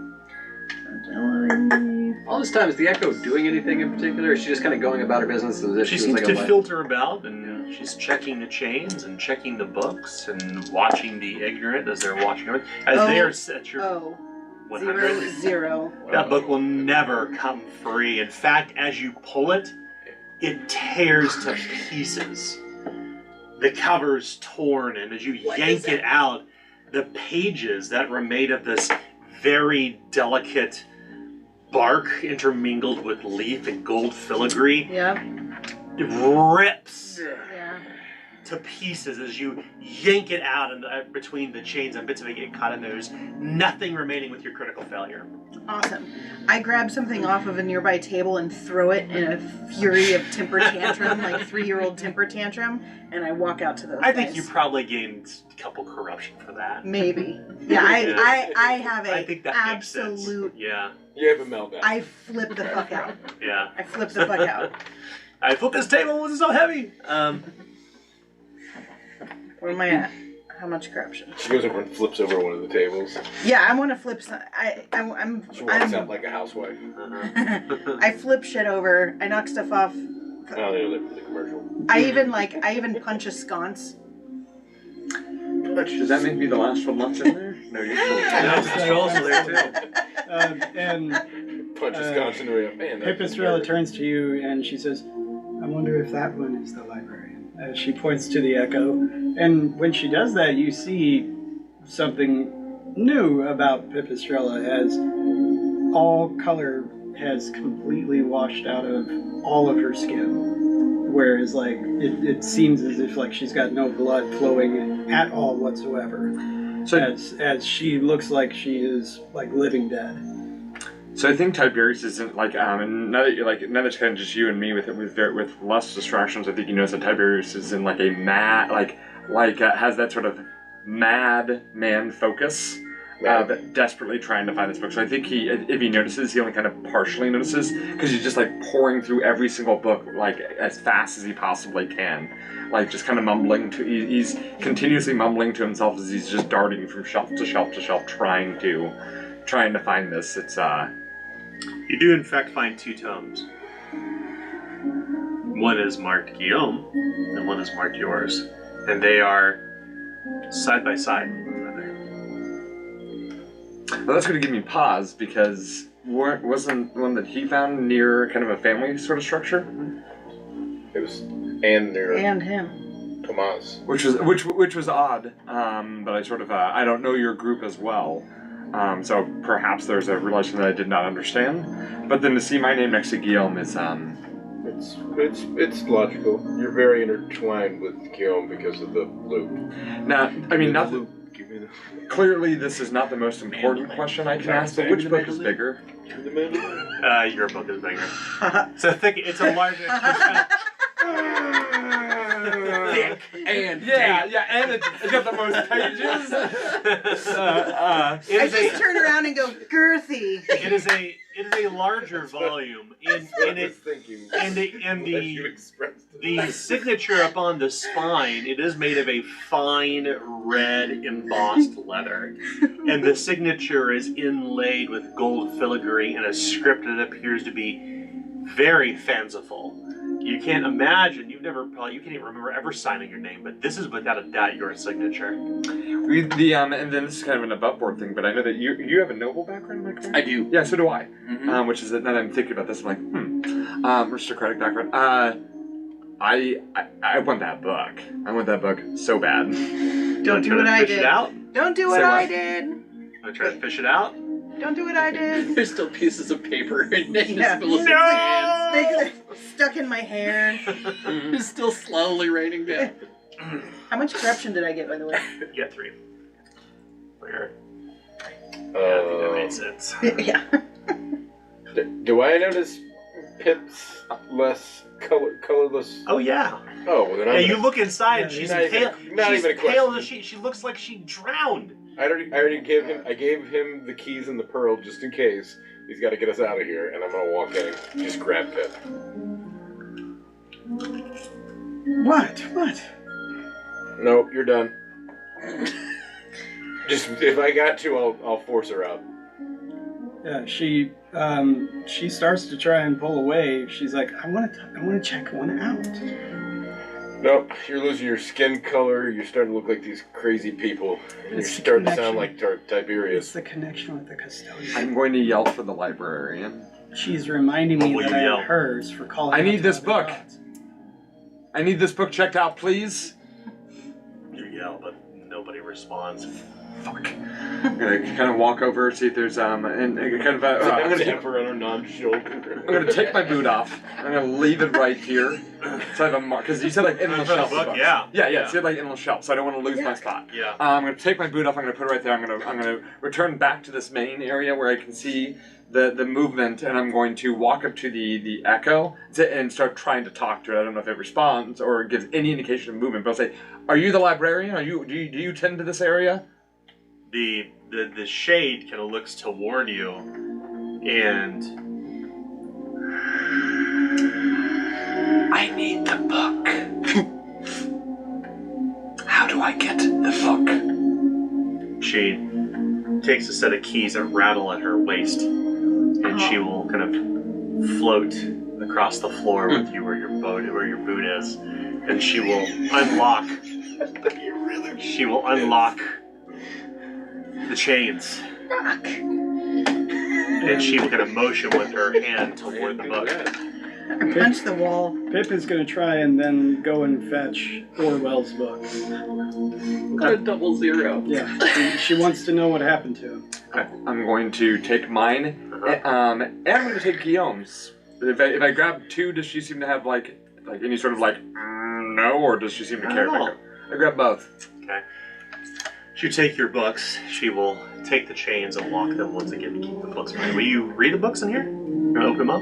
All this time, is the Echo doing anything in particular? Or is she just kind of going about her business as if She she was seems like to a light? filter about, and she's checking the chains and checking the books and watching the ignorant as they're watching her. As they are at your Oh, 100. 0. That book will never come free. In fact, as you pull it, it tears to pieces. The cover's torn, and as you yank it out, the pages that were made of this very delicate bark intermingled with leaf and gold filigree, Yeah. it rips Yeah. to pieces as you yank it out and between the chains and bits of it get caught in there. There's nothing remaining with your critical failure. Awesome. I grab something off of a nearby table and throw it in a fury of temper tantrum, like 3-year-old temper tantrum, and I walk out to those I think guys. you probably gained a couple corruption for that. Maybe. Yeah, I have a I think that makes sense. absolute. Yeah, You have a meltdown. I flip the fuck out. yeah. I flip the fuck out. I flipped this table, this is so heavy. Where am I at? How much corruption? She goes over and flips over one of the tables. Yeah, I want to flip some. I'm. She walks out like a housewife. I flip shit over. I knock stuff off. Oh, they're like for the commercial. I even punch a sconce. Does that make me the last one left in there? No, you're still also there too. And Punch a scotch into it. Man, that's Pipistrella turns to you and she says, I wonder if that one is the librarian. She points to the Echo. And when she does that, you see something new about Pipistrella, as all color has completely washed out of all of her skin. Whereas, like, it seems as if, like, she's got no blood flowing at all whatsoever. So, As she looks like she is, like, living dead. So I think Tiberius isn't like and now that it's kind of just you and me with less distractions. I think you notice that Tiberius is in like a mad has that sort of mad man focus. But desperately trying to find this book. So I think if he notices, he only kind of partially notices because he's just like pouring through every single book like as fast as he possibly can, like just kind of mumbling he's continuously mumbling to himself as he's just darting from shelf to shelf to shelf, trying to find this. It's You do in fact find 2 tomes. One is marked Guillaume, and one is marked yours, and they are side by side. Well, that's going to give me pause because wasn't the one that he found near kind of a family sort of structure? It was near And him. Tomas. Which was odd. But I sort of I don't know your group as well, so perhaps there's a relation that I did not understand. But then to see my name next to Guillaume is It's logical. You're very intertwined with Guillaume because of the loop. now. I mean, not loop. Give me the clearly this is not the most important question I can ask. But which book is bigger? Your book is bigger. So thick. It's a larger. Thick. And and it's got the most pages. I just turn around and go, girthy. It is a larger volume, and the signature upon the spine, it is made of a fine red embossed leather, and the signature is inlaid with gold filigree and a script that appears to be very fanciful. You can't imagine, you can't even remember ever signing your name, but this is without a doubt your signature. And then this is kind of an above board thing, but I know that you have a noble background, am I correct? I do. Yeah, so do I. Mm-hmm. Which is that now that I'm thinking about this, I'm like, aristocratic background. I want that book. I want that book so bad. Don't do what I Fish it did. out? Don't do what I did. Want to try to fish it out? Don't do what I did. There's still pieces of paper in it. Yeah. They stuck in my hair. It's still slowly raining down. How much corruption did I get, by the way? You get 3. Where? I Yeah, I think that made sense. Yeah. Do I notice Pip's less colorless? Oh yeah. Oh, well, then Yeah, I'm you look inside. Yeah, She's not even- pale. not She's even a pale question. as she looks like she drowned. I already gave him. I gave him the keys and the pearl just in case he's got to get us out of here, and I'm gonna walk in and just grab Pip. What? Nope, you're done. Just if I got to, I'll force her out. Yeah, she starts to try and pull away. She's like, I want to check one out. Nope, you're losing your skin color. You're starting to look like these crazy people. And you're It's the starting to sound like connection. Tiberius. It's the connection with the custodian. I'm going to yell for the librarian. She's reminding me What will that I you am yell? hers for calling. I out need to this other book. gods. I need this book checked out, please. You yell, but nobody responds. Fuck. I'm gonna kind of walk over, see if there's and kind of I'm gonna tap her on her non-shoulder. I'm gonna take my boot off. I'm gonna leave it right here. So I have a mark because you said like endless For the shelf. book, yeah. Yeah. You said like endless shelf, so I don't want to lose my spot. Yeah. I'm gonna take my boot off. I'm gonna put it right there. I'm gonna return back to this main area where I can see the movement, and I'm going to walk up to the echo and start trying to talk to it. I don't know if it responds or gives any indication of movement, but I'll say, "Are you the librarian? Do you tend to this area?" The shade kind of looks toward you, and I need the book. How do I get the book? she takes a set of keys that rattle at her waist, and she will kind of float across the floor with you where your boot is, and she will unlock. She will unlock the chains. And she will kind of motion with her hand toward the book. Punch the wall. Pip is going to try and then go and fetch Orwell's book. Got a 00. Yeah, she wants to know what happened to him. I'm going to take mine, and I'm going to take Guillaume's. If I grab 2, does she seem to have like any sort of no, or does she seem to care? No. I grab both. Okay. As you take your books, she will take the chains and lock them once again to keep the books away. Will you read the books in here? You want to open them up?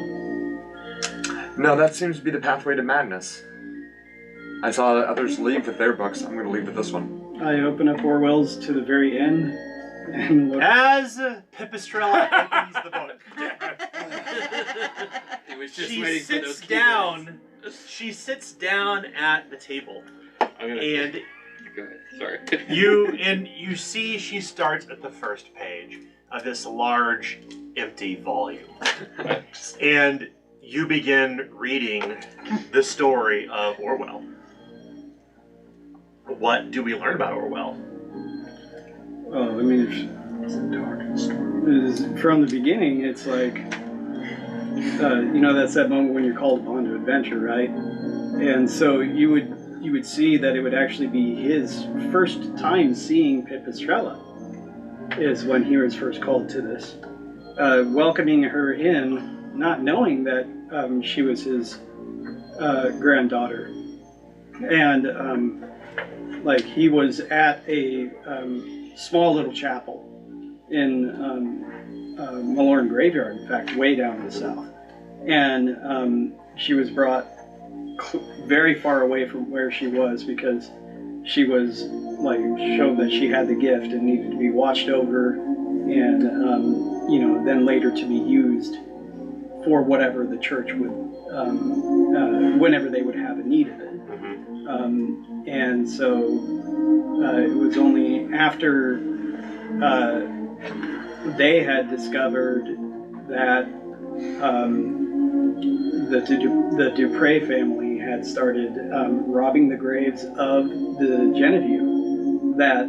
No, that seems to be the pathway to madness. I saw others leave with their books. I'm going to leave with this one. I open up Orwell's to the very end and look. As Pipistrella opens the book, He was just she waiting for those sits keywords. down. She sits down at the table, and Go ahead. Sorry. you see she starts at the first page of this large, empty volume, and you begin reading the story of Orwell. What do we learn about Orwell? Well, I mean, from the beginning, it's like, that's that moment when you're called upon to adventure, right? And so you would see that it would actually be his first time seeing Pipistrella is when he was first called to this. Welcoming her in, not knowing that she was his granddaughter. And he was at a small little chapel in Malorn Graveyard, in fact, way down in the south. And she was brought very far away from where she was because she was showed that she had the gift and needed to be watched over and then later to be used for whatever the church would whenever they would have a need of it. And so it was only after they had discovered that the Dupre family had started robbing the graves of the Genevieve that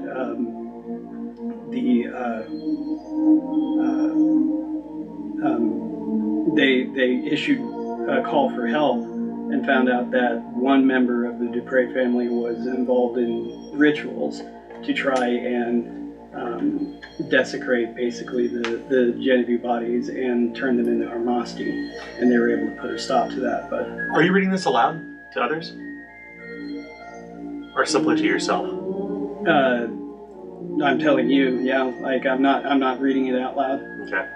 they issued a call for help and found out that one member of the Dupre family was involved in rituals to try and desecrate basically the Genevieve bodies and turn them into Armasti, and they were able to put a stop to that. But Are you reading this aloud to others? Or simply to yourself? I'm telling you, yeah, I'm not reading it out loud. Okay.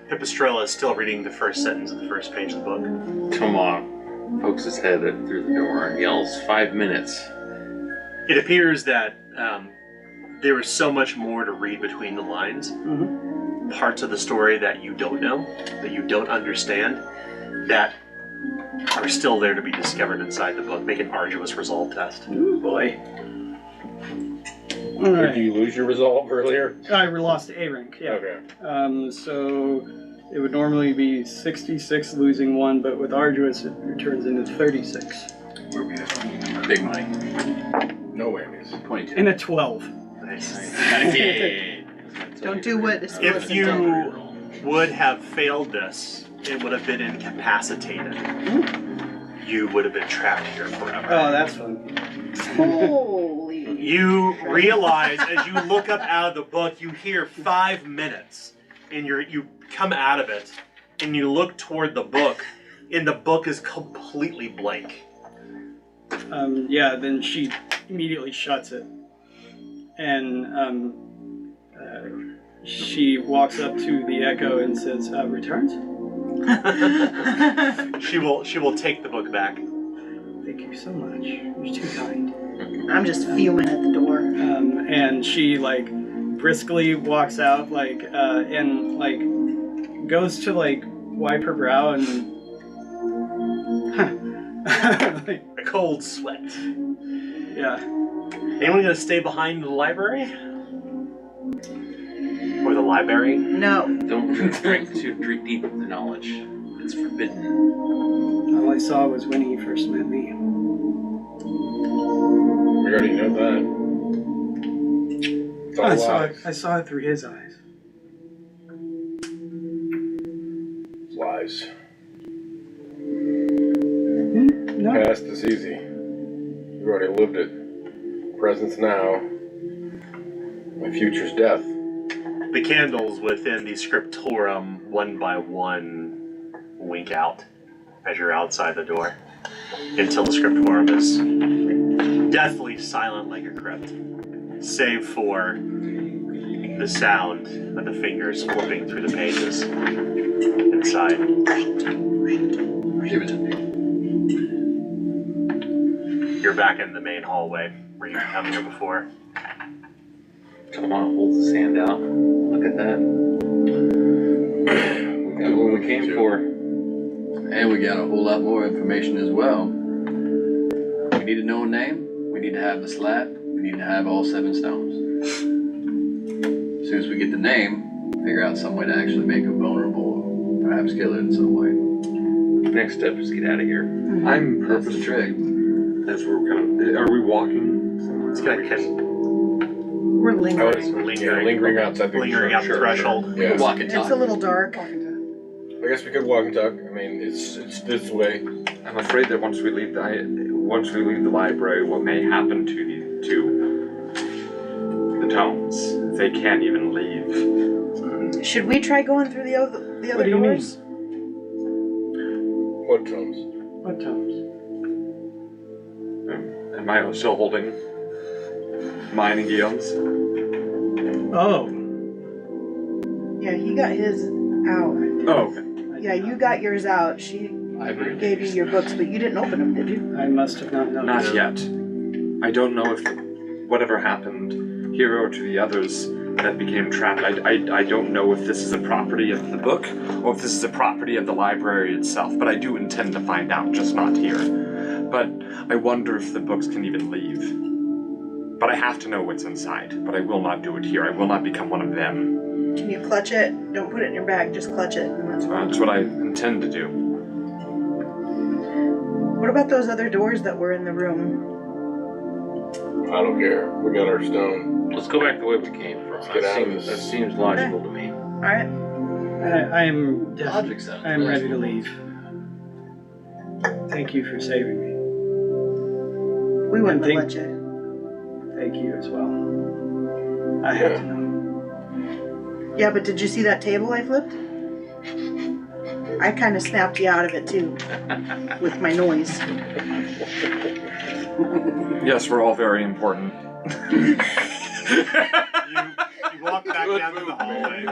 Pipistrella is still reading the first sentence of the first page of the book. Come on. Pokes his head through the door and yells, 5 minutes. It appears that there is so much more to read between the lines. Mm-hmm. Parts of the story that you don't know, that you don't understand, that are still there to be discovered inside the book. Make an arduous resolve test. Ooh, boy. All Did right. you lose your resolve earlier? I lost A rank, yeah. Okay. So it would normally be 66 losing 1, but with arduous it turns into 36. Where we at? Big money. No whammies. 22. And a 12. Nice. Yeah. Don't do what is If you would have failed this, it would have been incapacitated. You would have been trapped here forever. Oh, that's fun. Holy. You realize as you look up out of the book, you hear 5 minutes, and you come out of it, and you look toward the book, and the book is completely blank. Then she immediately shuts it. And she walks up to the Echo and says, returns? She will take the book back. Thank you so much. You're too kind. I'm just fuming at the door. And she briskly walks out and goes to wipe her brow and A cold sweat. yeah. Anyone gonna stay behind in the library? Or the library? No. Don't drink too deep of the knowledge. It's forbidden. All I saw was when he first met me. We already know that. It's all lies. I saw it through his eyes. Lies. No. Past is easy. You've already lived it. Present's now. My future's death. The candles within the scriptorum, one by one, wink out as you're outside the door until the scriptorum is deathly silent like a crypt. save for the sound of the fingers flipping through the pages inside. You're back in the main hallway where you come here before. Come on, hold his hand out. Look at that. We got what we came for. And we got a whole lot more information as well. We need to know a name. We need to have the slab. We need to have all 7 stones. As soon as we get the name, figure out some way to actually make him vulnerable, or perhaps kill it in some way. Next step is get out of here. I'm That's the purposely, trick. as we're kind of, are we walking? It's gonna catch We're lingering. Lingering outside the lingering out the threshold. Yeah. Walk and It's talk. a little dark. I guess we could walk and talk. I mean, it's this way. I'm afraid that once we leave the library, what may happen to the tomes? They can't even leave. Should we try going through the other What do you doors? What tones? What tones? Am I still holding mine and Guillaume's? Oh, Yeah, he got his out. Oh, okay. Yeah, you got yours out. She Library. gave you your books, but you didn't open them, did you? I must have not noticed. Not yet. I don't know if whatever happened here or to the others that became trapped. I don't know if this is a property of the book or if this is a property of the library itself, but I do intend to find out, just not here. But I wonder if the books can even leave. But I have to know what's inside, but I will not do it here. I will not become one of them. Can you clutch it? Don't put it in your bag, just clutch it. And that's That's what I intend to do. What about those other doors that were in the room? I don't care. We got our stone. Let's go back the way we came from. Let's get out of this. That seems logical to me. Alright. I am Logic sounds I am good. ready to leave. Thank you for saving me. We wouldn't Think- have let you. Thank you as well. I had to know. Yeah, but did you see that table I flipped? I kind of snapped you out of it too. With my noise. Yes, we're all very important. You walk back down to the hallway,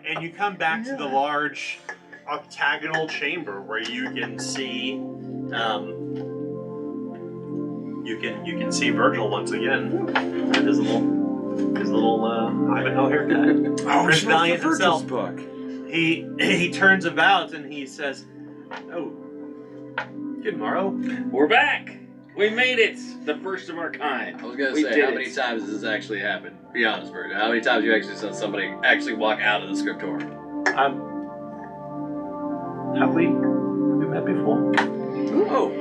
and you come back to the large octagonal chamber where you can see, you can see Virgil once again. And his little Ivanhoe haircut. Chris Valiant himself. Book. He turns about and he says, "Oh, good morrow." We're back. We made it. The first of our kind. I was gonna We say, did how it. many times has this actually happened? Be honest, Virgil. How many times have you actually saw somebody actually walk out of the scriptorium? Have we met before? Oh.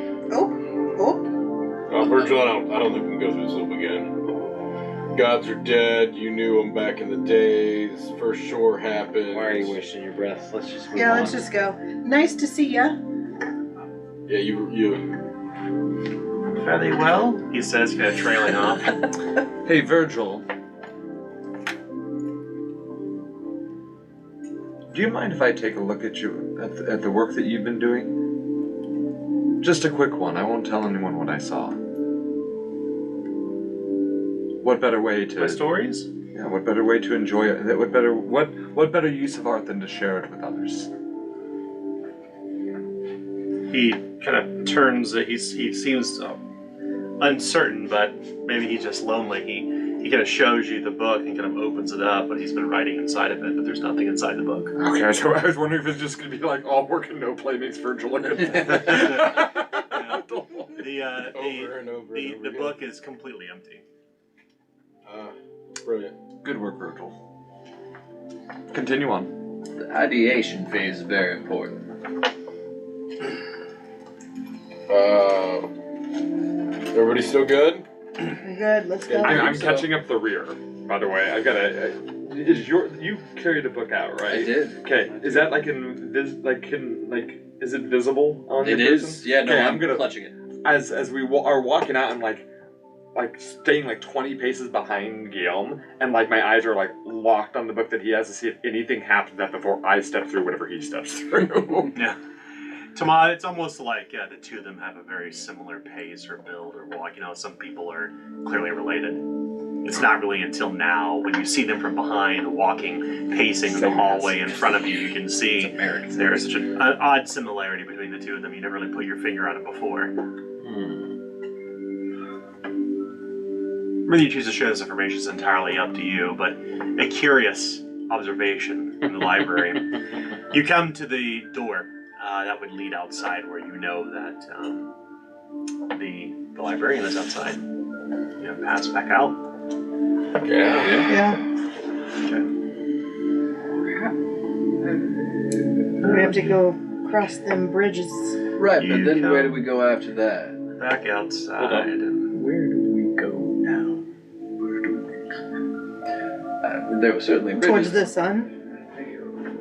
Oh, Virgil, I don't think we can go through this loop again. Gods are dead. You knew them back in the days. First shore happened. Why are you wasting your breath? Let's just move yeah, on. let's just go. Nice to see ya. Yeah, you. Fairly well, he says, kind of trailing off. Hey, Virgil. Do you mind if I take a look at you at the work that you've been doing? Just a quick one. I won't tell anyone what I saw. What better way to My stories? Yeah, what better way to enjoy it? What better use of art than to share it with others? He kind of turns. He seems uncertain, but maybe he's just lonely. He kind of shows you the book and kind of opens it up, but he's been writing inside of it, but there's nothing inside the book. Okay, so I was wondering if it's just going to be like all work and no play makes Virgil a good man. Over and over. The book is completely empty. Brilliant. Good work, Virgil. Continue on. The ideation phase is very important. Everybody still good? We're good, let's go. I'm catching up the rear, by the way. I've got to. You carried a book out, right? I did. Okay, is that like is it visible on It your is. person? Yeah, no, Okay, I'm gonna clutching it. as we are walking out, I'm like staying like 20 paces behind Guillaume, and like my eyes are like locked on the book that he has to see if anything happened that before I step through whatever he steps through. Yeah. Tama, it's almost like the two of them have a very similar pace or build or walk. You know, some people are clearly related. it's not really until now, when you see them from behind, walking, pacing in the hallway in front of you, you can see there is such an odd similarity between the two of them. You never really put your finger on it before. Whether you choose to share this information is entirely up to you, but a curious observation in the library. You come to the door that would lead outside, where you know that the librarian is outside. You pass back out. Yeah. Okay. We have to go cross them bridges. Right, You but then come- where do we go after that? Back outside. Where do we go now? There were certainly Towards bridges. the sun?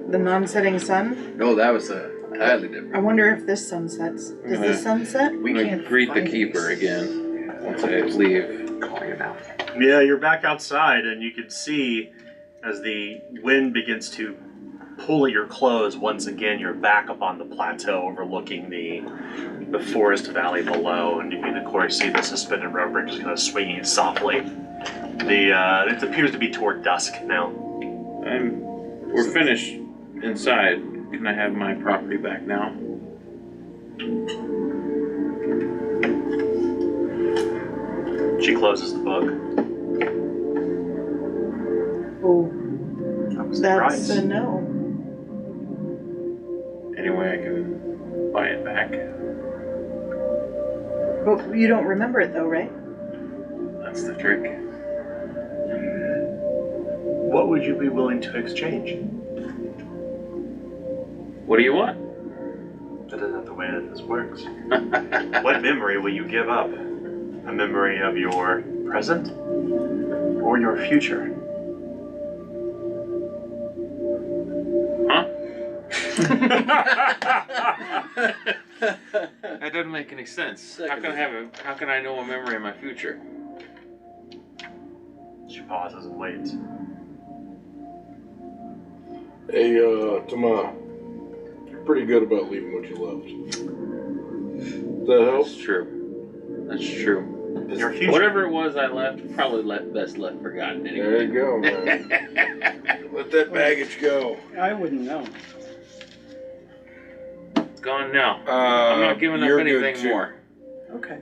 The non-setting sun? No, that was entirely different. I wonder if this sun sets. Does this sun set? We can greet the keeper again once I leave. Yeah, you're back outside, and you can see as the wind begins to pull at your clothes once again. You're back up on the plateau overlooking the forest valley below, and you can of course see the suspended rope bridge is kind of swinging softly. It appears to be toward dusk now. We're finished inside. Can I have my property back now? She closes the book. Oh, That was the that's price. a no. Any way I can buy it back? But you don't remember it though, right? That's the trick. What would you be willing to exchange? What do you want? That isn't the way that this works. What memory will you give up? A memory of your present or your future? Huh? That doesn't make any sense. How can I know a memory of my future? She pauses and waits. Hey, Tama, you're pretty good about leaving what you left. Does that help? That's true. That's true. Your future. Whatever it was I left, probably best left forgotten anyway. There you go, man. Let that baggage go. I wouldn't know. It's gone now. I'm not giving up you're good anything too. more. Okay.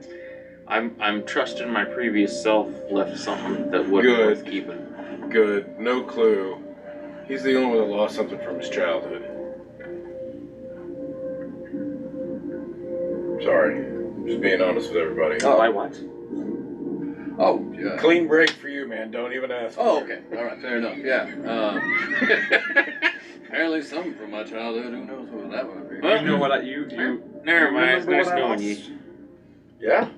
I'm trusting my previous self left something that wasn't Good. worth keeping. Good. No clue. He's the only one that lost something from his childhood. Sorry. I'm just being honest with everybody. Oh. Why what? Oh, yeah. Clean break for you, man. Don't even ask. Oh, okay. All right, fair enough. Yeah. Apparently something from my childhood. Who knows what that would be? Well, You know what? You Never mind. It's Remember nice what I knowing lost? you. Yeah?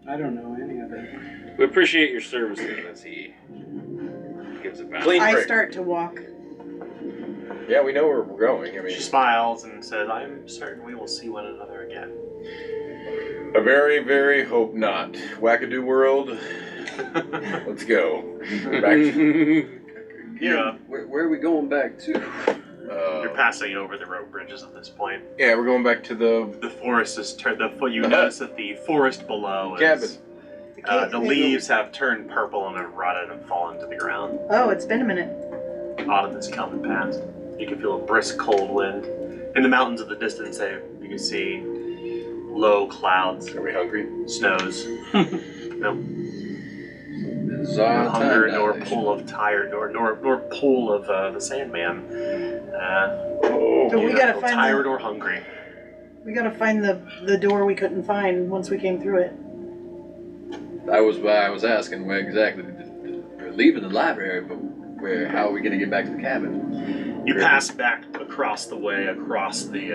I don't know any of it. We appreciate your services as he gives it back. Clean I break. start to walk. Yeah, we know where we're going. I mean, She smiles and says, "I'm certain we will see one another again." I very, very hope not. Wackadoo world. Let's go. Back to, Yeah. Where are we going back to? You're passing over the rope bridges at this point. yeah, we're going back to the The forest is turned. You notice that the forest below cabin. is. The leaves have turned purple and have rotted and fallen to the ground. Oh, it's been a minute. Autumn has come and passed. You can feel a brisk cold wind. In the mountains of the distance, you can see low clouds, Are we hungry? snows. No Bizarre hunger, time nor dilation. pull of tired, nor pull of the Sandman. So we Neither gotta feel find tired or hungry. We gotta find the door we couldn't find once we came through it. I was asking where exactly we're leaving the library, but how are we gonna get back to the cabin? You pass back across the way, across the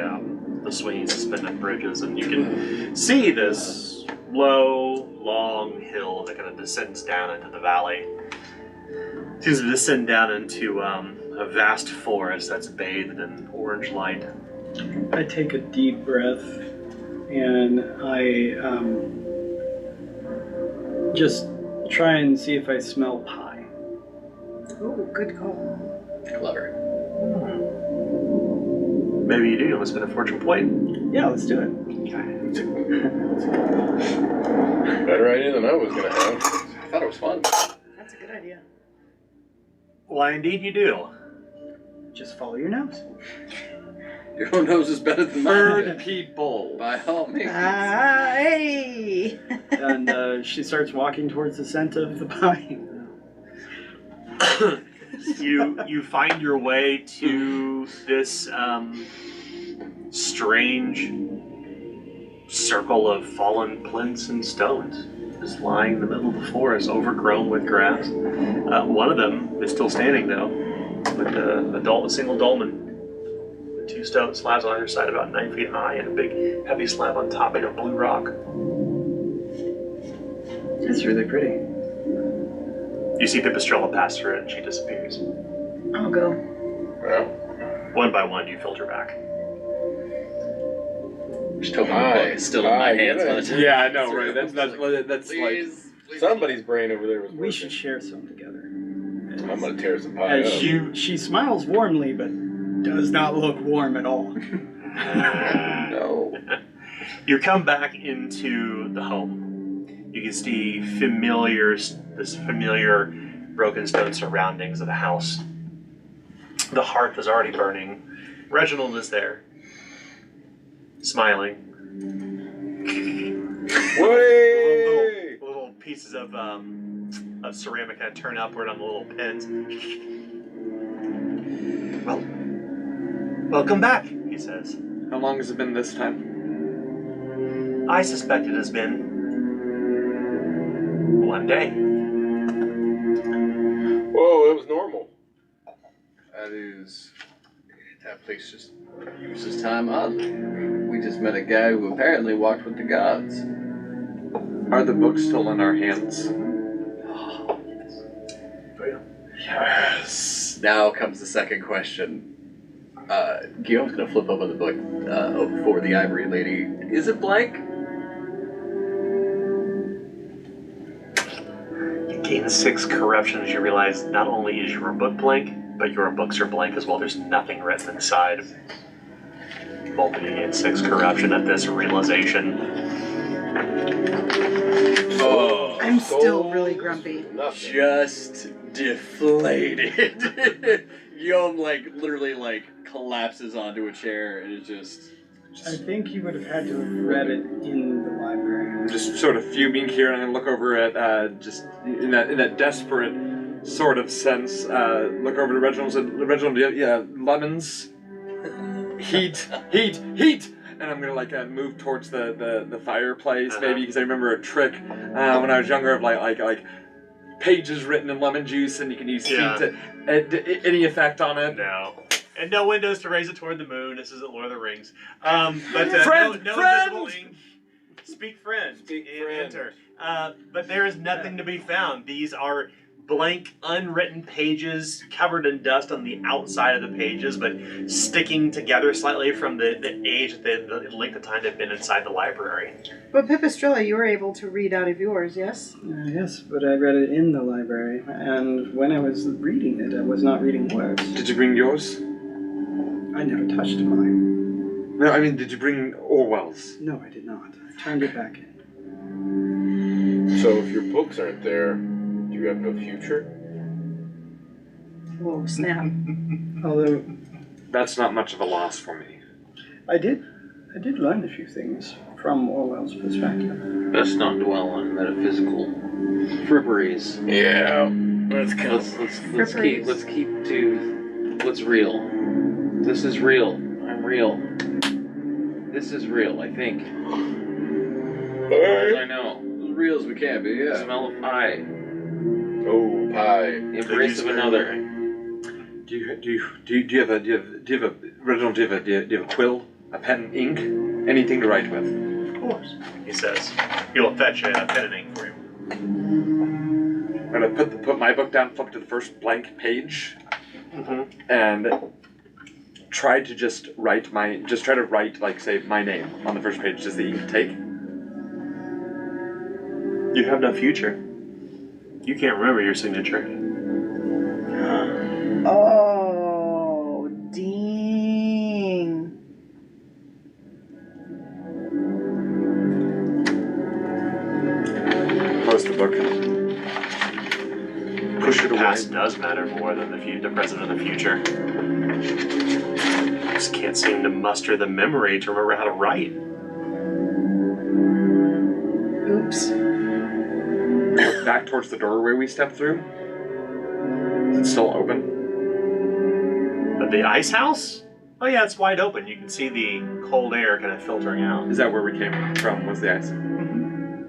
swinging suspended bridges, and you can see this low, long hill that kind of descends down into the valley. It seems to descend down into a vast forest that's bathed in orange light. I take a deep breath and I just try and see if I smell pie. Oh, good call. Clever. Maybe you do. You want to spend a fortune point. Yeah, let's do it. Okay. Better idea than I was gonna have. I thought it was fun. That's a good idea. Why, indeed you do. Just follow your nose. Your own nose is better than Bird mine. people. By all means. Ah, hey! And she starts walking towards the scent of the pine. You find your way to this strange circle of fallen plinths and stones, just lying in the middle of the forest, overgrown with grass. One of them is still standing though, with a single dolmen. Two stone slabs on either side, about 9 feet high, and a big heavy slab on top made of blue rock. It's really pretty. You see Pipistrella pass through it, and she disappears. I'll go. Well, One by one, you filter back. Just hoping the book is still in my hands by the time. Yeah, I know, right? That's like Please. somebody's brain over there was working. We should share some together. I'm gonna tear some pie As up. she smiles warmly, but does not look warm at all. No. You come back into the home. You can see this familiar broken stone surroundings of the house. The hearth is already burning. Reginald is there, smiling. Way! Little pieces of ceramic kind of turn upward on the little pins. Well, welcome back, he says. how long has it been this time? I suspect it has been one day. Whoa, that was normal. That place just uses time oddly. We just met a guy who apparently walked with the gods. Are the books still in our hands? Yes. Now comes the second question. Guillaume's gonna flip open the book for the Ivory Lady. Is it blank? You gain 6 corruption as you realize not only is your book blank, but your books are blank as well. There's nothing written inside. Multi gain 6 corruption at this realization. Oh, I'm still really grumpy. Nothing. just deflated. Guillaume literally collapses onto a chair and is just. I think you would have had to have read it in the library. I'm just sort of fuming here, and I look over at just in that desperate sort of sense. Look over to Reginald and say, Reginald, yeah, lemons, heat, and I'm gonna move towards the fireplace maybe, because I remember a trick when I was younger of like pages written in lemon juice, and you can use heat to any effect on it. No. And no windows to raise it toward the moon. This isn't Lord of the Rings. But Friend! no Friend! invisible ink. Speak friend. Speak and friend. Enter. But there is nothing to be found. These are blank, unwritten pages covered in dust on the outside of the pages, but sticking together slightly from the age, the length of time they've been inside the library. But Pipistrella, you were able to read out of yours, yes? Yes, but I read it in the library, and when I was reading it, I was not reading words. Did you bring yours? I never touched mine. No, I mean, did you bring Orwell's? No, I did not. I turned it back in. So if your books aren't there, do you have no future? Whoa, snap. Although That's not much of a loss for me. I did learn a few things from Orwell's perspective. Best not dwell on metaphysical fripperies. Yeah. Let's keep to what's real. This is real. I'm real. This is real, I think. I know. As real as we can be, The yeah. smell of pie. Oh, pie. The embrace of another. Do you have a Reginald? Do you have a quill, a pen, ink, anything to write with? Of course, he says. He'll fetch a pen and ink for you. I'm gonna put my book down, flip to the first blank page, and try to write like say my name on the first page. Does the ink take? You have no future. You can't remember your signature. Oh, ding. it away. past does matter more than the present and the future. I just can't seem to muster the memory to remember how to write. Oops. Look back towards the doorway we stepped through. Is it still open? But the ice house? Oh yeah, it's wide open. You can see the cold air kind of filtering out. Is that where we came from? Was the ice? I'm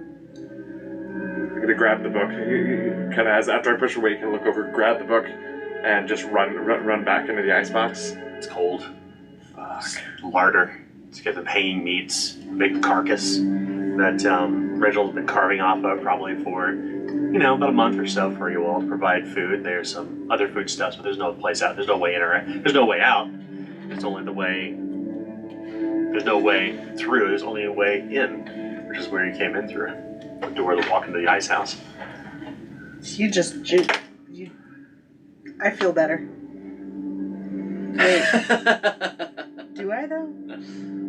gonna grab the book. Kind of as after I push away, you can look over, grab the book, and just run back into the icebox. It's cold. Fuck. Larder. To get the hanging meats, big carcass that Reginald's been carving off of probably for, about a month or so for you all to provide food. There's some other foodstuffs, but there's no place out. There's no way in or there's no way out. There's only the way. There's no way through. There's only a way in, which is where you came in through the door to walk into the ice house. You just I feel better. Wait. Do I though?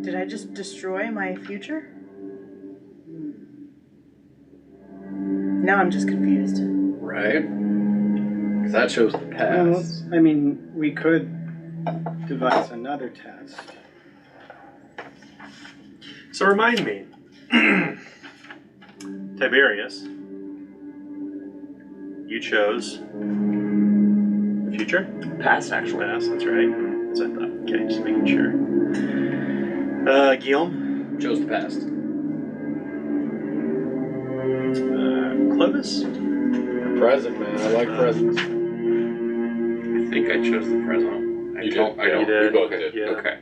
Did I just destroy my future? Now I'm just confused. Right? Because that shows the past. Well, I mean, we could devise another test. So remind me, Tiberius, you chose the future? Past, actually. Past, that's right. That's what I thought. Okay, just making sure. Guillaume? Chose the past. Clovis? Present, man. I like presents. I think I chose the present. You did. I don't. You did. We both did. Yeah. Okay.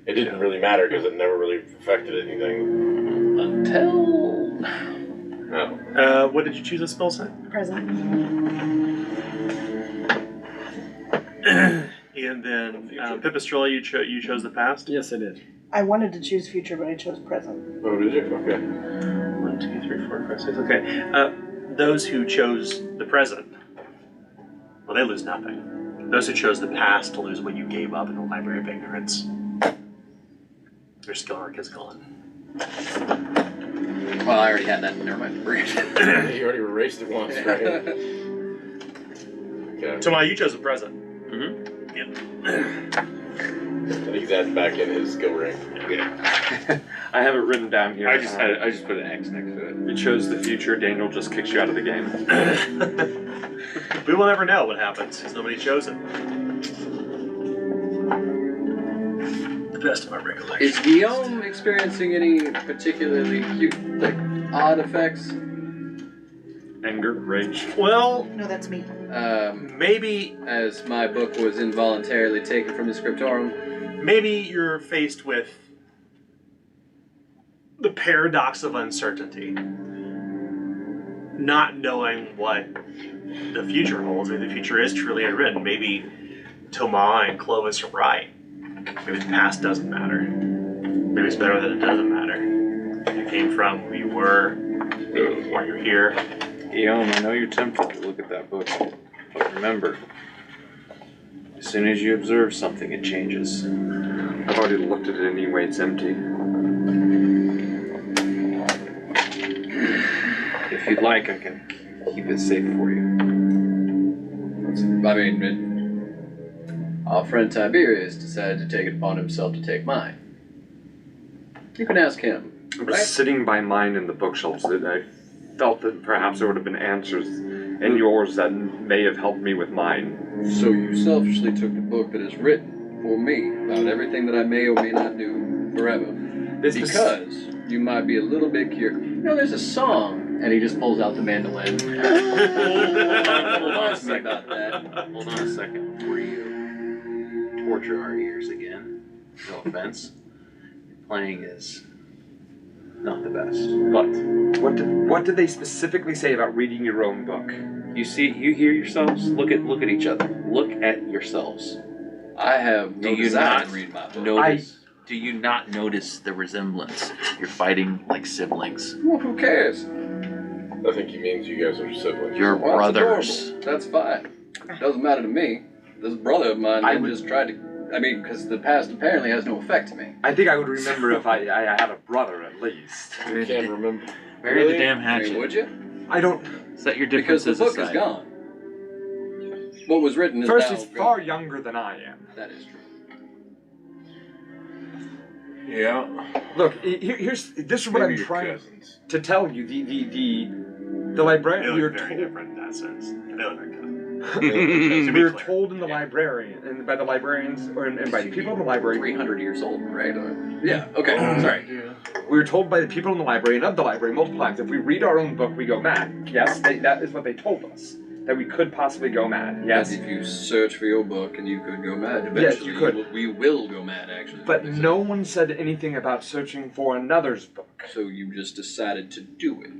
It didn't really matter because it never really affected anything. Until... No. What did you choose as spell set? Present. And then Pipistrella, you chose the past? Yes, I did. I wanted to choose future, but I chose present. Oh, did you? Okay. 1, 2, 3, 4, 5, 6. Okay. Those who chose the present, well, they lose nothing. Those who chose the past to lose what you gave up in the Library of Ignorance. Your skill arc is gone. Well, I already had that. Never mind. You already erased it once, right? Okay. Tomai, you chose the present. Mm-hmm. Yep. I think he's added back in his skill ring. I have it written down here. I just put an X next to it. You chose the future. Daniel just kicks you out of the game. We will never know what happens because nobody chose it. The best of my recollection. Is Guillaume experiencing any particularly cute, odd effects? Anger, rage. Well, No, that's me. maybe As my book was involuntarily taken from the scriptorum. maybe you're faced with the paradox of uncertainty. Not knowing what the future holds. Maybe the future is truly unwritten. Maybe Tomai and Clovis are right. Maybe the past doesn't matter. Maybe it's better that it doesn't matter. Where you came from, who you were, why you're here. Guillaume, I know you're tempted to look at that book, but remember, as soon as you observe something, it changes. I've already looked at it anyway. It's empty. If you'd like, I can keep it safe for you. I mean, our friend Tiberius decided to take it upon himself to take mine. You can ask him. I was sitting by mine in the bookshelves. I felt that perhaps there would have been answers in yours that may have helped me with mine. So you selfishly took the book that is written for me about everything that I may or may not do forever. Because you might be a little bit curious. There's a song, and he just pulls out the mandolin. Hold on a second. About that. Hold on a second. Before you torture our ears again, no offense, your playing is not the best. But What did they specifically say about reading your own book? you hear yourselves. Look at each other. Look at yourselves. I have no Do you desire not to read my book. notice? Do you not notice the resemblance? You're fighting like siblings. Well, who cares? I think he means you guys are siblings. You're Well, that's brothers. adorable. That's fine. Doesn't matter to me. This brother of mine just tried to... because the past apparently has no effect to me. I think I would remember if I had a brother at least. I can't remember. Bury Really? the damn I hatchet. mean, would you? I don't. Set your Because the differences book aside. is gone. what was written is First, now he's gone. far younger than I am. That is true. Yeah. Look, this is what Maybe I'm your trying cousins. to tell you. The They librarian. We look were very told. different in that sense. They look like cousins. We be were clear. told in the librarian, and by the librarians, and by the people in the library, 300 years old, right? Yeah. Okay. Sorry. we were told by the people in the library and of the library multiple times, if we read our own book, we go mad. Yes, that is what they told us. That we could possibly go mad. Yes. If you search for your book and you could go mad, Yes, eventually you could. we will go mad, actually. But no one said anything about searching for another's book. So you just decided to do it.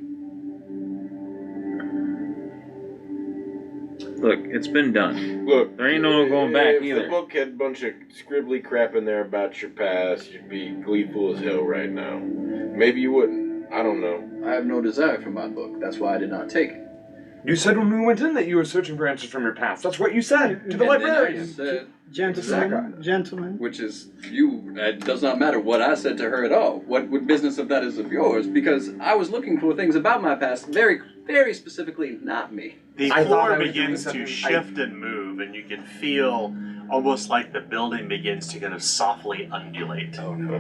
Look, it's been done. Look, There ain't no going back if either. the book had a bunch of scribbly crap in there about your past, you'd be gleeful as hell right now. Maybe you wouldn't. I don't know. I have no desire for my book. That's why I did not take it. You said when we went in that you were searching for answers from your past. That's what you said to the And then I librarian. said, Gentlemen. which is you. It does not matter what I said to her at all. What business of that is of yours? Because I was looking for things about my past, very, very specifically, not me. The I thought I floor was doing begins to something- shift and move, and you can feel almost like the building begins to kind of softly undulate Oh no,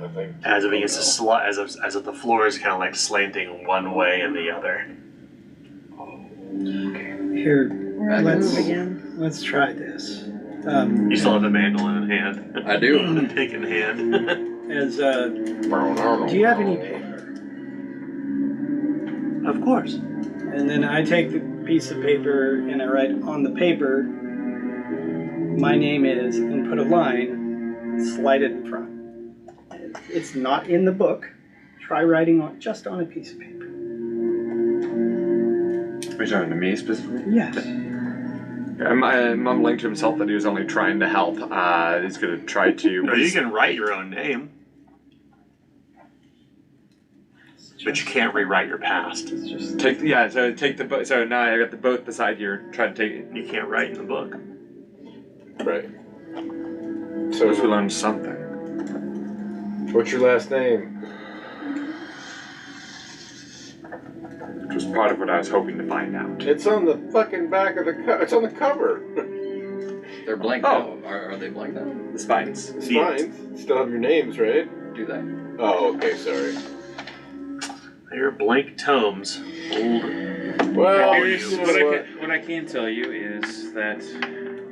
I think. as it begins to as if the floor is kind of like slanting one way and the other. Here, Let's let's again. let's try this. You still have the mandolin in hand. I do. The pick in hand. As do you have any paper? Of course. And then I take the piece of paper and I write on the paper, my name is, and put a line, slide it in front. It's not in the book. Try writing on just on a piece of paper. Are you talking to me specifically? Yes. I'm mumbling to himself that he was only trying to help. He's going to try to... No, you can write your own name, but you can't rewrite your past. It's just take the book. So now I got the boat beside you. Try to take it. You can't write in the book. Right. So So, we learned something. what's your last name? Which was part of what I was hoping to find out. It's on the fucking back of the cover. It's on the cover. They're blank Oh. now. Are they blank now? The spines. It's fine. Still have your names, right? Do they? Oh, okay, sorry. Your blank tomes. Old. Well, Here's you know what what? what I can tell you is that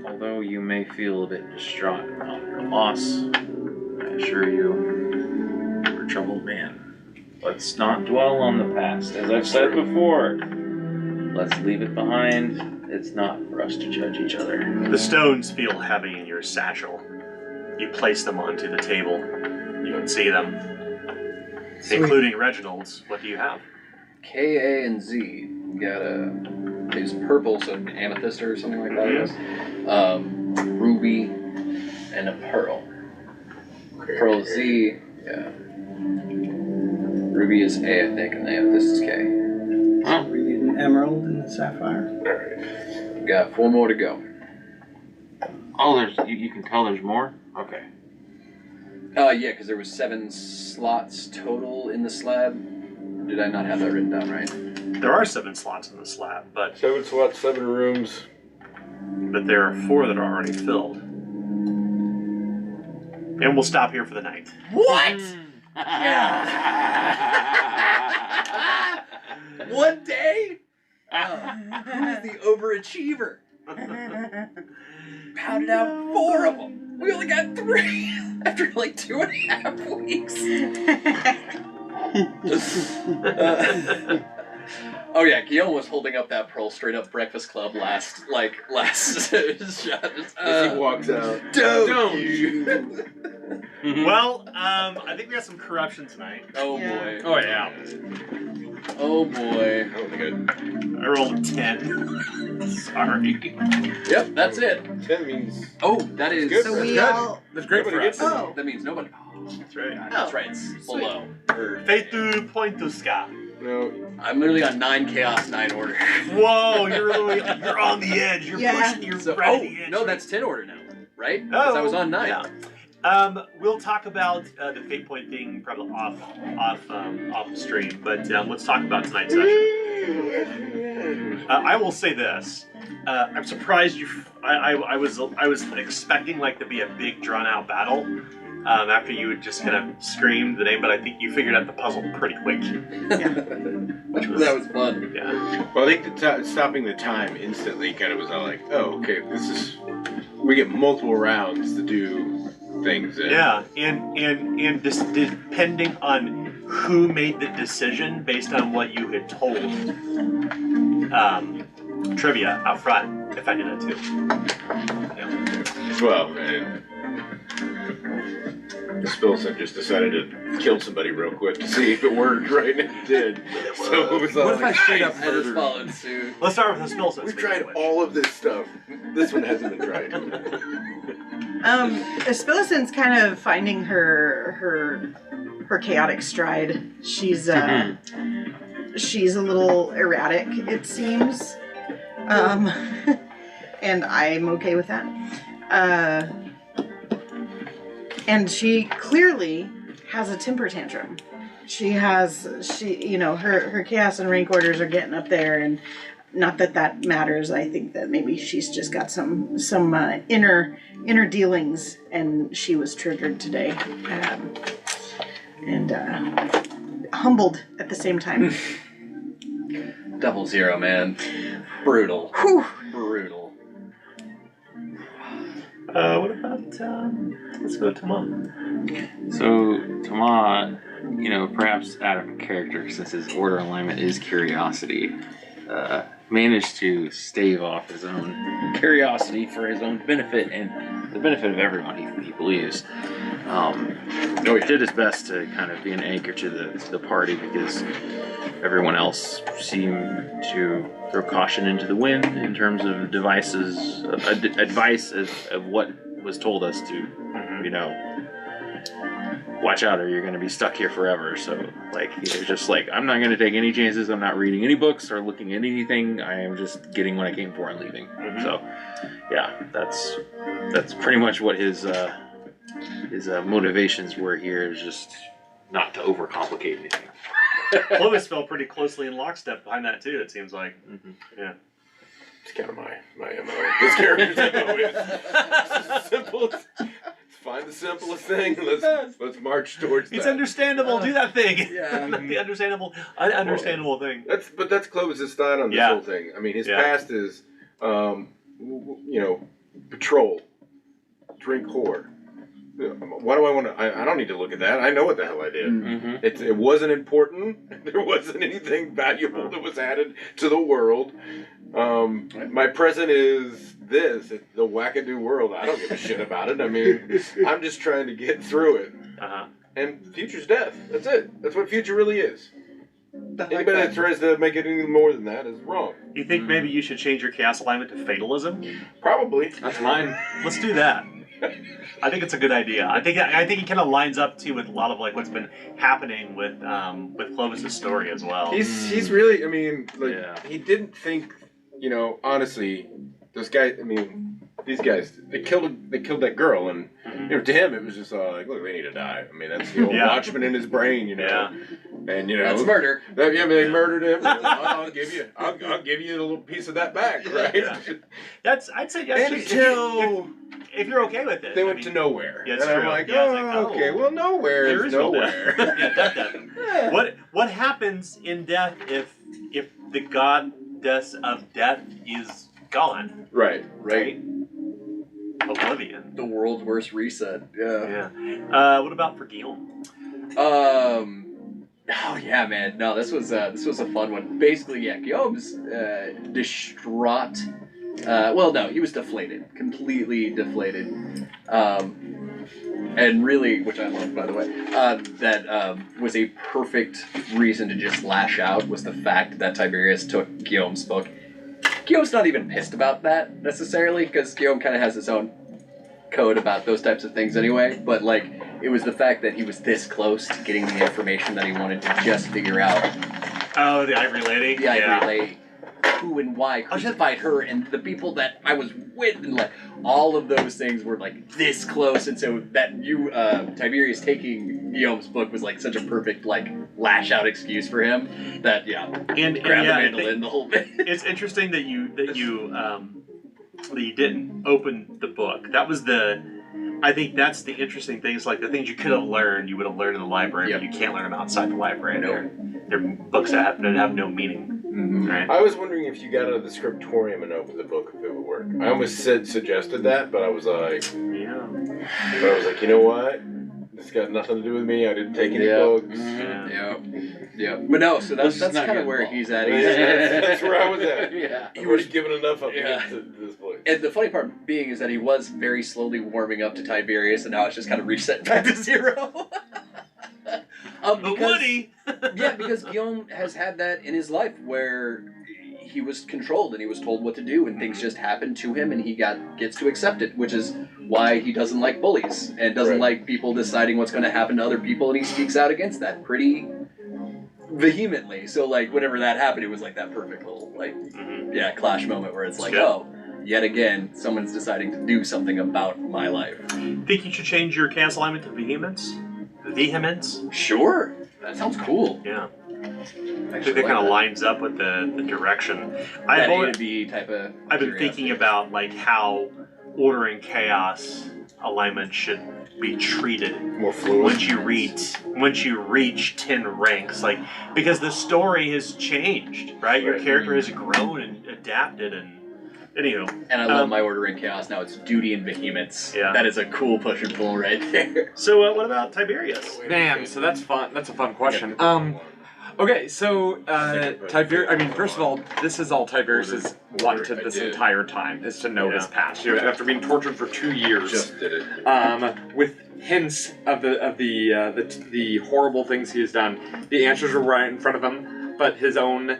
although you may feel a bit distraught about your loss, I assure you, you're a troubled man. Let's not dwell on the past. As I've said before, let's leave it behind. It's not for us to judge each other. The stones feel heavy in your satchel. You place them onto the table. You can see them, including Reginald's. What do you have? K, A, and Z. Got is purple, so amethyst or something like that, I guess. Ruby and a pearl. Pearl Z, yeah. Ruby is A, I think, and amethyst is K. we need an emerald and a sapphire. We've got 4 more to go. Oh, you can tell there's more? Okay. Yeah, because there was 7 slots total in the slab. Did I not have that written down right? There are 7 slots in the slab, but 7 slots, 7 rooms. there are 4 that are already filled. And we'll stop here for the night. What? One day? Who's the overachiever? Pounded out 4 of them. We only got 3 after like 2.5 weeks. Oh yeah, Guillaume was holding up that pearl straight up Breakfast Club last shot. As he walks out. Don't. Well, I think we got some corruption tonight. Oh Yeah. boy. Oh yeah. Oh boy. I don't think I rolled a 10. Sorry. Yep, that's it. 10 means. Oh, that is. Good. So we Good. all. That's great for Nobody us. gets it. Oh. That means nobody. That's right. That's right. It's below. Feitu Pointuska. No. I'm literally on 9 Chaos 9 order. Whoa, you're on the edge. You're Yeah. pushing. You're So, right oh at the edge. no, that's 10 order now, right? Because I was on 9. Yeah. We'll talk about the fate point thing probably off stream, but let's talk about tonight's session. I will say this: I'm surprised you. I was expecting like to be a big drawn out battle after you had just kind of screamed the name, but I think you figured out the puzzle pretty quick. That was fun. Yeah. Well, I think stopping the time instantly kind of was all like, oh, okay, we get multiple rounds to do things. Yeah, and just depending on who made the decision based on what you had told trivia out front, if I did that too. Yeah. Well, and Spilson just decided to kill somebody real quick to see if it worked, right? And it did. So it was all What if I straight up I just murdered followed suit. Let's start with the Spilson. We've tried all of this stuff. This one hasn't been tried. Spillison's kind of finding her chaotic stride. She's she's a little erratic, it seems, and I'm okay with that. And she clearly has a temper tantrum. Her chaos and rank orders are getting up there, and not that matters. I think that maybe she's just got some inner dealings, and she was triggered today, and humbled at the same time. 00, man. Brutal. Whew. Brutal. What about, let's go to Tama. So, Tama, perhaps out of character, since his order alignment is curiosity, managed to stave off his own curiosity for his own benefit and the benefit of everyone he believes. He did his best to kind of be an anchor to the party because everyone else seemed to throw caution into the wind in terms of advice of what was told us to, watch out or you're going to be stuck here forever. So, it was just like, I'm not going to take any chances. I'm not reading any books or looking at anything. I am just getting what I came for and leaving. Mm-hmm. So, yeah, that's pretty much what his motivations were here, is just not to overcomplicate anything. Clovis fell pretty closely in lockstep behind that too, it seems like. Mm-hmm. Yeah. It's kind of my MO. This character's MO is simple. Find the simplest thing. Let's march towards that. It's understandable. Do that thing. Yeah. The understandable thing. That's Clovis's thought on this whole thing. I mean, his past is, patrol, drink whore. Why do I want to? I don't need to look at that. I know what the hell I did. Mm-hmm. It wasn't important. There wasn't anything valuable that was added to the world. My present is this. It's the wackadoo world. I don't give a shit about it. I mean, I'm just trying to get through it. And future's death. That's it. That's what future really is. Anybody that tries to make it any more than that is wrong. You think maybe you should change your chaos alignment to fatalism? Probably. That's mine. Let's do that. I think it's a good idea. I think it kind of lines up too with a lot of what's been happening with Clovis's story as well. He's really. I mean, he didn't think. Honestly, those guys. I mean, these guys. They killed that girl, and to him it was just like, look, they need to die. I mean, that's the old Watchman in his brain, Yeah. And That's murder. They murdered him. I'll give you a little piece of that back, right? Yeah. I'd say Until if you're okay with it. they went to nowhere. Yeah, and it's I'm true. like, Yeah, it's like, okay, well, nowhere there is no nowhere. death. Yeah, death. What happens in death if the goddess of death is gone? Right. Oblivion. The world's worst reset. Yeah. Yeah. What about for Guillaume? Oh yeah, man. No, this was a fun one. Basically, yeah, Guillaume's distraught. No, he was deflated, completely deflated, and really, which I loved, by the way. That was a perfect reason to just lash out. Was the fact that Tiberius took Guillaume's book. Guillaume's not even pissed about that necessarily, because Guillaume kind of has his own code about those types of things anyway. But it was the fact that he was this close to getting the information that he wanted to just figure out. Oh, the Ivory Lady? The Ivory Lady. who and why crucified her, and the people that I was with, and like all of those things were like this close, and so that Tiberius taking Guillaume's book was like such a perfect like lash out excuse for him. That and grabbed the mandolin, the whole thing. It's interesting that you didn't open the book. That was I think that's the interesting thing. Is like the things you could have learned, you would have learned in the library, but you can't learn them outside the library. They're books that have no meaning. Mm-hmm. Right? I was wondering if you got out of the scriptorium and opened the book, if it would work. I almost suggested that, but I was like, you know what? This got nothing to do with me. I didn't take any books. Yeah. But no, so that's kind of where he's at. That's where I was at. Yeah. I've already given enough up to get to this place. And the funny part being is that he was very slowly warming up to Tiberius, and now it's just kind of reset back to zero. Because Guillaume has had that in his life where he was controlled and he was told what to do, and things just happened to him, and he gets to accept it, which is why he doesn't like bullies and doesn't like people deciding what's going to happen to other people, and he speaks out against that pretty vehemently. So like whenever that happened, it was like that perfect little clash moment where it's like, yet again, someone's deciding to do something about my life. Think you should change your chaos alignment to vehemence? Vehemence? Sure. That sounds cool. Yeah. I think that kind of lines up with the direction. I've been thinking about like how order and chaos alignment should be treated. More fluid. Once you reach 10 ranks, like because the story has changed, right? Your character has grown and adapted and. Anywho. And I love my order in chaos. Now it's duty and vehemence. Yeah. That is a cool push and pull right there. So what about Tiberius? Man, so that's fun. That's a fun question. Okay, so Tiberius. I mean, first of all, this is all Tiberius has wanted this entire time, is to know his past. You know, after being tortured for 2 years, Just did it. with hints of the horrible things he has done. The answers were right in front of him, but his own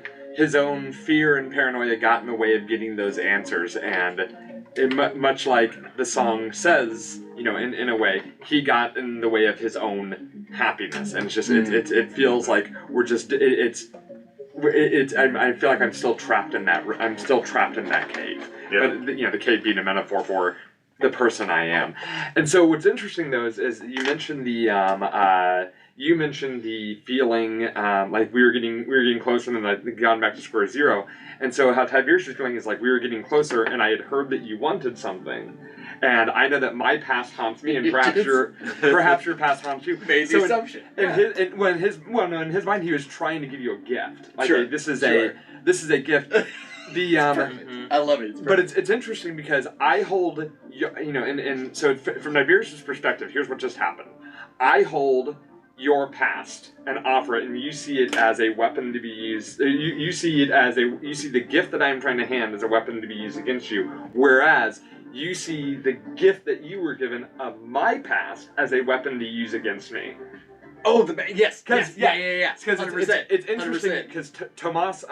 fear and paranoia got in the way of getting those answers, and much like the song says, you know, in a way, he got in the way of his own happiness, and it's just it feels like we're just I feel like I'm still trapped in that cave. Yeah. But you know, the cave being a metaphor for the person I am. And so what's interesting though is you mentioned the feeling like we were getting closer and then I'd gone back to square zero. And so how Tiberius was feeling is like we were getting closer and I had heard that you wanted something. And I know that my past haunts me, and perhaps your past haunts you. Made the assumption. In his mind, he was trying to give you a gift. Like, this is a gift. I love it. But it's interesting because I hold, you know, and so from Tiberius' perspective, here's what just happened. I hold your past and offer it, and you see it as a weapon to be used. You see the gift that I'm trying to hand as a weapon to be used against you, whereas you see the gift that you were given of my past as a weapon to use against me. Oh, yes. Because it's interesting 100%. because Tomas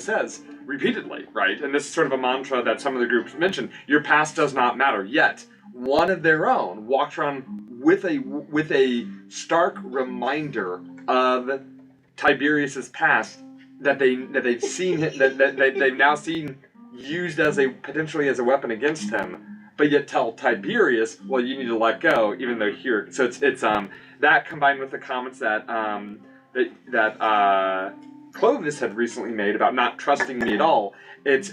says repeatedly, right, and this is sort of a mantra that some of the groups mention, your past does not matter, yet one of their own walks around with a stark reminder of Tiberius's past that they've seen that they've now seen used potentially as a weapon against him, but yet tell Tiberius, well, you need to let go, even though here. So it's that combined with the comments that Clovis had recently made about not trusting me at all. It's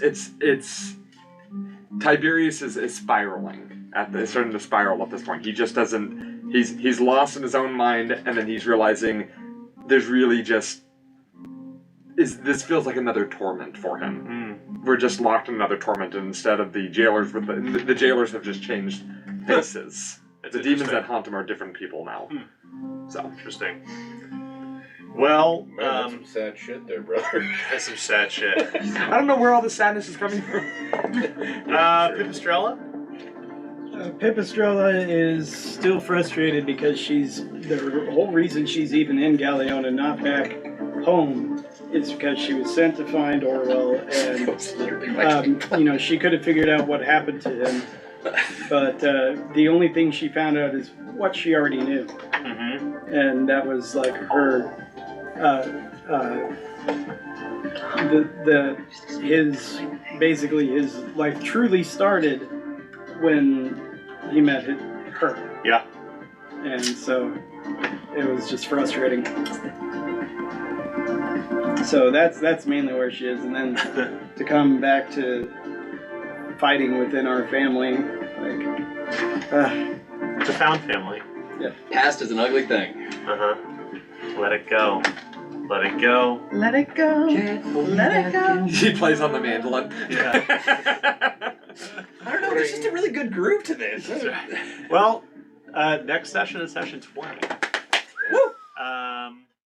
Tiberius is spiraling starting to spiral at this point. He just doesn't. He's lost in his own mind, and then he's realizing there's really just. This feels like another torment for him. We're just locked in another torment, and instead of the jailers, the jailers have just changed faces. The demons that haunt him are different people now. So interesting. Well, man, that's some sad shit there, brother. That's some sad shit. I don't know where all the sadness is coming from. Pipistrella? Pipistrella is still frustrated because the whole reason she's even in Galeon and not back home is because she was sent to find Orwell, and she could have figured out what happened to him, but the only thing she found out is what she already knew, and that was like her his life truly started when he met her. Yeah. And so it was just frustrating. So that's mainly where she is, and then to come back to fighting within our family, like, It's a found family. Past is an ugly thing. Uh-huh. Let it go. Let it go. Let it go. Let it go. He plays on the mandolin. Yeah. I don't know, there's just a really good groove to this. Well, next session is session 20. Woo!